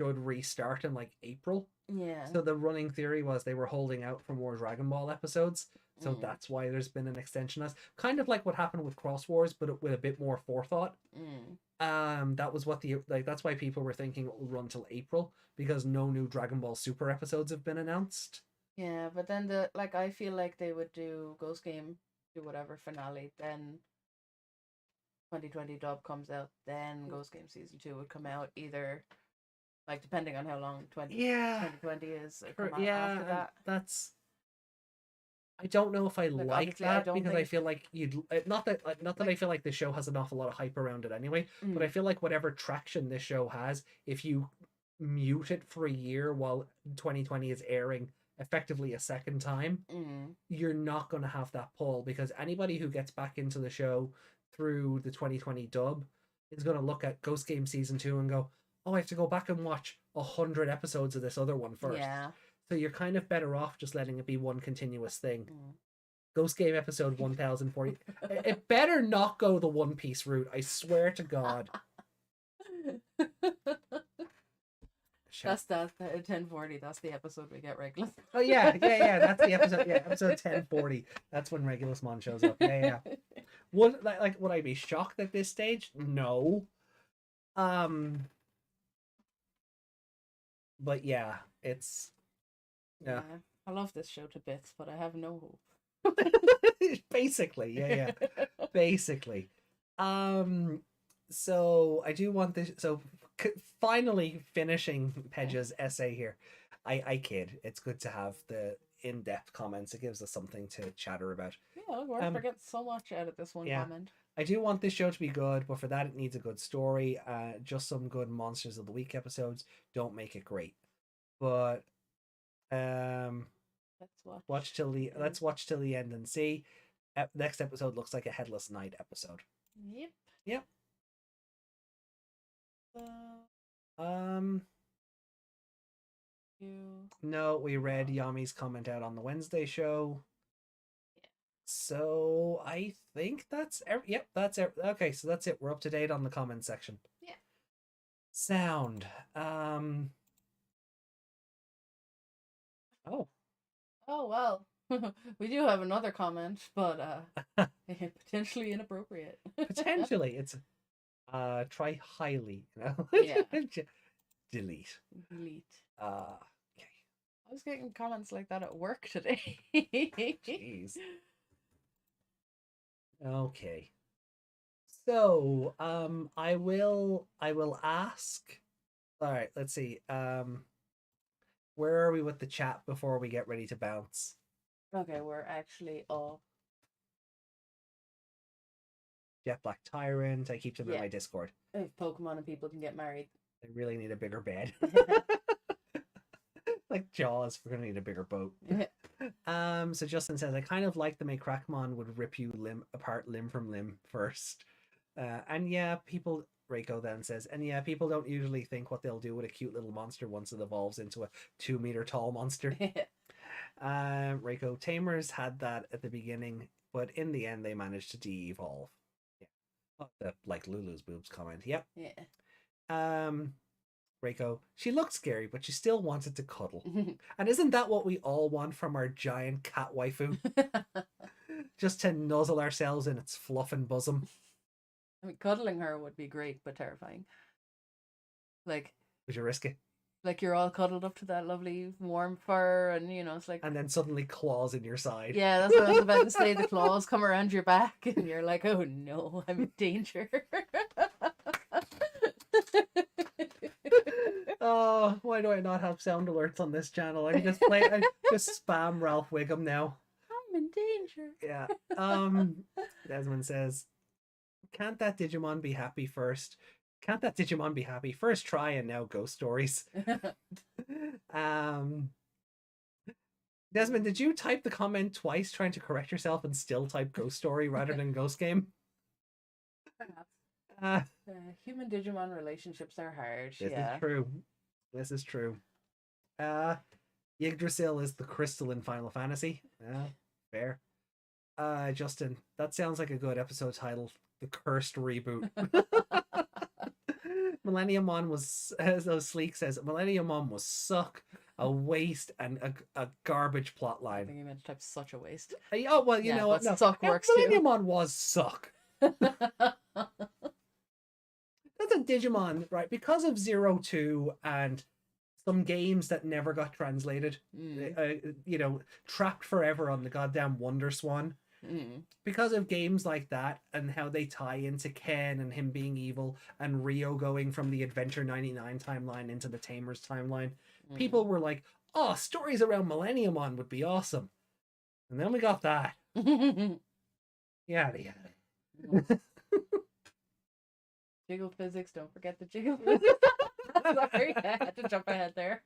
should restart in like April. Yeah. So the running theory was they were holding out for more Dragon Ball episodes. So Mm. that's why there's been an extension. As kind of like what happened with Cross Wars, but with a bit more forethought. Mm. That was what that's why people were thinking it will run till April, because no new Dragon Ball Super episodes have been announced. Yeah, but then I feel like they would do Ghost Game, do whatever finale, then 2020 dub comes out, then Ghost Game season 2 would come out either like depending on how long Yeah, 2020 is come out yeah, after that. that's. I don't know if I Like, like obviously, I that, don't because I think feel like you'd not that I feel like the show has an awful lot of hype around it anyway. But I mm, feel like whatever traction this show has, if you mute it for a year while 2020 is airing effectively a second time, mm, you're not going to have that pull, because anybody who gets back into the show through the 2020 dub is going to look at Ghost Game season 2 and go, "Oh, I have to go back and watch 100 episodes of this other one first." yeah. So you're kind of better off just letting it be one continuous thing. Mm. Ghost Game episode 1040. It better not go the One Piece route. I swear to God. That's 1040. That's the episode we get regular. Oh yeah. That's the episode. Yeah, episode 1040. That's when Regulusmon shows up. Yeah. Would I be shocked at this stage? No. But yeah, it's yeah. I love this show to bits, but I have no hope. Basically, yeah. Basically. So I do want this. So finally finishing Pedja's essay here. I kid. It's good to have the in-depth comments. It gives us something to chatter about. Yeah, look, we're getting so much out of this one comment. I do want this show to be good, but for that it needs a good story. Just some good Monsters of the Week episodes don't make it great. But let's watch till the end and see. Next episode looks like a Headless Knight episode. Yep. No, we read Yami's comment out on the Wednesday show. Yeah. So I think that's yep, that's it. Okay, so that's it. We're up to date on the comment section. Yeah. Sound. Oh well. We do have another comment, but potentially inappropriate. Potentially, it's try highly, you know. Yeah. Delete. Delete. Okay. I was getting comments like that at work today. Jeez. Okay. So, I will ask. All right, let's see. Where are we with the chat before we get ready to bounce? Okay, we're actually all Jet Black Tyrant. I keep them in my Discord. If Pokemon and people can get married. They really need a bigger bed. Like Jaws, we're gonna need a bigger boat. So Justin says, I kind of like the Mei-k would rip you apart limb from limb first. And yeah, people Reiko then says, and yeah, people don't usually think what they'll do with a cute little monster once it evolves into a 2 meter tall monster. Reiko, tamers had that at the beginning, but in the end they managed to de-evolve. Yeah. Oh, the like Lulu's boobs comment. Yep. Yeah. Reiko, she looked scary, but she still wanted to cuddle. And isn't that what we all want from our giant cat waifu? Just to nuzzle ourselves in its fluff and bosom. I mean, cuddling her would be great, but terrifying. Like, would you risk it? Like you're all cuddled up to that lovely warm fur, and you know it's like. And then suddenly claws in your side. Yeah, that's what I was about to say. The claws come around your back, and you're like, "Oh no, I'm in danger." Oh, why do I not have sound alerts on this channel? I just spam Ralph Wiggum now. I'm in danger. Yeah. Desmond says, "Can't that Digimon be happy first? Can't that Digimon be happy? First try and now ghost stories." Desmond, did you type the comment twice trying to correct yourself and still type ghost story rather than ghost game? Perhaps. Human Digimon relationships are hard. This is true. This is true. Yggdrasil is the crystal in Final Fantasy. Fair. Justin, that sounds like a good episode title. The Cursed Reboot. Millenniumon was, as Sleek says, Millenniumon was suck, a waste, and a garbage plot line. I think you meant to type such a waste. Oh, well, you know what? No, suck works Millenniumon was suck. That's a Digimon, right? Because of 02 and some games that never got translated, trapped forever on the goddamn Wonder Swan. Because of games like that and how they tie into Ken and him being evil and Rio going from the Adventure 99 timeline into the Tamers timeline, people were like, oh, stories around Millenniumon would be awesome. And then we got that. Yada yada. Jiggle physics, don't forget the jiggle physics. Sorry, I had to jump ahead there.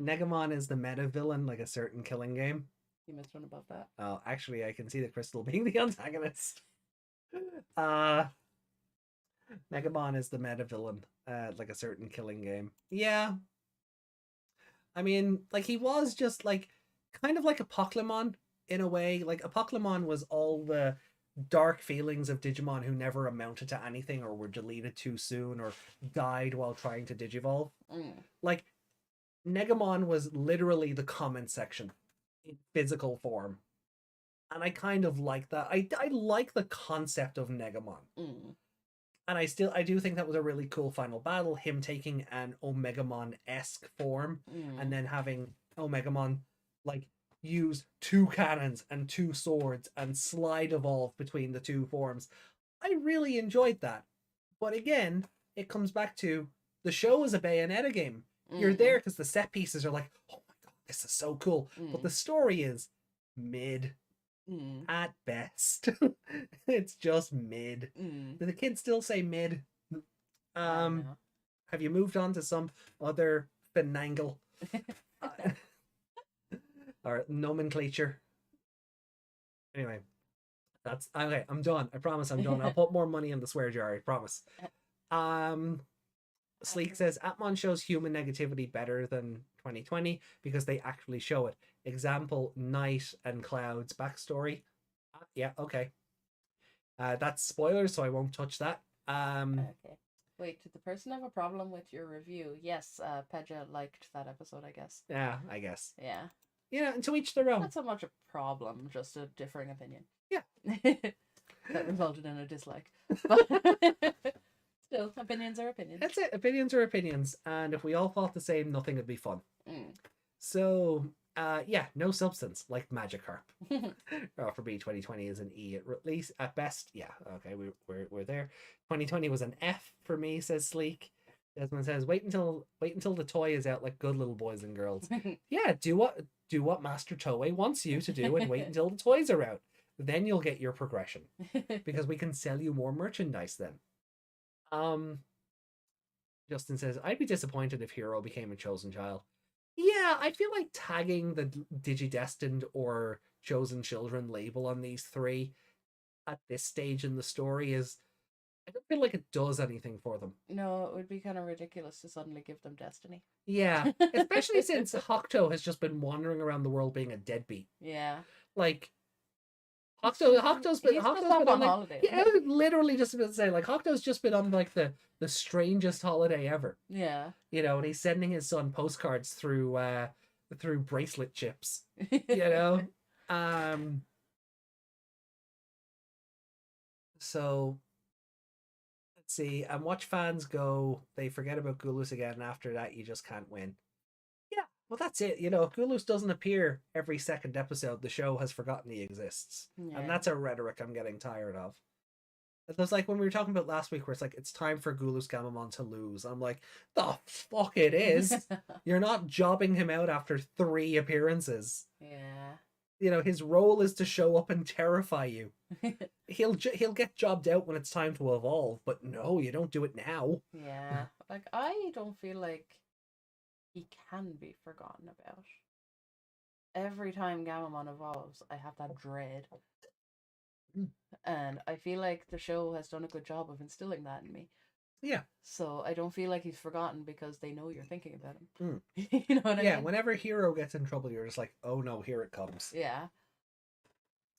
Negamon is the meta villain, like a certain killing game. You missed one above that. Oh, actually, I can see the crystal being the antagonist. Negamon is the meta villain, like a certain killing game. Yeah. I mean, like, he was just, like, kind of like a Pokemon, in a way. Like, a Pokemon was all the dark feelings of Digimon who never amounted to anything or were deleted too soon or died while trying to Digivolve. Like, Negamon was literally the comment section in physical form. And I kind of like that. I like the concept of Negamon. And I do think that was a really cool final battle, him taking an Omegamon-esque form and then having Omegamon like use 2 cannons and 2 swords and slide evolve between the 2 forms. I really enjoyed that. But again, it comes back to the show is a Bayonetta game. You're there because the set pieces are like, oh my god, this is so cool. But the story is mid at best. It's just mid. Do the kids still say mid? Have you moved on to some other finagle or nomenclature? Anyway, that's okay. I'm done. I promise I'm done. I'll put more money in the swear jar. I promise. Sleek says Atmon shows human negativity better than 2020 because they actually show it. Example, Night and Cloud's backstory. Yeah, okay. That's spoilers, so I won't touch that. Okay. Wait, did the person have a problem with your review? Yes, Peja liked that episode, I guess. Yeah, I guess. Yeah. Yeah, and to each their own. Not so much a problem, just a differing opinion. Yeah. That resulted in a dislike. But still, opinions are opinions. That's it. Opinions are opinions. And if we all thought the same, nothing would be fun. So, yeah, no substance, like Magikarp. For me, 2020 is an E at least. At best, yeah, okay, we're there. 2020 was an F for me, says Sleek. Desmond says, wait until the toy is out, like good little boys and girls. Yeah, do what Master Toei wants you to do and wait until the toys are out. Then you'll get your progression. Because we can sell you more merchandise then. Justin says, I'd be disappointed if Hero became a chosen child. Yeah, I feel like tagging the Digidestined or Chosen Children label on these 3 at this stage in the story is I don't feel like it does anything for them. No, it would be kind of ridiculous to suddenly give them destiny. Yeah, especially since Hokuto has just been wandering around the world being a deadbeat. Yeah. Like He's Hokuto's been just Hokuto's off been on on like holiday. yeah, I was literally just about to say like Hokuto's just been on like the strangest holiday ever. Yeah. You know, and he's sending his son postcards through bracelet chips. You know, um. So let's see. And watch fans go. They forget about Gulus again. And after that, you just can't win. Yeah, well, that's it. You know, if Gulus doesn't appear every second episode, the show has forgotten he exists, and Yeah. that's a rhetoric I'm getting tired of. It was like when we were talking about last week, where it's like it's time for Gulus Gamamon to lose. I'm like, the fuck it is. You're not jobbing him out after 3 appearances. Yeah. You know, his role is to show up and terrify you. He'll get jobbed out when it's time to evolve, but no, you don't do it now. Yeah. Like, I don't feel like he can be forgotten about. Every time Gamamon evolves, I have that dread. And I feel like the show has done a good job of instilling that in me. Yeah. So I don't feel like he's forgotten because they know you're thinking about him. Mm. You know what I mean? Yeah, whenever Hero gets in trouble, you're just like, oh no, here it comes. Yeah.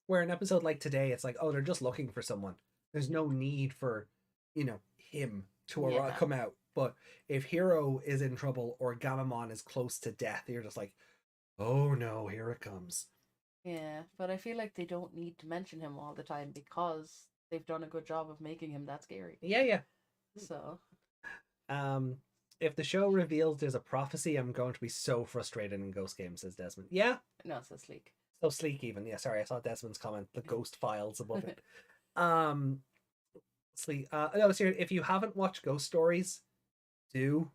Where an episode like today, it's like, oh, they're just looking for someone. There's no need for, you know, him to come out. But if Hero is in trouble or Gamamon is close to death, you're just like, oh no, here it comes. Yeah, but I feel like they don't need to mention him all the time because they've done a good job of making him that scary. Yeah. So, if the show reveals there's a prophecy, I'm going to be so frustrated in Ghost Game, says Desmond. Yeah. no, it's so sleek. So sleek even. Yeah, sorry, I saw Desmond's comment, the ghost files above it. Sleek. No, seriously, if you haven't watched Ghost Stories, do.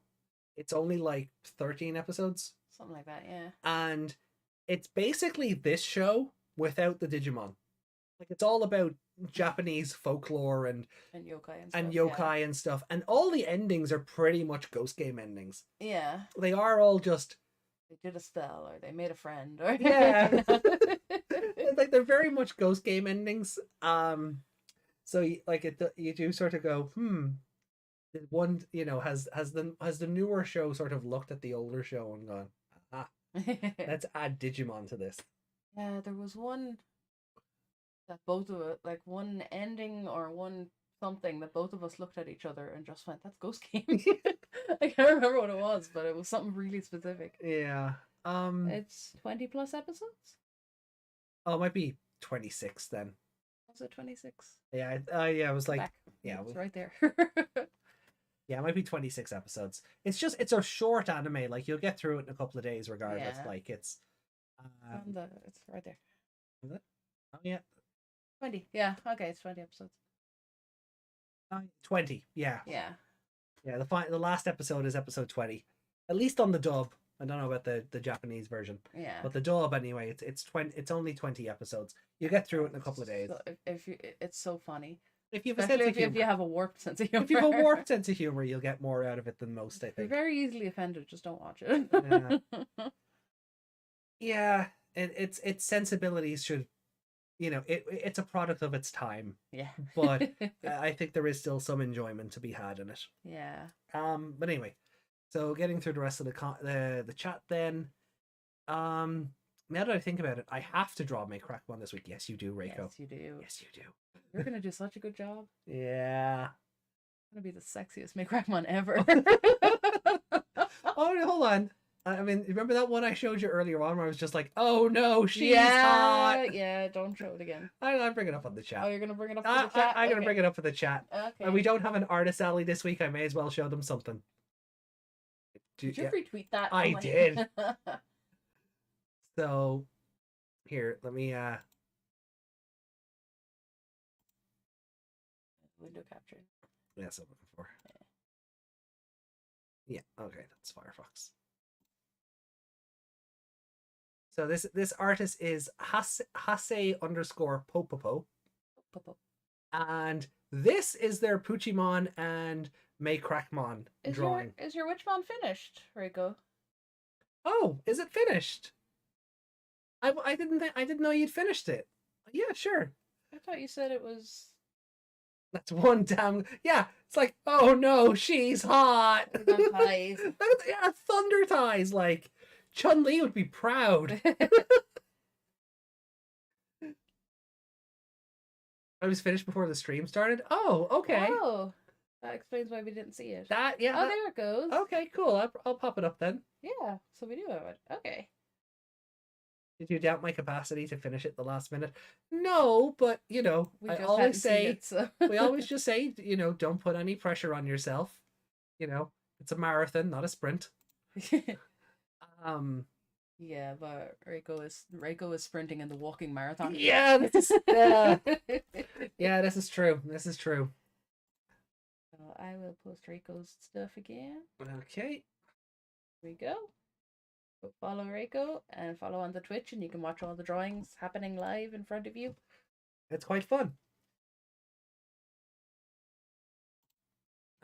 It's only like 13 episodes. Something like that, yeah. And it's basically this show without the Digimon. Like it's all about Japanese folklore and yokai and stuff. And all the endings are pretty much Ghost Game endings. Yeah. They are all just they did a spell or they made a friend or yeah. Like they're very much Ghost Game endings. So like you do sort of go, one, you know, has the newer show sort of looked at the older show and gone, let's add Digimon to this. Yeah, there was one that both of it, like one ending or one something that both of us looked at each other and just went, "That's Ghost Game." I can't remember what it was, but it was something really specific. Yeah. It's 20 plus episodes. Oh, it might be 26 then. Was it 26? Yeah. Yeah. It was like back. Yeah, it's right there. Yeah, it might be 26 episodes. It's a short anime. Like you'll get through it in a couple of days, regardless. Yeah. Like it's. It's right there. Is it? Oh yeah. 20. Yeah. Okay, it's 20 episodes. 20. Yeah. Yeah. Yeah. The last episode is episode 20, at least on the dub. I don't know about the Japanese version. Yeah. But the dub anyway, it's 20. It's only 20 episodes. You get through it in a couple of days. So if you, it's so funny. If you have a sense of humor. If you have a warped sense of humor. If you have a warped sense of humor, you'll get more out of it than most, I think. You're very easily offended. Just don't watch it. Yeah. Its sensibilities should, you know, it's a product of its time. Yeah. But I think there is still some enjoyment to be had in it. Yeah. But anyway, so getting through the rest of the chat then. Now that I think about it, I have to draw Mei-k one this week. Yes, you do, Reiko. Yes, you do. Yes, you do. You're gonna do such a good job. Yeah. I'm gonna be the sexiest Mei-k ever. Oh, hold on. I mean, remember that one I showed you earlier on where I was just like, oh no, she's hot. Yeah, don't show it again. I'll bring it up on the chat. Oh, you're gonna bring it up for the chat? I'm gonna bring it up for the chat. Okay. And we don't have an artist alley this week. I may as well show them something. Did you retweet that? I did. So, here, let me window capture. That's what I'm looking for. Yeah, okay, that's Firefox. So this artist is Hase underscore Popopo. And this is their Puchimon and Mei-k drawing. Is your Witchmon finished, Reiko? Oh, is it finished? I didn't know you'd finished it. Yeah, sure. I thought you said it was That's one damn. Yeah, it's like, oh no, she's hot. Thighs. Yeah, thunder ties. Like Chun-Li would be proud. I was finished before the stream started. Oh, okay. Oh, that explains why we didn't see it. That yeah. Oh, there it goes. Okay, cool. I'll pop it up then. Yeah, so we do have it. Okay. Did you doubt my capacity to finish it the last minute? No, but you know, We I just always hadn't seen say it, so. we always just say, you know, don't put any pressure on yourself. You know, it's a marathon, not a sprint. Yeah, but Reiko is sprinting in the walking marathon. Yeah, this is yeah, this is true. This is true. So I will post Reiko's stuff again. Okay. Here we go. Go follow Reiko and follow on the Twitch, and you can watch all the drawings happening live in front of you. It's quite fun.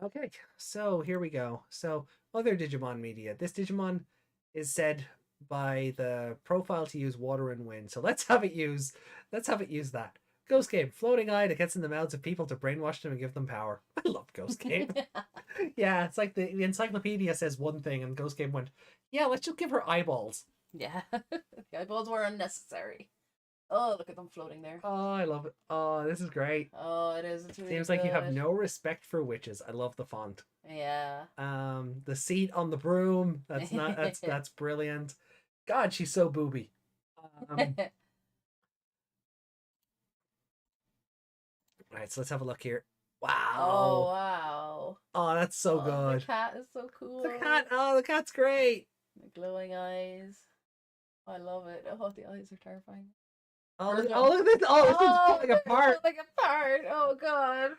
Okay, so here we go. So other Digimon media. This Digimon is said by the profile to use water and wind. So let's have it use that. Ghost Game, floating eye that gets in the mouths of people to brainwash them and give them power. I love Ghost Game. Yeah, it's like the encyclopedia says one thing and Ghost Game went, yeah, let's just give her eyeballs. Yeah, the eyeballs were unnecessary. Oh, look at them floating there. Oh, I love it. Oh, this is great. Oh, it is. It's really Seems like you have good. no respect for witches. I love the font. Yeah. The seat on the broom. That's brilliant. God, she's so booby. Right, so let's have a look here. Wow. Oh, wow. Oh, that's so good. The cat is so cool. The cat's great. The glowing eyes. I love it. Oh, the eyes are terrifying. Oh, look at this. Oh, this thing's falling apart. Falling apart. Oh, God.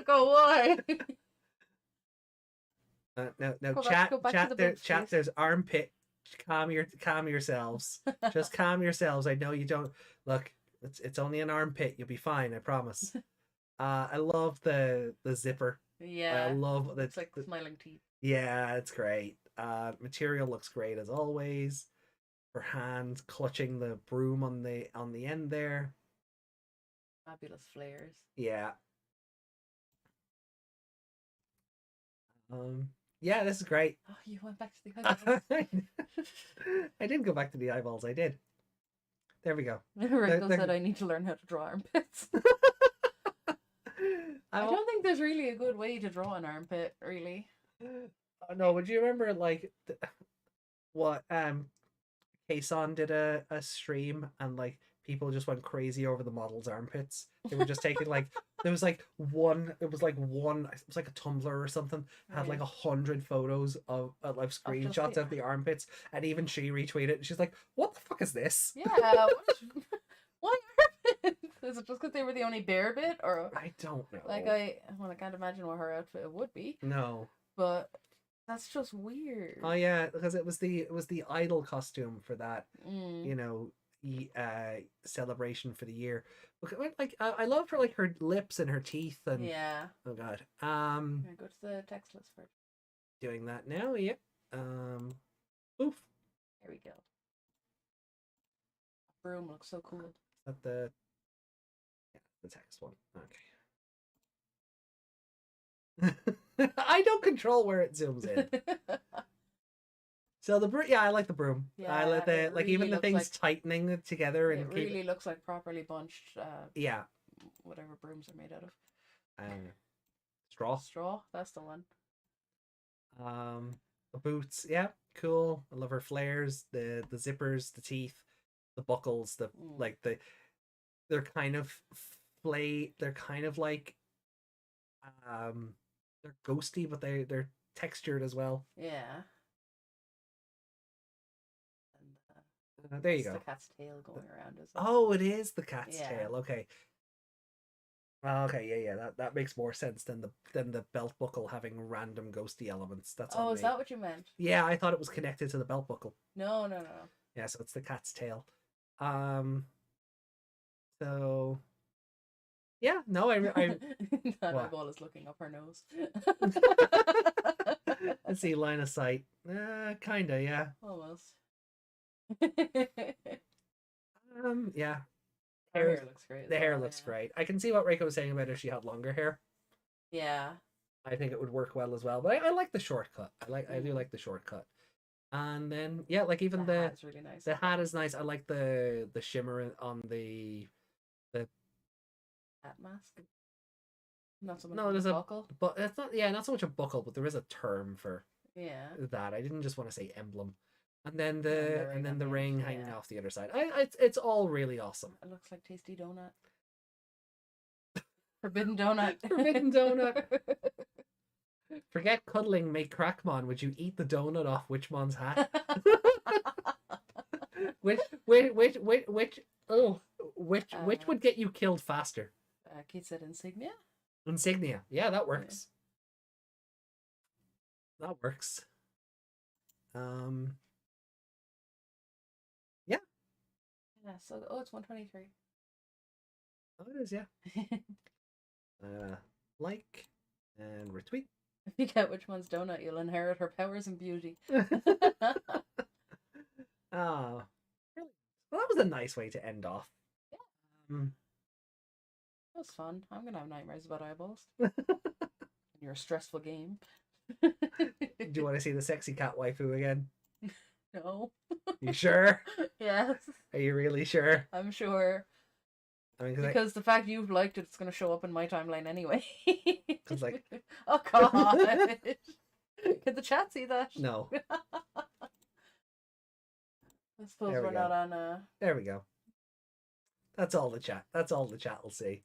Go why? No, go back to the books, chat. please. There's armpit. Calm yourselves. Just calm yourselves. I know you don't look. It's only an armpit. You'll be fine. I promise. I love the zipper. Yeah. I love that. It's like smiling teeth. Yeah, it's great. Material looks great as always. Her hand clutching the broom on the end there. Fabulous flares. Yeah. Yeah, this is great. Oh, you went back to the eyeballs. I didn't go back to the eyeballs. I did. There we go. Rickle said I need to learn how to draw armpits. I don't think there's really a good way to draw an armpit, really. No, would you remember like what Kason did a stream and like people just went crazy over the model's armpits. They were just taking like it was like a Tumblr or something had like 100 photos of like screenshots of the armpits, and even she retweeted it and she's like, what the fuck is this? Yeah, why armpits? Is it just because they were the only bare bit, or I don't know. Like I can't imagine what her outfit would be. No, but that's just weird. Oh yeah, because it was the idol costume for that. You know, celebration for the year. Like I love her, like her lips and her teeth and yeah. Oh god. Go to the text list first. Doing that now. Yep. Oof. There we go. Broom looks so cool. Is that the text one? Okay. I don't control where it zooms in. So the broom, yeah, I like the broom. Yeah, I like the like really even the things like, tightening together and it really looks like properly bunched. Yeah. Whatever brooms are made out of. Straw. Straw. That's the one. The boots, yeah, cool. I love her flares, the zippers, the teeth, the buckles, like they're kind of they're kind of like they're ghosty, but they're textured as well. Yeah. There you go. The cat's tail going around as well. Oh, it is the cat's tail. Okay. Okay, yeah. That makes more sense than the belt buckle having random ghosty elements. That's is that what you meant? Yeah, I thought it was connected to the belt buckle. No. Yeah, so it's the cat's tail. So yeah, no, I that eyeball is looking up her nose. Let's see, line of sight. Kinda, yeah. Almost. Yeah. Her hair looks great. The hair looks great. I can see what Reiko was saying about if she had longer hair. Yeah. I think it would work well as well. But I like the shortcut. I do like the shortcut. And then yeah, like even the hat's really nice. The hat is nice. I like the shimmer on the hat mask. Not so much no, there's a buckle. But it's not not so much a buckle, but there is a term for that. I didn't just want to say emblem. And then the ring hanging off the other side. It's all really awesome. It looks like tasty donut. Forbidden donut. Forbidden donut. Forget cuddling, make crackmon. Would you eat the donut off Witchmon's hat? which would get you killed faster? Keith said insignia. Insignia. Yeah, that works. Yeah. That works. Yeah. Yeah, so it's 123. Oh, it is, yeah. Like and retweet. If you get Witchmon's donut, you'll inherit her powers and beauty. Oh, really? Well, that was a nice way to end off. Yeah. That was fun. I'm gonna have nightmares about eyeballs. You're a stressful game. Do you want to see the sexy cat waifu again? No. You sure? Yes. Are you really sure? I'm sure. I mean, because the fact you've liked it's going to show up in my timeline anyway. Because like, oh god, can the chat see that? No. I suppose we're not on. There we go. That's all the chat. That's all the chat will see.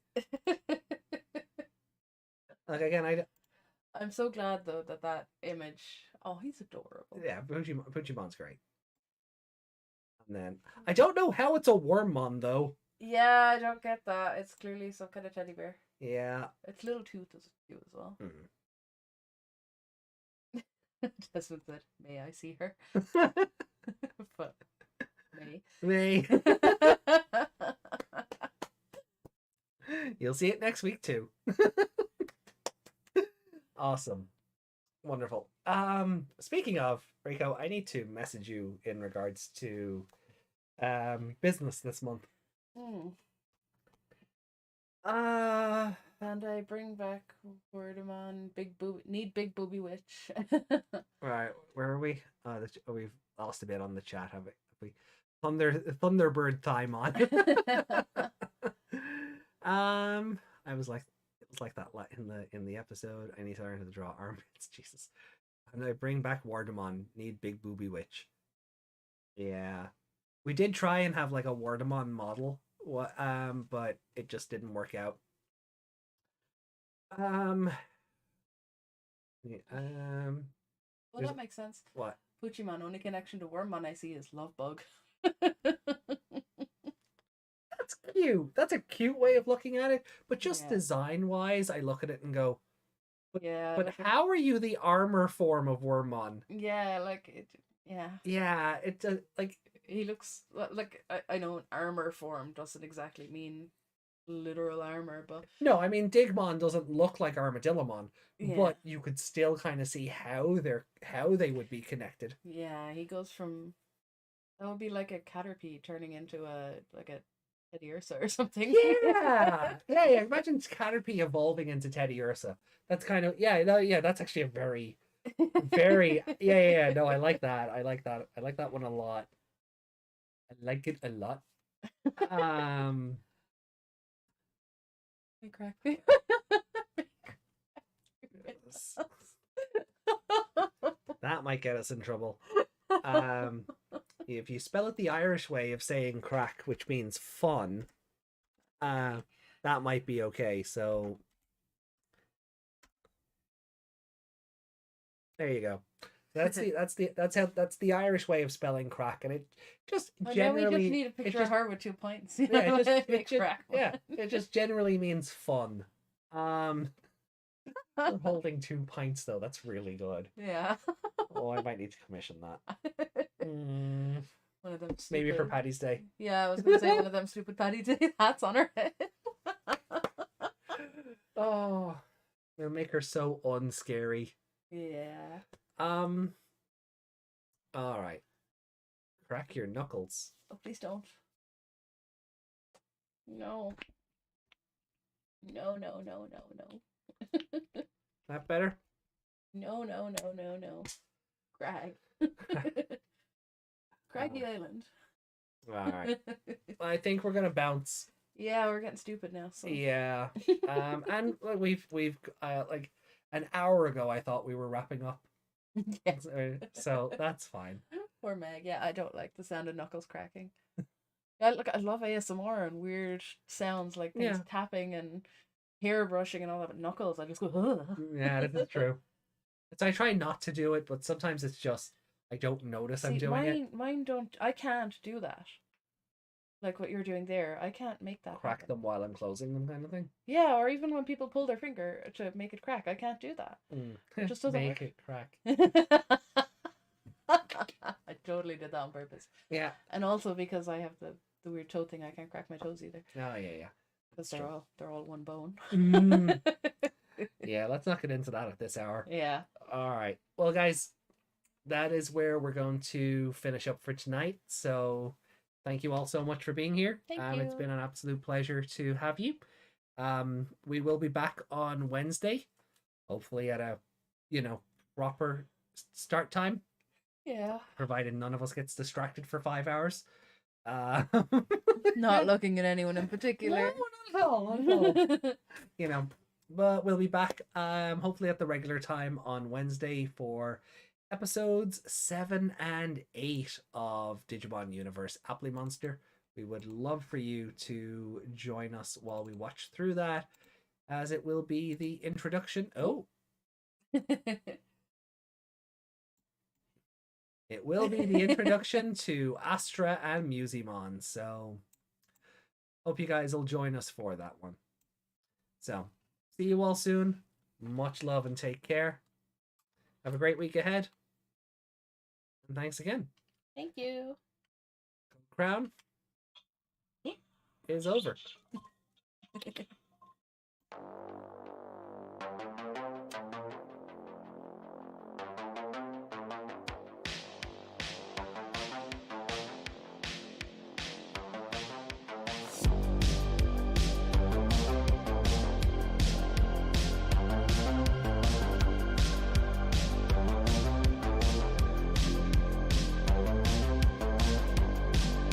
Like again, I'm so glad though that image. Oh, he's adorable. Yeah, Puchimon's great. And then I don't know how it's a Wormmon though. Yeah, I don't get that. It's clearly some kind of teddy bear. Yeah. Its little tooth is cute as well. Desmond said, "May I see her?" But May. You'll see it next week too. Awesome. Wonderful. Speaking of, Rico, I need to message you in regards to business this month. Bandai bring back Wordamon, big booby, need big booby witch. Right, where are we? We've lost a bit on the chat, have we? Thunderbird time on. I was like, it was like that in the episode. I need to learn how to draw armpits. Jesus. And I bring back Wardamon. Need big booby witch. Yeah, we did try and have like a Wardamon model. But it just didn't work out. Well, that makes sense. What? Puchimon, only connection to Wormmon I see is Lovebug. That's cute. That's a cute way of looking at it. But just design-wise, I look at it and go, but like how are you the armor form of Wormmon? Yeah, like it. Yeah. Yeah, it does. Like he looks like I know an armor form doesn't exactly mean literal armor, but no, I mean Digimon doesn't look like Armadillomon, but you could still kind of see how they would be connected. Yeah, he goes from that would be like a Caterpie turning into a Teddy Ursa or something. Yeah, yeah. Imagine Caterpie evolving into Teddy Ursa. That's kind of that's actually a very, very yeah. No, I like that. I like that one a lot. I like it a lot. They crack me. That might get us in trouble. If you spell it the Irish way of saying crack, which means fun, that might be okay. So there you go. That's the Irish way of spelling crack, and it just generally. Now we just need a picture of her with 2 points. It just generally means fun. We're holding 2 pints though. That's really good. Yeah. Oh, I might need to commission that. One of them. Stupid... Maybe for Paddy's Day. Yeah, I was gonna say one of them stupid Paddy Day hats on her head. Oh, it'll make her so unscary. Yeah. All right. Crack your knuckles. Oh, please don't. No. No, no, no, no, no. That better? No, no, no, no, no. Crag. Craggy Island. Alright. I think we're gonna bounce. Yeah, we're getting stupid now, so. Yeah. And like, we've like an hour ago I thought we were wrapping up. Yeah. So that's fine. Poor Meg. Yeah, I don't like the sound of knuckles cracking. I love ASMR and weird sounds like things Yeah. tapping and hair brushing and all that, but knuckles, I just go, ugh. Yeah, this is true. So I try not to do it, but sometimes it's just I don't notice I'm See, doing it. mine don't. I can't do that. Like what you're doing there, I can't make that Crack happen. them while I'm closing them, kind of thing. Yeah, or even when people pull their finger to make it crack, I can't do that. It just doesn't Make work. it crack. I totally did that on purpose. Yeah. And also because I have the weird toe thing, I can't crack my toes either. Oh yeah. Because they're all one bone. Yeah, let's not get into that at this hour. Yeah. All right. Well, guys, that is where we're going to finish up for tonight. So thank you all so much for being here. Thank It's you. been an absolute pleasure to have you. We will be back on Wednesday, hopefully at a, proper start time, Yeah. provided none of us gets distracted for 5 hours. Not looking at anyone in particular. No, not at all. But we'll be back hopefully at the regular time on Wednesday for episodes 7 and 8 of Digimon Universe Apply Monster. We would love for you to join us while we watch through that, as it will be the introduction. It will be the introduction to Astra and Musimon. So hope you guys will join us for that one. So see you all soon. Much love and take care. Have a great week ahead. And thanks again. Thank you. Crown is over.